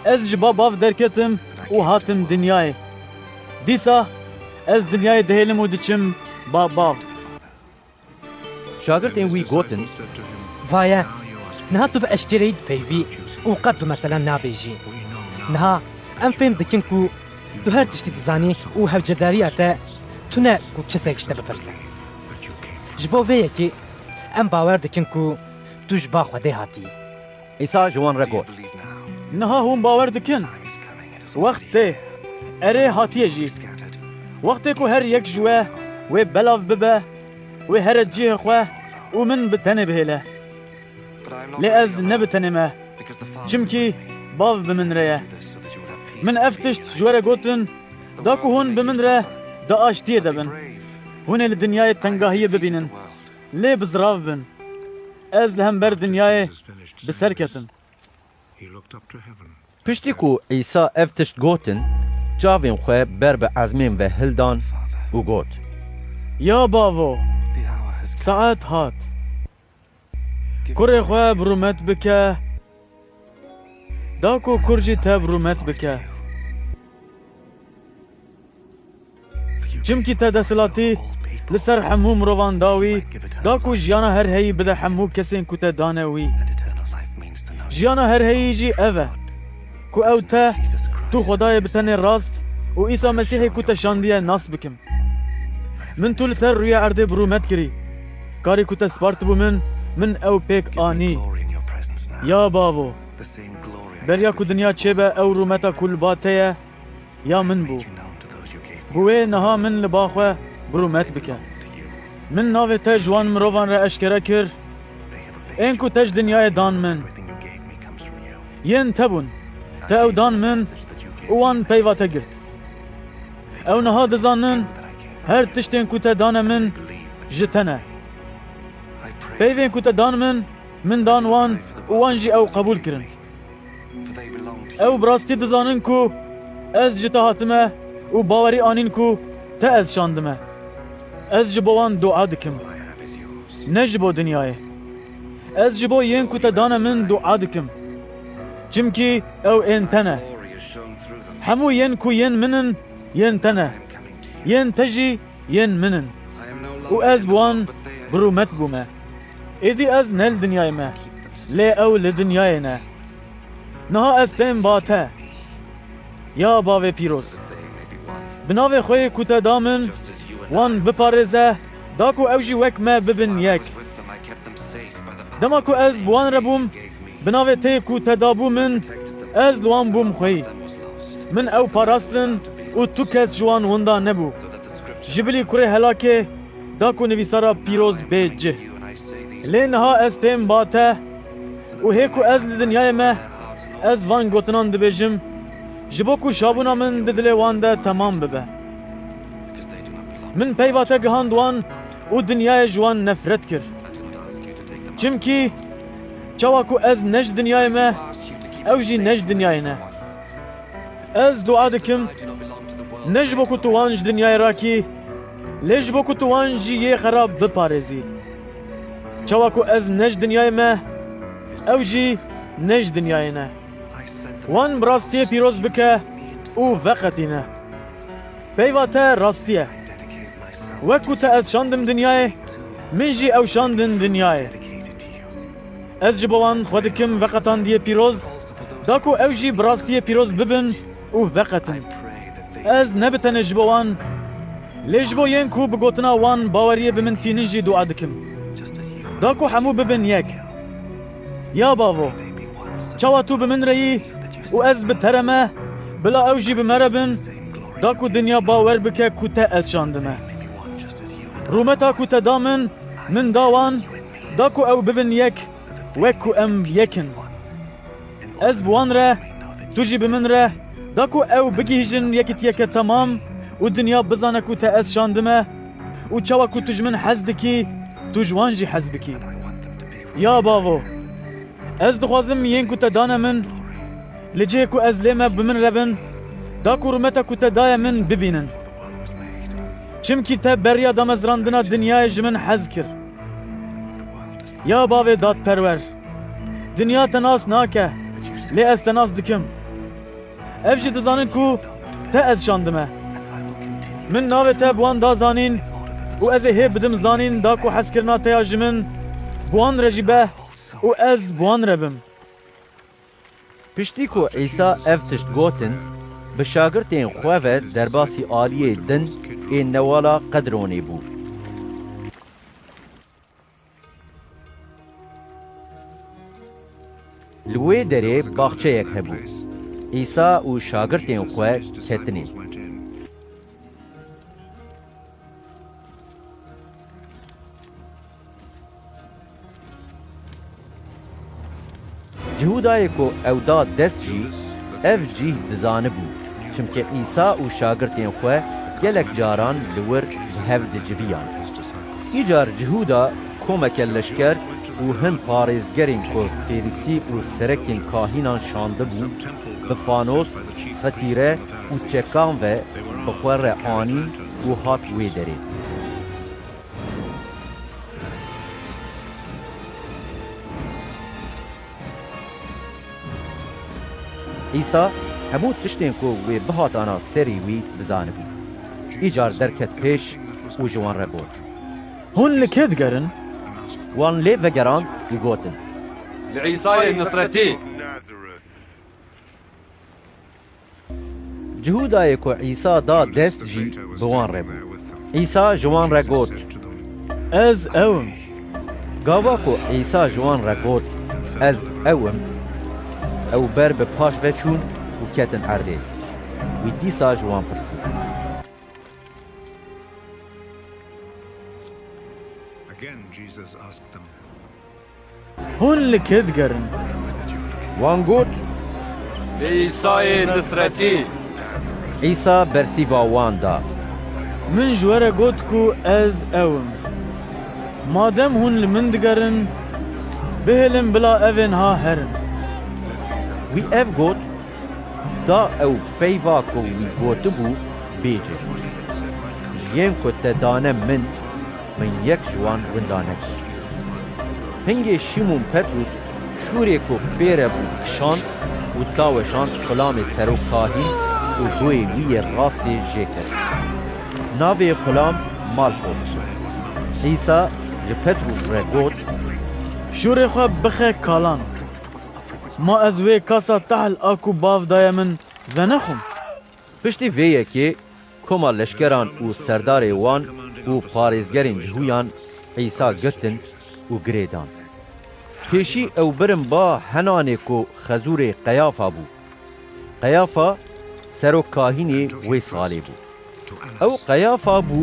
ez ji ba bav derketim û hatim dinyayê dîsa ez dinyayê dihêlim û diçim ba bav şagirtên wî gotin vaye niha tu bi eşkereyî dipeyvî û qet bi meselan nabêjî niha em fêm dikin ku tu her tiştî dizanî û hevcedariya te tune ku kesek ji te bipirse ji bo vê yekê em bawer dikin ku tu ji ba Xwedê hatî Eysa ji wan re got niha hûn bawer dikin wext tê erê hatiye jî wextê ku her yek ji we wê belav bibe wê here cihê xwe û min bi tenê bihêle lê ez ne bi tenê me çimkî bav bi min re ye min ev tişt ji we re gotin da ku hûn bi min re di aştiyê de bin hûn ê li dinyayê tengahiyê bibînin lê bizrav bin ez li hember dinyayê bi ser ketim piştî ku Eysa ev tişt gotin çavên xwe ber bi ezmên ve hildan û got ya bavo saet hat kurê xwe birûmet bike da ku kur jî te birûmet bike çimkî te desilatî li ser hemû mirovan da wî da ku jiyana her heyî bide hemû kesên ku te dane wî jiyana her heyî jî ev e ku ew te tu Xwedayê bi tenê rast û Îsa Mesîhê ku te şandiye nas bikim min tu li ser rûya erdê birûmet kirî karî ku te spartibû min ew pêk anî ya bavo berya ku dinya çêbe ew rûmeta ku li ba te ye ya min bû bi wê niha min li ba xwe birûmet bike min navê te ji wan mirovan re eşkere kir ên ku te ji dinyayê dan min yên te bûn te ew dan min û wan peyva te girt ew niha dizanin her tiştên ku te dane min ji te ne peyvên ku te dan min dan wan û wan jî ew qebûl kirin ew bi rastî dizanin ku Ez ji te hatime û bawerî anîn ku te ez şandime. Ez ji bo wan dua dikim. Ne ji bo dinyayê. Ez ji bo yên ku te dane min dua dikim. Çimkî ew ên te ne. Hemû yên ku yên min in, yên te ne. Yên te jî yên min in. û ez bi wan bi rûmet bûme. Êdî ez ne li dinyayê me, lê ew li dinyayê ne. Niha ez tên ba te. Ya bavê pîroz. Bi navê xwe ku te da min, wan biparêze, da ku ew jî wek me bibin yek. Dema ku ez bi wan re bûm, bi navê tê ku te dabû min, ez li wan bûm xweyî. Min ew parastin û tu kes ji wan winda nebû. Ji bilî kurê helakê, da ku nivîsara pîroz bê cih. Lê niha ez tên ba te, û hê ku ez li dinyayê me, ez van gotinan dibêjim, ji bo ku şabûna min di dilê wan de temam bibe. Min peyva te gihand wan û dinyayê ji wan nefret kir. Çimkî çawa ku ez ne ji dinyayê me, ew jî ne ji dinyayê ne. Ez dua dikim, ne ji bo ku tu wan ji dinyayê rakî, lê ji bo ku tu wan jî yê xerab biparêzî. Çawa ku ez ne ji dinyayê me, ew jî ne ji dinyayê ne. Wan bi rastiyê pîroz bike û veqetîne. Peyva te rastî ye. Wek ku te ez şandim dinyayê, min jî ew şandin dinyayê. Ez ji bo wan xwe dikim veqetandiye pîroz, da ku ew jî bi rastiyê pîroz bibin û veqetin. Ez ne bi tenê ji bo wan, lê ji bo yên ku bi gotina wan baweriyê bi min tînin jî dua dikim. Da ku hemû bibin yek. Ya bavo, çawa tu bi min re yî û ez bi te re me, bila ew jî bi me re bin, da ku dinya bawer bike ku te ez şandime. Rûmeta ku te da min da wan, da ku ew bibin yek, wek ku em yekin. Ez bi wan re, tu jî bi min re, da ku ew bigîjin yekîtiyeke temam û dinya bizane ku te ez şandime û çawa ku tu ji min hez dikî, tu ji wan jî hez bikî. Ya bavo, ez dixwazim yên ku te dane min, li cihê ku ez lê me bi min re bin, da ku rûmeta ku te daye min bibînin. Çimkî te beriya damezrandina dinyayê ji min hez kir. Ya bavê dadperwer, dinya te nas nake, lê ez te nas dikim. Ev jî dizanin ku te ez şandime. Min navê te bi wan da zanîn û ez ê hê bidim zanîn da ku hezkirina te ya ji min bi wan re jî be û ez bi wan re bim. Piştî ku İsa ev tişt gotin, bi şagirtên xwe ve derbasî aliyê din ên newala Qedronê bû. Li wê derê baxçeyek hebû. İsa û şagirtên xwe ketine. Cihudayê ku ew da dest jî, ev cih dizanibû. Çimkî İsa û şagirtên xwe gelek caran li wir hev diciviyan. Îcar Cihuda komeke leşker û hin parêzgerên ku Ferîsî û serekên kahînan şandibû, bi fanos, xetîre û çekan ve bi xwe re anî û hat wê derê. İsa hemû tiştên ku wê bihatana serî wî dizanibû. Îcar derket pêş û ji wan re got. Hûn li kê digerin? Wan lê vegeran û gotin. Li İsa'yê Nisretî. Cihudayê ku İsa da dest jî bi wan re bû. İsa ji wan re got. Ez ewim. Gava ku İsa ji wan re got, ez ewim, ew ber bi paş veçûn û ketin erdê. Wî dîsa ji wan pirsî. Hûn li kê digerin? Wan got, Li İsa'yê Nisretî. İsa bersîva wan da. Min ji we re got ku ez ewim. Madem hûn li min digerin, bihêlin bila evên ha herin. Wî ev got, دا او پیوا کو وی گوتبو بیجه جیم کو تدانه من یک جوان وندانه هنگی شیمون پتروس شوری کو پیره بو کشان و تاوشان خلام سرو کاهی و گوی وی راستی جیکر ناوی خلام مالخوف عیسی جه پتروس را گوت شوری خواه بخه کالان ما از وی کاسا تحل آکو باف دای من و نخوم پشتی ویه که کما لشکران و سردار وان و پارێزگەرên جهویان عیسا girtin û girêdan. Pêşî ew birin ba henanê ku xezûrê Qeyafa bû. Qeyafa serokkahînê wê salê bû. Ew Qeyafa bû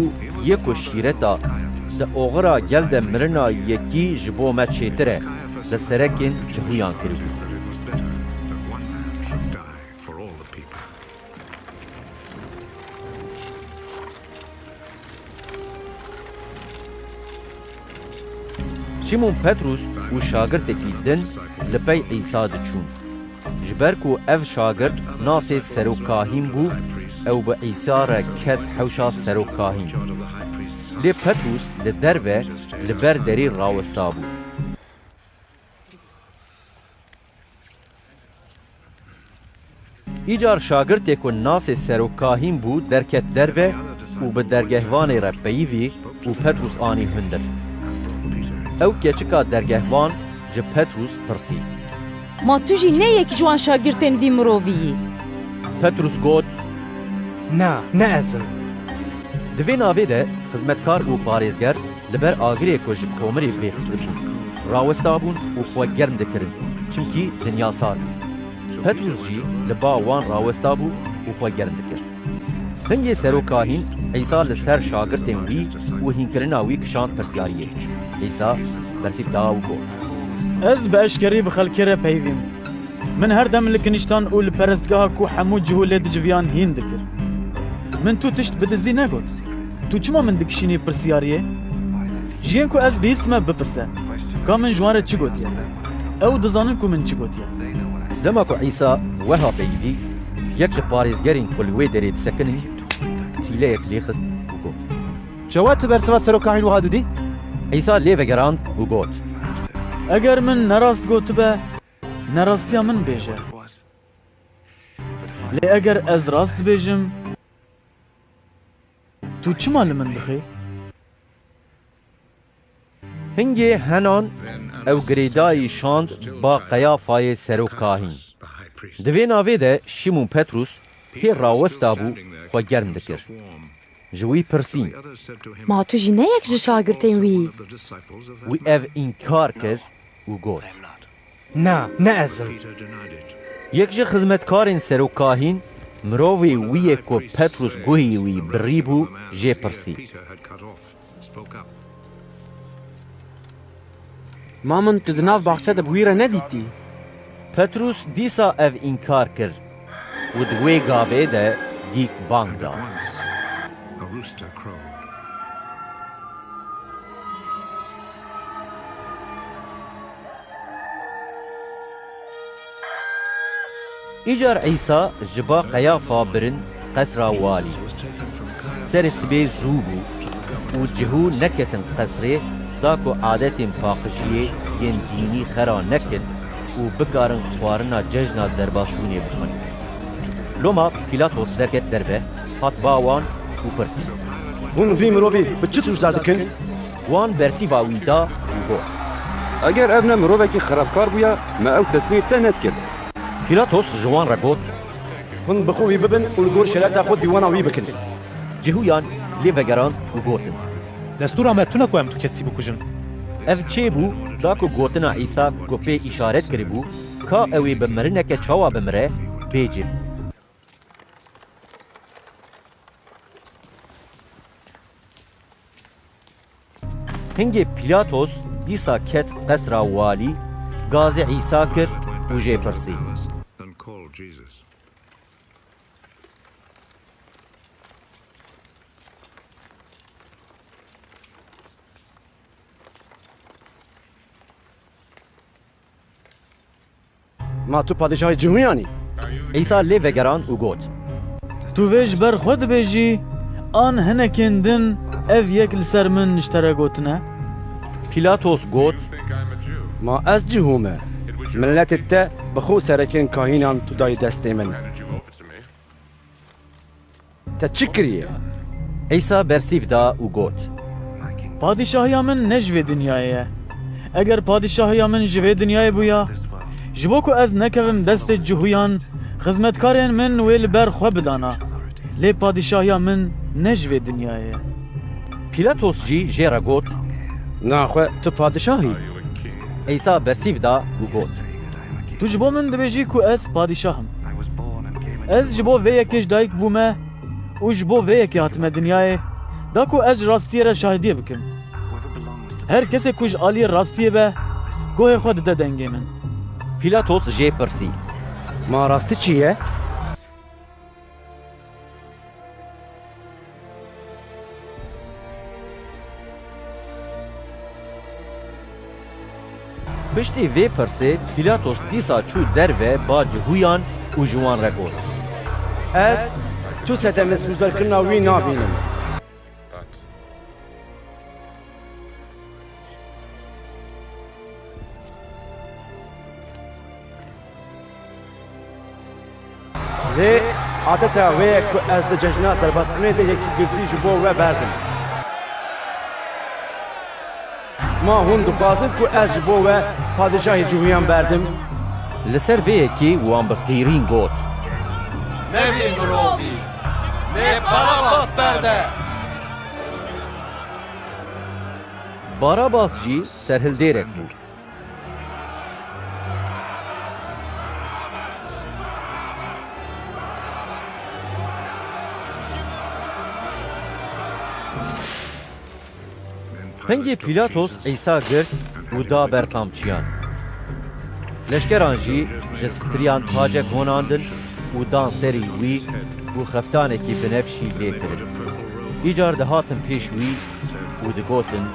yê ku şîreta di oxira gel de mirina yekî ji bo me çêtir e li serekên cihuyan kiribû. Şimon Petrus û şagirtekî din li pey İsa diçûn. Ji ber ku ev şagirt nasê serokkahîn bû, ew bi İsa re ket hewşa serokkahîn. Lê Petrus li derve li ber derê rawesta bû. Îcar şagirtê ku nasê serokkahîn bû derket derve û bi dergehvanê re peyivî û Petrus anî hundir. Ew keçika dergehvan ji Petrus pirsî. Ma tu jî ne yekî ji wan şagirtên vî mirovî yî? Petrus got: Na, ne ezim. Di vê navê de xizmetkar û parêzger li ber agirê ku ji komirê vê xistin rawesta bûn û xwe germ dikirin, çimkî dinya sar. Petrus jî li ba wan rawesta bû û xwe germ dikir. Hingê serokkahîn İsa li ser şagirtên wî û hînkirina wî kişand pirsyariyê. İsa bersîv da û got: Ez bi eşkerî bi xelkê re peyvîm. Min her dem li kinîştan û li perestgeha ku hemû cihû lê diciviyan hîn dikir. Min tu tişt bi dizî negot. Tu çima min dikişînî pirsyariyê? Jiyên ku ez bihîst me bipirse. Ka min ji wan re çi gotiye? Ew dizanin ku min çi gotiye. Dema ku İsa weha peyivî, yek ji parêzgerên ku li wê derê disekinin, sîleyek lê xist û got: Çawa tu bersiva serokkahîn wiha didî? İsa lê vegerand û got: Eger min nerast gotibe, nerastiya min bêje. Lê eger ez rast dibêjim, tu çima li min dixî? Hingê henan ew girêdayî şand ba Qeyafayê serokkahîn. Di vê navê de Şimon Petrus pê rawesta bû xwe germ dikir. Ji wî pirsîn: Ma tu jî ne yek ji şagirtên wî? Wî ev înkar kir û got: Na, ne ezim. Yek ji xizmetkarên serokkahîn mirovê wî yê ku Petrus guhî wî birî bû jê pirsî. Ma min tu di nav baxçe de bi wî re nedîtî. Petrus dîsa ev înkar kir û di wê gavê de dîk bang da. İcar İsa ji ba Qeyafa birin qesra walî. Serê sibê zû bû û cihû neketin qesrê da ku adetên paqijiyê yên dînî xera nekin û bikarin xwarina cejna derbasbûnê bikin. Loma Pilatos derket derve, hat ba wan û pirsî: Hûn vî mirovî bi çi suçdar dikin? Wan bersîva wî da û got: Eger ev ne mirovekî xerabkar bûye, me ew teslimê te nedikir. Pilatos ji wan re got: Hûn bi xwe wî bibin û li gor şereta xwe dîwana wî bikin. Cihûyan lê vegerand û gotin: Destûra me tune ku em tu kesî bikujin. Ev çê bû da ku gotina İsa ku pê îşaret kiribû, ka ew ê bi mirineke çawa bimire bêjin. Hingê Pilatos dîsa ket qesra walî, gazê İsa kir û jê pirsî: Ma tu padişahê cihûyanî? ئەیسا لێ vêgerand û got Tu vê ji ber xwe dibêjî an hinekên din ev yek li ser min niştere gotine? Pîlatos got Ma ez cihû me milletê te bi xwe serekên kahînan tu dayî destê min. Te çi kiriye? ئەیسا bersîv da û got Padîşahiya min ne ji vê dinyayê ye. Eger padîşahiya min ji vê dinyayê bûya, ji bo ku ez nekevim destê cihûyan, xizmetkarên min wê li ber xwe bidana. Lê padîşahiya min ne ji vê dinyayê ye. Pîlatos jî jê re got Naxwe tu padişahî. ئەیسا bersîv da û got Tu ji bo min dibêjî ku ez padîşahim. Ez ji bo vê yekê ji dayîk bûme û ji bo vê yekê hatime dinyayê, da ku ez ji rastiyê re şahidiyê bikim. Her kesê ku ji aliyê rastiyê be, gohê xwe dide dengê min. Pîlatos jê pirsî Ma rastî çi ye? Piştî vê pirsê Pîlatos dîsa çû derve ba cihûyan û ji wan re got Ez tu seteme sûzdarkirina wî nabînim. Lê adeta wê ye ku ez di cejna derbatxanê de yekî girtî ji bo we berdim. Ma hûn dixwazin ku ez ji bo we padişahê cihûyan berdim. Li ser vê yekê wan bi qîrîn got Nevî mirovî, lê Barabas berde. Barabas jî serhildêrek bû Hingê Pîlatos ئەیسا girt û da ber qamçiyan. Leşkeran jî ji striyan tacek honandin û dan serî wî û xeftanekî binefşî lê kirin. Îcar dihatin pêş wî û digotin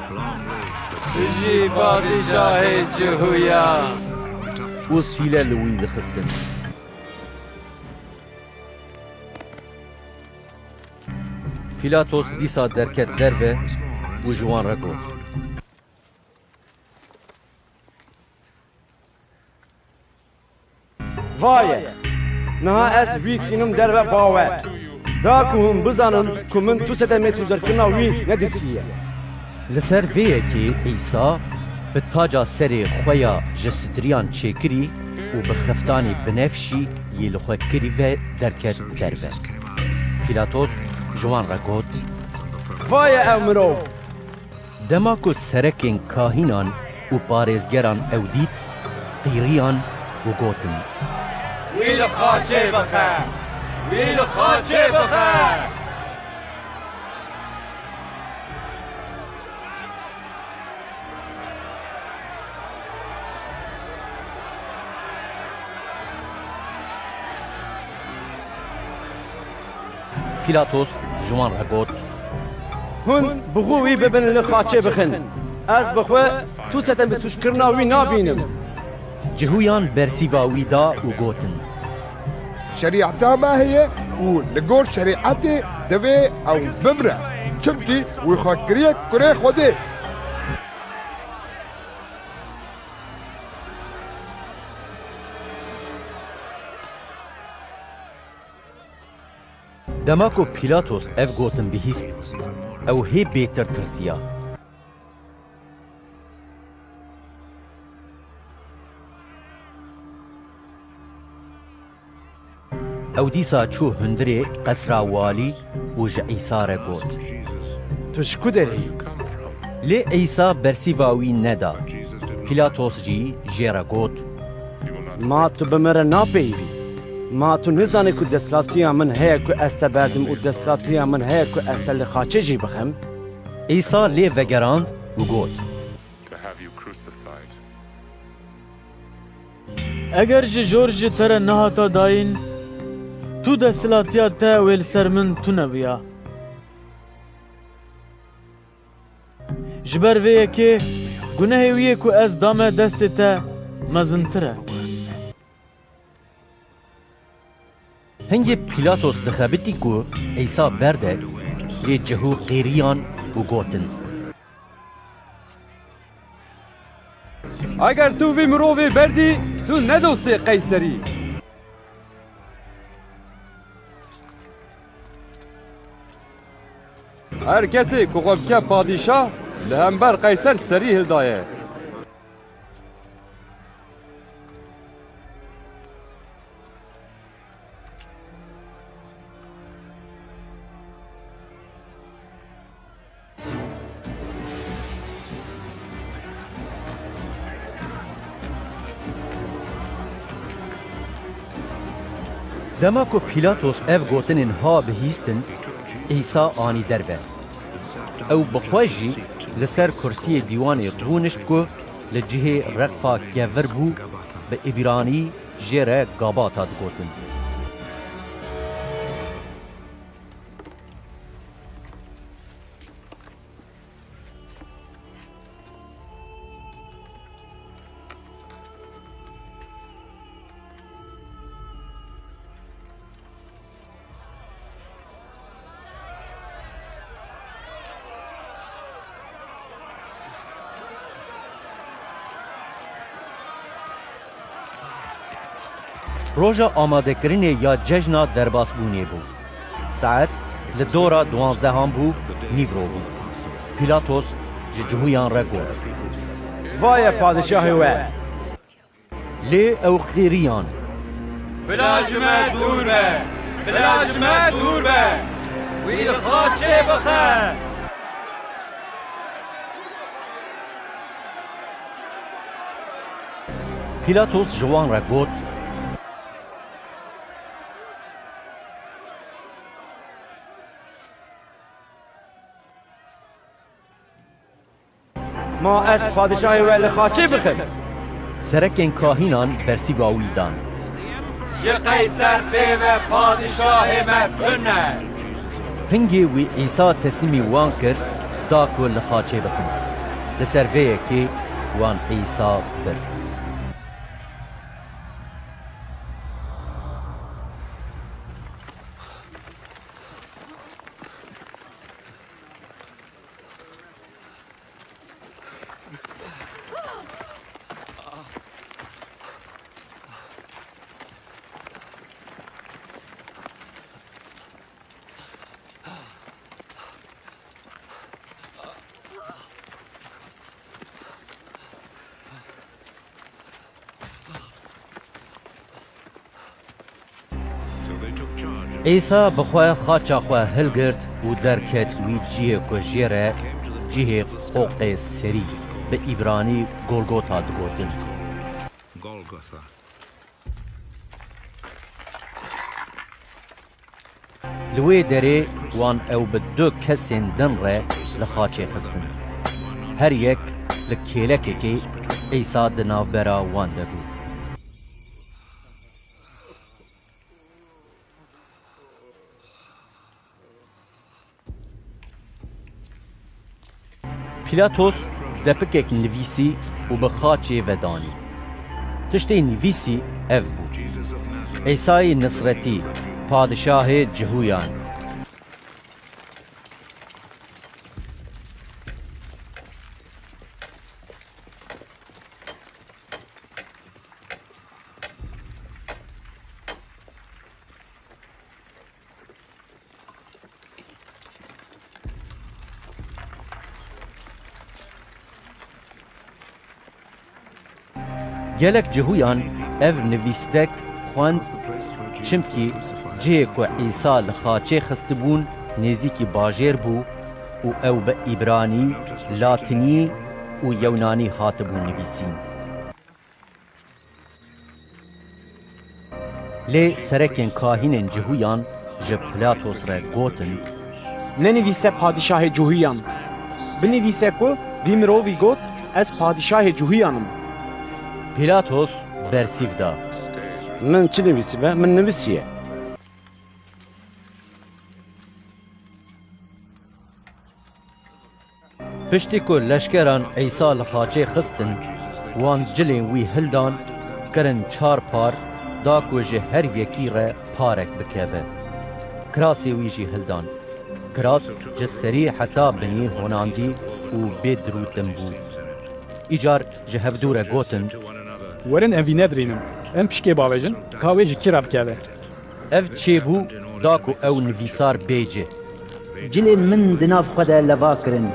Jî padîşahê cihûyan û sîle li wî dixistin. Pîlatos dîsa derket derve û ji wan re got Vaye! Niha ez vî tînim derve bawe. Da ku hûn bizanin ku min tu setemê sûzdarkirina wî nedîtiye. Li ser vê yekê ئەیسا bi taca serê xwe ya ji striyan çêkirî û bi xeftanê binefşî yê li xwe kirî ve derket derve. Pîlatos ji wan re got Vaye ew mirov! Dema ku serekên kahînan û parêzgeran ew dît, qîriyan û gotin Wî li xaçê bixe! Wî li xaçê bixe! Pîlatos ji wan re got Hûn bi xwe wî bibin li xaçê bixin. Ez bi xwe tu setemê sûzkirina wî nabînim. Cihûyan bersîva wî da û gotin شریعتا ما هەیە û li gor şerîetê divê ew bimre çimkî wî xwe kiriye kurê Xwedê. Dema ku Pîlatos ev gotin bihîst, ew hê bêtir tirsiya. Ew dîsa çû hundirê qesra walî û ji ئەیسا re got Tu ji ku derê yî? Lê ئەیسا bersîva wî neda. Pîlatos jî jê re got Ma tu bi me re napeyivî. Ma tu nizanî ku desthilatiya min heye ku ez te berdim û desthilatiya min heye ku ez te li xaçê jî bixim? ئەیسا lê vegerand û got Eger ji jor ji te re nehata dayîn, tu desthilatiya te wê li ser min tune biya. Ji ber vê yekê, gunehê wî ye ku ez dame destê te mezintir e. هنگی پیلاتوس دخبتی کو عیسی برده لی جهو قیریان و گوتن اگر تو وی مروی بردی تو ندوستی قیصری. هر کسی که قبکه پادشاه لهمبر قیصر سری هلدایه. دما کو پیلاتوس اف گوتنین ها بهیستن عیسی آنی دربه او بخواجی لسر کرسی دیوان رونشت کو لجهه رقفا گور بو به ایبرانی جره گاباتا گوتن روژا آماده کرنه یا جشنا درباس بونه بو. ساعت لدورا 12 هم بو نیگرو بو. پیلاتوس جهویان را گود. وای پادشاهی و لی او قیریان. بلاجمه دور به. بلاجمه دور به. ویل خاچه بخه. پیلاتوس جوان را گود. ما از پادشاهی و لخاچه بخیر سرکن کاهینان برسی باویدان ی قیصر به و پادشاه مکنه هنگی وی عیسی تسلیمی وان کرد دا که لخاچه بکن لسر ویه که وان عیسی بر عیسی بخواه خاچا خواه هلگرد و درکت وی جیه کجیره جیه قوق سری به ایبرانی گلگوتا دگوتن لوی دره وان او به دو کسین دن ره لخاچه خستن هر یک لکیلکه که عیسی دناو برا وان دبو پیلاتوس دپکک نویسی و به خاچه ودانی تشتی نویسی اف بود عیسی نصرتی پادشاه جهویان gelek cihuyan ev nivîstek xwend çimkî cihê ku Îsa li xaçê xistibûn nêzîkî bajêr bû û ew bi îbranî, latînî û yewnanî hatibû nivîsîn. Lê serekên kahînên cihuyan ji Pilatos re gotin nenivîse padişahê cihuyan binivîse ku vî mirovî got ez padişahê cihuyanım. Pilatos bersiv da. Min çi nivîsibe? Min nivîsiye. Piştî ku leşkeran Îsa li xaçê xistin, wan cilên wî hildan, kirin çar par, دا کو ji her yekî re parek bikeve. Kirasê wî jî hildan. Kiras ji serî heta binî honandî û bêdirûtin bû. Îcar ji hevdû re gotin: Werin em vî nedrînin. Em pişkê bavêjin, ka wê ji kî re bikeve. Ev çêbû da ku ew nivîsar bêce. Cilên min di nav xwe de leva kirin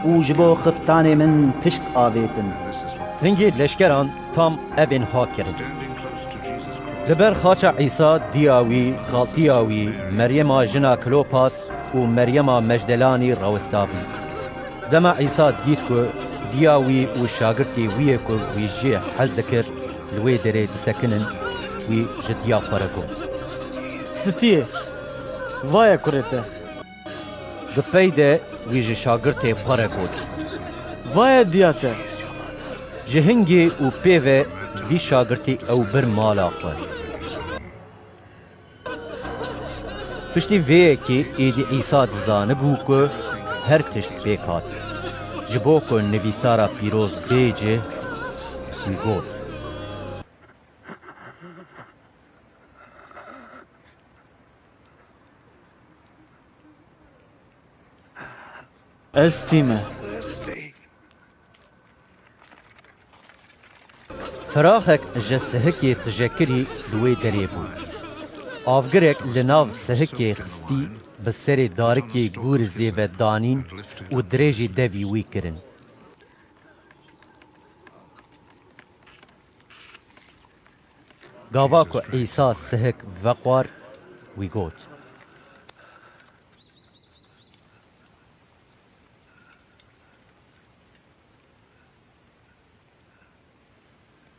û ji bo xiftanê min pişk avêtin. Hingê leşkeran tam evên ha kirin. Li ber xaça İsa diya wî, xaltiya wî, Meryema jina Klopas û Meryema Mejdelanî rawista bû. Dema İsa dît ku diya wî û şagirtê wî yê ku wî jê hez dikir li wê derê disekinin, wî ji diya xwe re got. Stiyê, vaya kurê te. Di pey de wî ji şagirtê xwe re got: Vaya diya te. Ji hingê û pêve vî şagirtê ew bir mala xwe. Piştî vêyekê êdî İsa dizanibû ku her tişt pêk hat. Ji bo ku nivîsara pîroz bêce, wî got: Ez tîme. Firaxek ji sihikê tijekirî li wê derê bû. Avgirek li nav sihikê xistî bi serê darikê gûr zêve danîn û dirêjî devî wî kirin. Gava ku İsa sihik vexwar, wî got: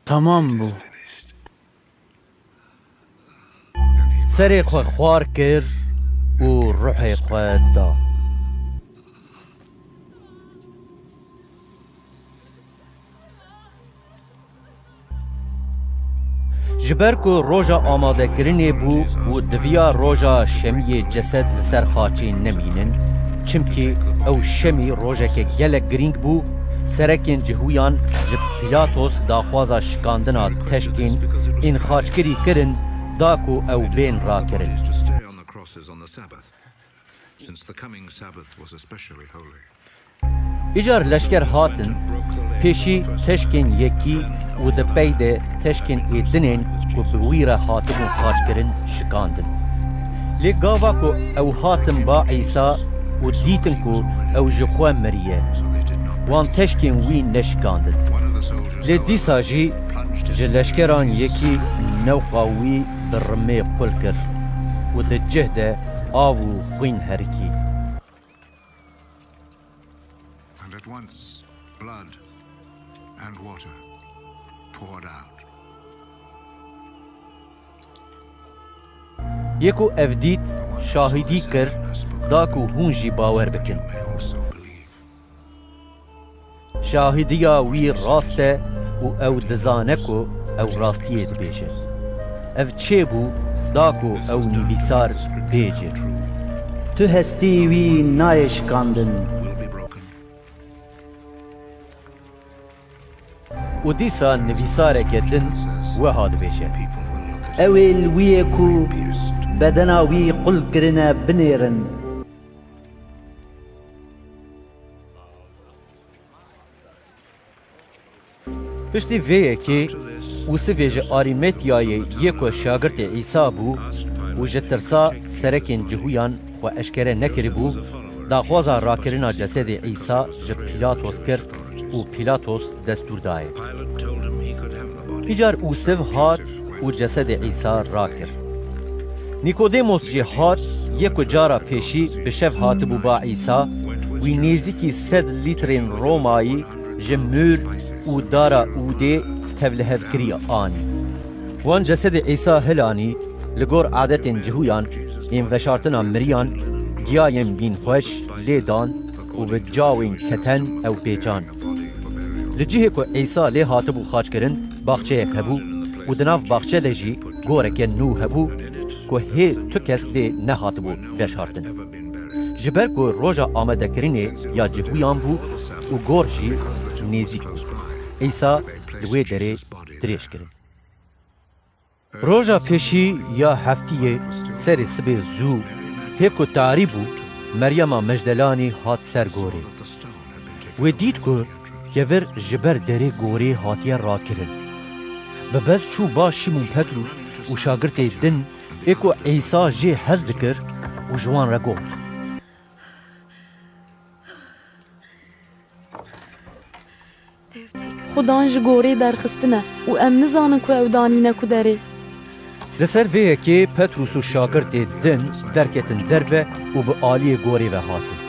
Tamam bû. Serê xwe xwar kir û ruhê xwe da. Ji ber ku roja amadekirinê bû û diviya roja şemiyê cesed li ser xaçê nemînin, çimkî ew şemî rojeke gelek girîng bû, serekên cihûyan ji Pîlatos daxwaza şikandina teşkên ên xaçkirî kirin da ku ew bên rakirin. Îcar leşker hatin, pêşî teşkên yekî û di pey de teşkên êdinên ku bi wî re hatibûn xaçkirin şikandin. Lê gava ku ew hatin ba İsa û dîtin ku ew ji xwe miriye, wan teşkên wî neşikandin. Lê dîsa jî ji leşkeran yekî newqa wî bi rimê xul kir û di cih de av û xwîn herikî. And at once blood and water poured out. Yê ku ev dît şahîdî kir da ku hûn jî bawer bikin. Şahîdiya wî rast e û ew dizane ku ew rastiyê dibêje. Ev çêbû da ku ew nivîsar bêce. Tu hestî wî nayê şikandin. û dîsa nivîsareke din wiha dibêje: Ew ê li wî yê ku bedena wî qul kirine binêrin. Piştî vêyekê Yûsifê ji Arîmetiyayê yê ku şagirtê İsa bû û ji tirsa serekên cihûyan xwe eşkere nekiribû, daxwaza rakirina cesedê İsa ji Pîlatos kir û Pîlatos destûr daye. Îcar Yûsif hat û cesedê İsa rakir. Nikodemos jî hat yê ku cara pêşî bi şev hatibû ba İsa, wî nêzîkî 100 lîtrên Romayî ji mûr û dara ûdê tevlihev kiriye anî. Wan cesedê İsa hilanî li gor adetên cihûyan ên veşartina miriyan, giyayên bînxweş lê dan û bi cawên keten ew pêçan. Li cihê ku İsa lê hatibû xaçkirin, baxçeyek hebû û di nav baxçe de jî goreke nû hebû ku hê tu kes lê nehatibû veşartin. Ji ber ku roja amadekirinê ya cihûyan bû û gor jî nêzik bû, İsa li wê derê dirêj kirin. روژا پیشی یا هفتیه سر سبه زو هیکو تاری بو مریم مجدلانی هات سر گوری و دید که گور جبر دره گوری هاتیه را کرن ببز چو با شیمون پتروس و شاگرد دن ایکو عیسی جه حز دکر و جوان را گوت خدان ji gorê derxistine û em nizanin ku ew danîne ku derê. Li ser vê yekê Petrus û şagirdê din derketin derve û bi aliyê gorê ve hatin.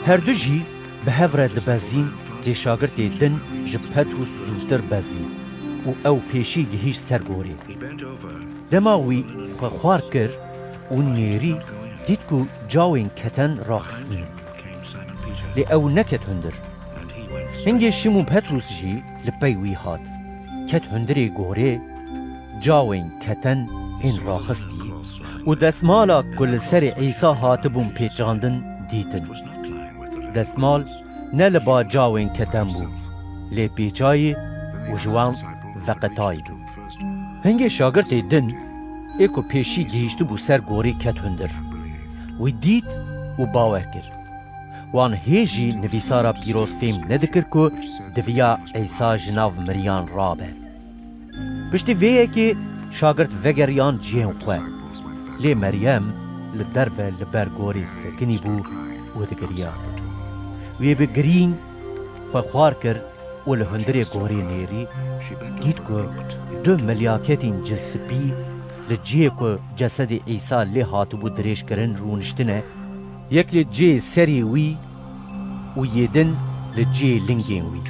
Her du jî bi hev re dibezîn lê şagirdê din ji Petrus zûtir bezî û ew pêşî gihîş ser gorê. Dema wî xwe xwar kir û nêrî dît ku cawên keten raxistin. Lê ew neket hundir. Hingê Şimon Petrus jî li pey wî hat. Ket hundirê gorê, cawên keten hên raxistî û desmala ku li serê İsa hatibûn pêçandin dîtin. Desmal ne li ba cawên keten bû, lê pêçayê û ji wan veqetayî bû. Hingê şagirdê din, ê ku pêşî gihîştî bû ser gorê ket hundir. Wî dît û bawer kir. Wan hêjî nivîsara pîroz fêm nedikir ku diviya İsa ji nav miriyan rabe. Piştî vê yekê şagird vegeriyan cihên xwe. Lê Meryem li derve li ber gorê sekinî bû û digiriya. Wê bi girîn xwe xwar kir û li hundirê gorê nêrî dît ku du milyaketên cilspî li cihê ku cesedê İsa lê hatibû dirêjkirin rûniştine, yek li cihê serê wî û yêdin li cihê lingên wî.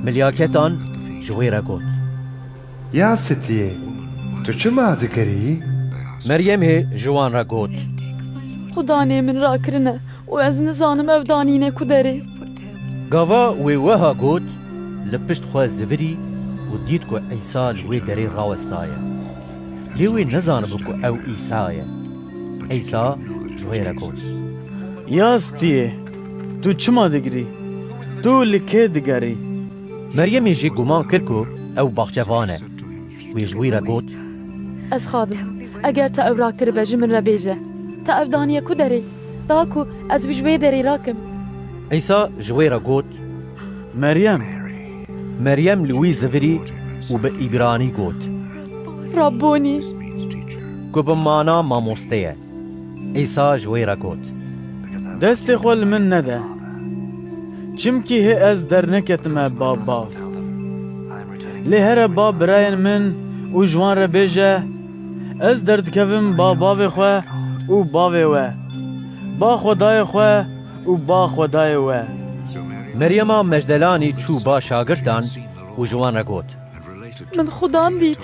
Milyaketan ji wê re got. Ya Sitiye, tu çima dikerî? Meryemê ji wan re got. Xudanê min rakirine û ez nizanim ew danîne ku derê. Gava wê weha got li pişt xwe zivirî û dît ku İsa li wê derê rawestaye. Lê wê nezanibû ku ew İsa ye. İsa ji wê re got. Ya Stiyê, tu çima digirî? Tu li kê digerî? Meryemê jî guman kir ku ew baxçevan e. Wê ji wî re got. Ez xadim, eger te ew rakiribe ji min re bêje. Te ev daniye ku derê? Da ku ez wî ji wê derê rakim. İsa ji wê re got. Meryem. Meryem li wî zivirî û bi îbranî got. Rabbonî. Ku bi mana mamoste ye. İsa ji wê re got. Destê xwe li min nede. Çimkî hê ez derneketime bav. Lê here bav birayên min û ji wan re bêje, ez derdikevim ba bavê xwe û bavê we. Ba xwedayê xwe û ba xwedayê we. Meryema Mejdelanî çû ba şagirdan û ji wan re got. Min xudan dît.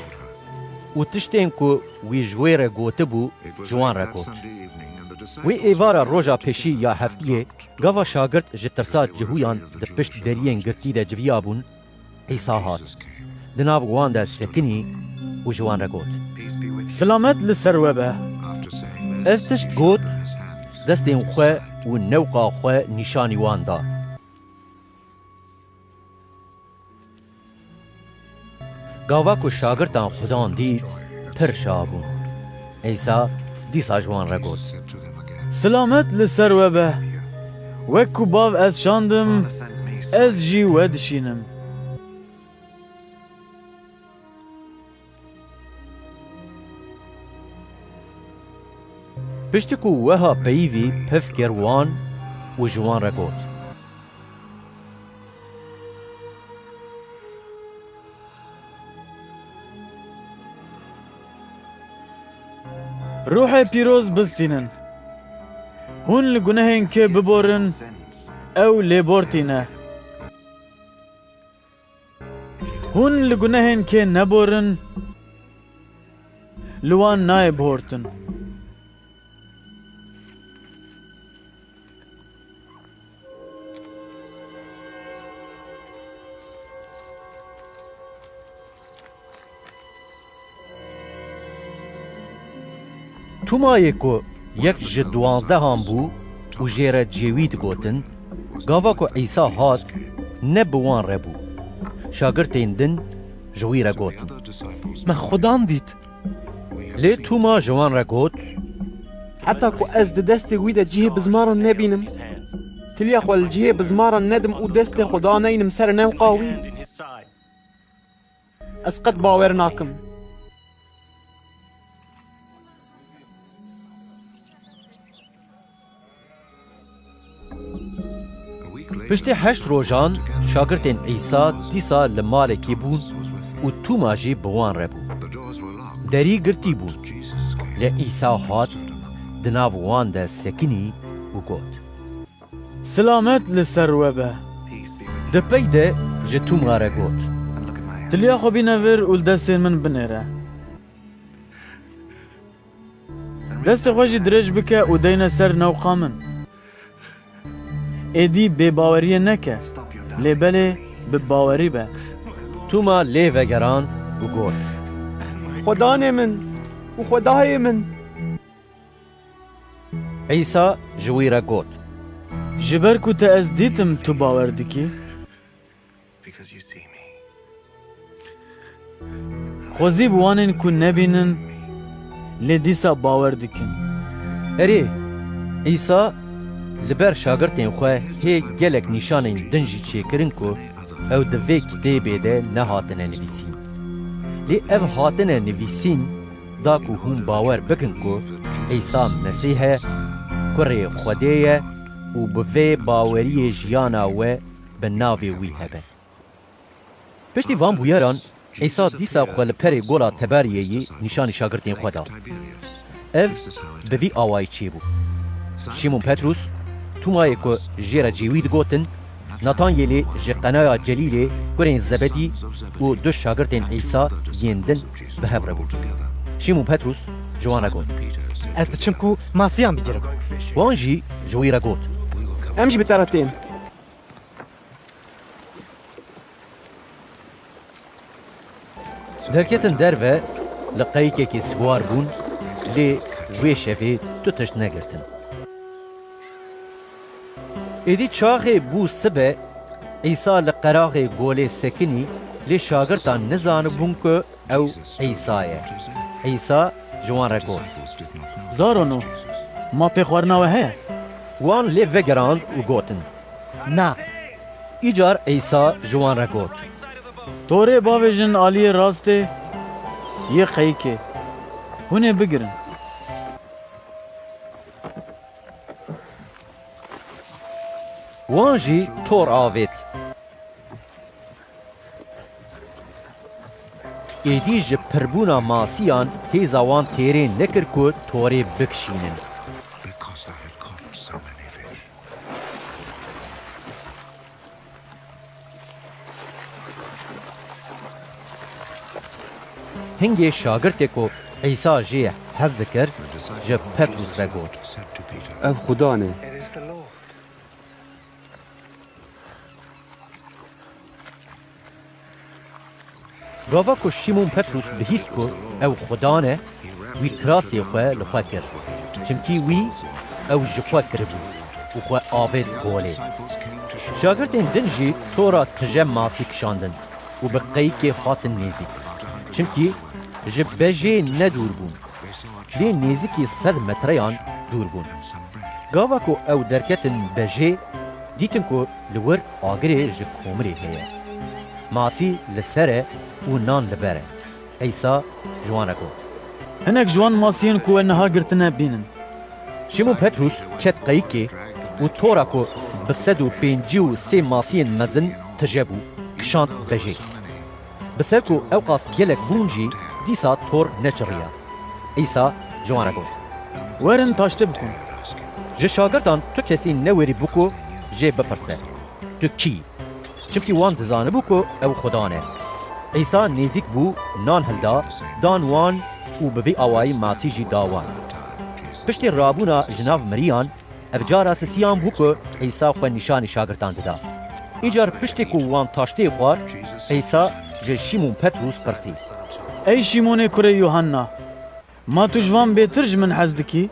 û tiştên ku wî ji wê re gotibû ji wan re got. Wê êvara roja pêşî ya heftiyê, gava şagird ji tirsa cihûyan di pişt deriyên girtî de civiya bûn, İsa hat. Di nav wan de sekinî û ji wan re got. Selamet li ser we be. Ev tişt got, destên xwe û newqa xwe nîşanî wan da. Gava ku şagirdan xudan dît, pir şa bûn. İsa dîsa ji wan re got. Selamet li ser we be. Wek ku bav ez şandim, ez jî we dişînim. Piştî ku weha peyivî piv kir wan û ji wan re got. Ruhê pîroz bistînin. Hûn li gunehên kê biborin, ew lêbortîne. Hûn li gunehên kê neborin, li wan nayê bihortin. Tumayê ku yek ji 12 bû û jê re cêwî digotin, گاوا کو عیسی هات نه بوان ربو شاگرتین دن جوی را گوتن ما خودان دیت لی تو ما جوان را گوت حتى كو از دستي ويدا جيه بزمارا نبينم تلي اخو الجيه بزمارا ندم و دستي خدا نينم سر نو قاوي اسقط باورناكم پشتی 8 روزان شاگرتین عیسی دیسا لمالکی بون و تو ماجی بوان ربو دری گرتی بون لی عیسی هات دناو وان ده سکنی و گوت سلامت لسر وبه ده پیده جه تو ماره گوت تلیا خو بینور و دستین من بنره دست خوشی درج بکه و دین سر نوقا من ایدی بی باوریه نکه لیبله بی باوری به تو ما لی وگراند و گوت خدانه من و خدای من عیسی جوی را گوت جبر کو تا از دیتم تو باور دکی خوزی بوانین کو نبینن لی دیسا باور دکن اری عیسی لبر شاگرتین خواه هی گلک نشانین دنجی چه کرن کو او دوی کتابه ده نهاتنه نویسین لی او هاتنه نویسین دا کو هم باور بکن کو عیسی مسیحه کره خودیه و بوی باوری جیانا و به ناوی وی هبه پشتی وان بویران عیسی دیسا خوال پری گولا تبریهی نشان شاگرتین خدا او بوی آوائی چی بو شیمون پتروس تومای که جیرا جیوید گوتن ناتانیلی جی قنایا جلیلی کرین زبدی و دو شاگرتین عیسی یندن به هفره بود شیمون پتروس جوانا گوت از دچم کو ماسیان بگیرم وان جی جوی را گوت امجي بتارتين دركتن دربه لقايكي سوار بون لي وي شفي تتش نگرتن ایدی چاغی بو سبه عیسی لقراغی گوله سکنی لی شاگرتان نزان بون که او عیسیه عیسی جوان را گوت زارونو ما پیخورناوه هه وان لی وگراند و گوتن نه ایجار عیسی جوان را گوت توره باویجن آلی راسته یه خیکه هونه بگرن وان جی تور آوید ایدی جی پربونا ماسیان هیزا وان تیره نکر که توره بکشینن هنگی شاگرده که عیسی جی حز دکر جی پتروس را گوت او خدا نه گاوا که شیمون پتروس بهیست که او خدا نه وی تراسی خواه لخواه کرد چمکی وی او جخواه کرد بود و خواه آوید گوله شاگردین دنجی تورا تجه ماسی کشاندن و به قیک خاطن نیزی چمکی جه بجه ندور بون لی نیزیکی 100 متریان دور بون گاوا که او درکتن بجه دیتن که لور آگره جه کومری هیه ماسی لسره و نان لبره عیسی جوانه کو هنک جوان ماسیین کو انها گرتنه بینن شیمون پتروس کت قیکی و تورا کو بسد و پینجی و سی ماسیین مزن تجبو کشاند بجه بسر کو اوقاس گلک بونجی دیسا تور نچریا عیسی جوانه کو ورن تاشته بخون جه شاگردان تو کسی نوری بکو جه بپرسه تو کی چمکی وان دزانه بو که او خدا نه عیسی نزیک بو نان هلدا دان وان و بوی آوائی ماسی جی داوان پشت رابونا جناو مریان افجارا سسیان بو که عیسی خواه نشان شاگردان دادا ایجار پشت که وان تاشته خوار عیسی جه شیمون پتروس پرسی ای شیمون کره یوحنا ما تو جوان بیترج من حزدکی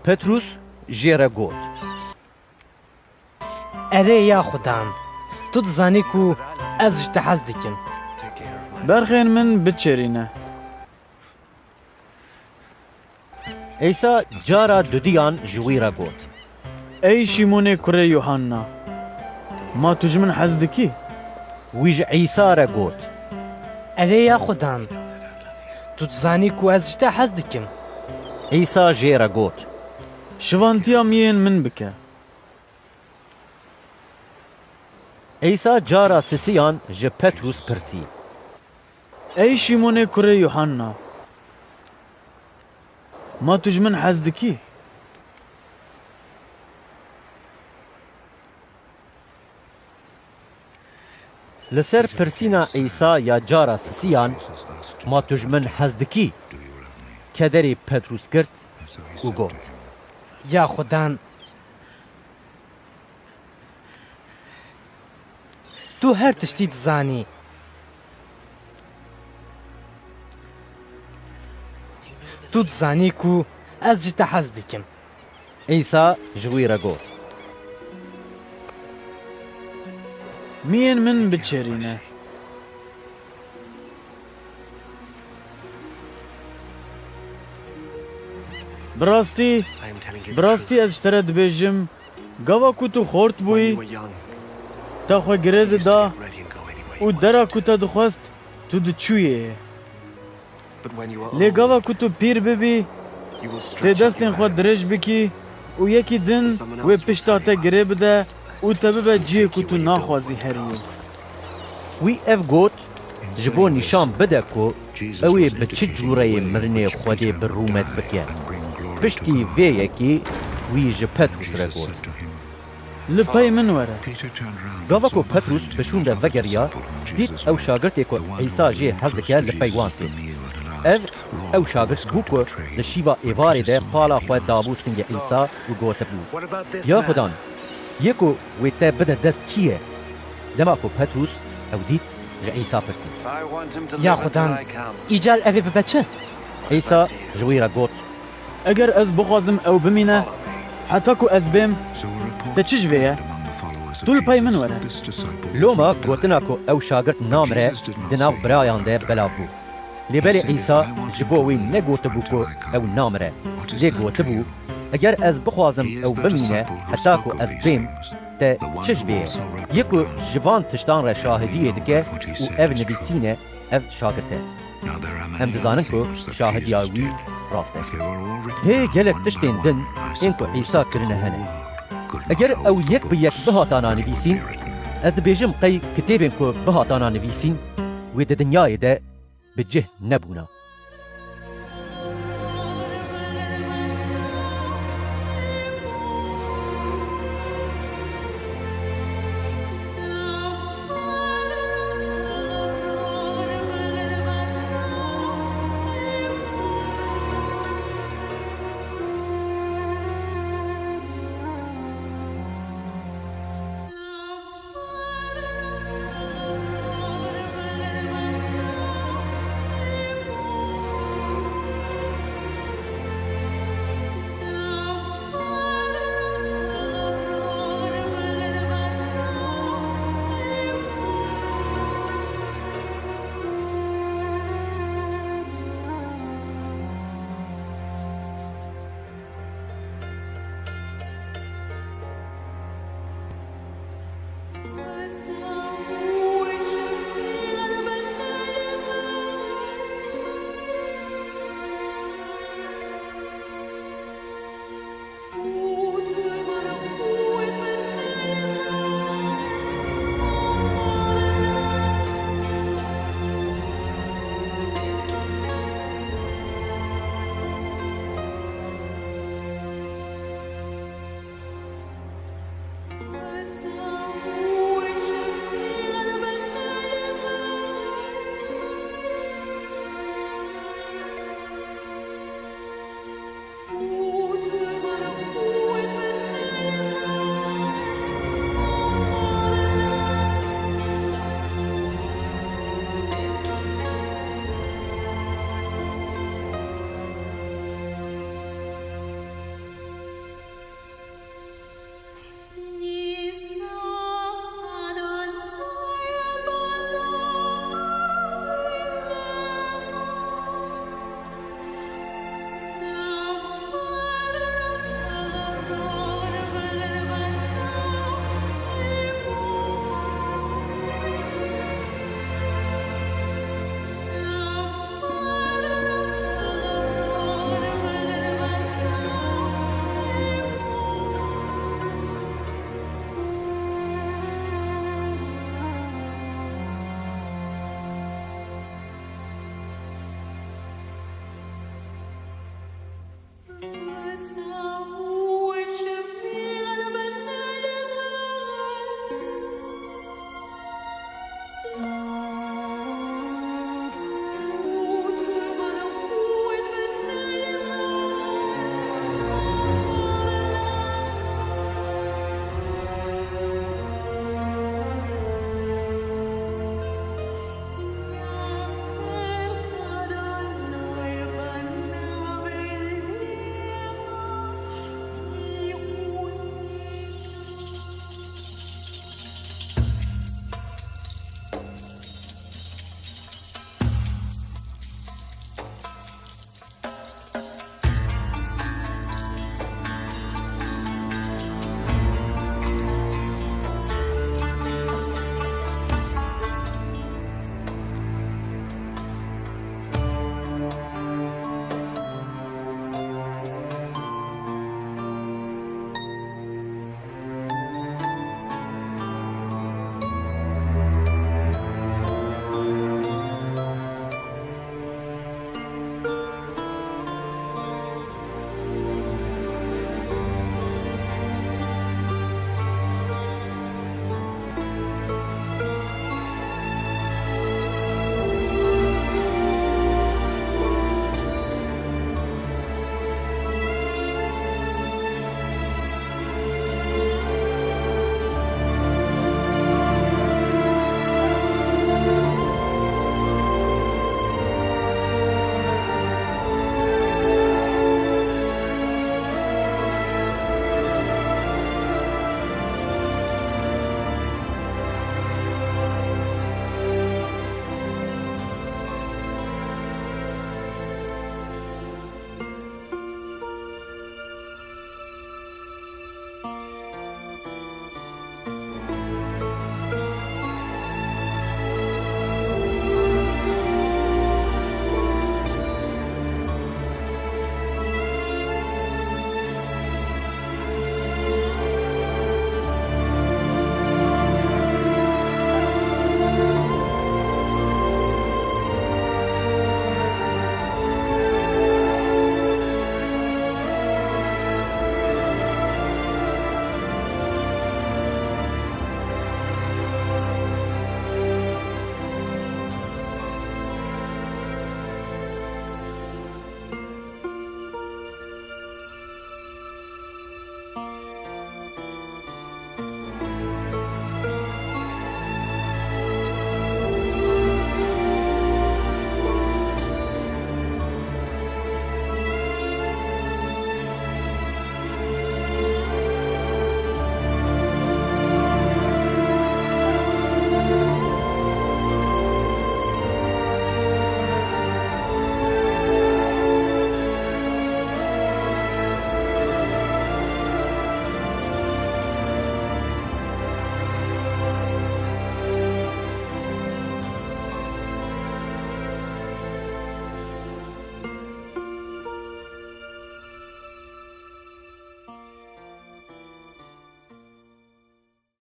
پتروس جیره گوت ئەرێ یا خوددام تو دزانی و ئەس ji te hez dikim berxên min biçêrîne. ئەیسا جارا دودیان ji wî re got. Ey Şîmonê kurê Yuhanna, ma tu ji min hez dikî? Wî ji Îsa re got. ئەرێ یا خوددام tu dizanî ku ez ji te hez dikim. ئەیسا jê re got. Şivantiya miyên min bike. ئەیسا cara sisiyan ji Petrûs pirsî. Ey Şîmonê kurê Yuhanna, ma tu ji min hez dikî? Li ser pirsîna Îsa ya cara sisiyan, ma tu ji min hez dikî? Kederê Petrûs girt û got. Ya خوددان tu her tiştî dizanî. Tu dizanî ku ez ji te hez dikim. ئەیسا ji wî re got. Miyên min biçêrîne. Birastî ez ji te re dibêjim, gava ku tu xort bûyî, te xwe girê dida û dera ku te dixwest tu diçûyê. Lê gava ku tu pîr bibî, tê destên xwe dirêj bikî û yekî din wê pişta te girê bide û te bibe ciyê ku tu naxwazî herî. Wî ev got ji bo nîşan bide ku ew ê bi çi cûreyê mirinê Xwedê bi rûmet bike. Piştî vê yekî wî ji Petrûs re got. Li pey min were. Gava ku Petrûs bişûn de vegeriya, dît ew şagirtê ku Îsa jê hez dike li pey wan tê. Ew şagirt bû ku li şîva êvarê de pala xwe dabû singê Îsa û gotibû. Ya Xudan, yê ku wê te bide dest kî ye? Dema ku Petrûs ew dît ji Îsa pirsî. Ya خوددان îcar evê bibe çi? Îsa ji wî re got. Eger ez bixwazim ew bimîne, heta ku ez bêm, te çi ji vê ye? Tu li pey min were. Loma gotina ku ew şagirt namire di nav birayan de belav bû. Lêbelê Îsa ji bo wî negotibû ku ew namire. Lê gotibû, eger ez bixwazim ew bimîne heta ku ez bêm, te çi ji vê ye? Yê ku ji van tiştan re şahidiyê dike û ev nivîsîne ev şagirt e. Em dizanin ku şahidiya wî rast e. Hê gelek tiştên din ên ku Îsa kirine hene. Eger ew yek bi yek bihatana nivîsîn, ez dibêjim qey kitêbên ku bihatana nivîsîn wê di dinyayê de bi cih nebûna.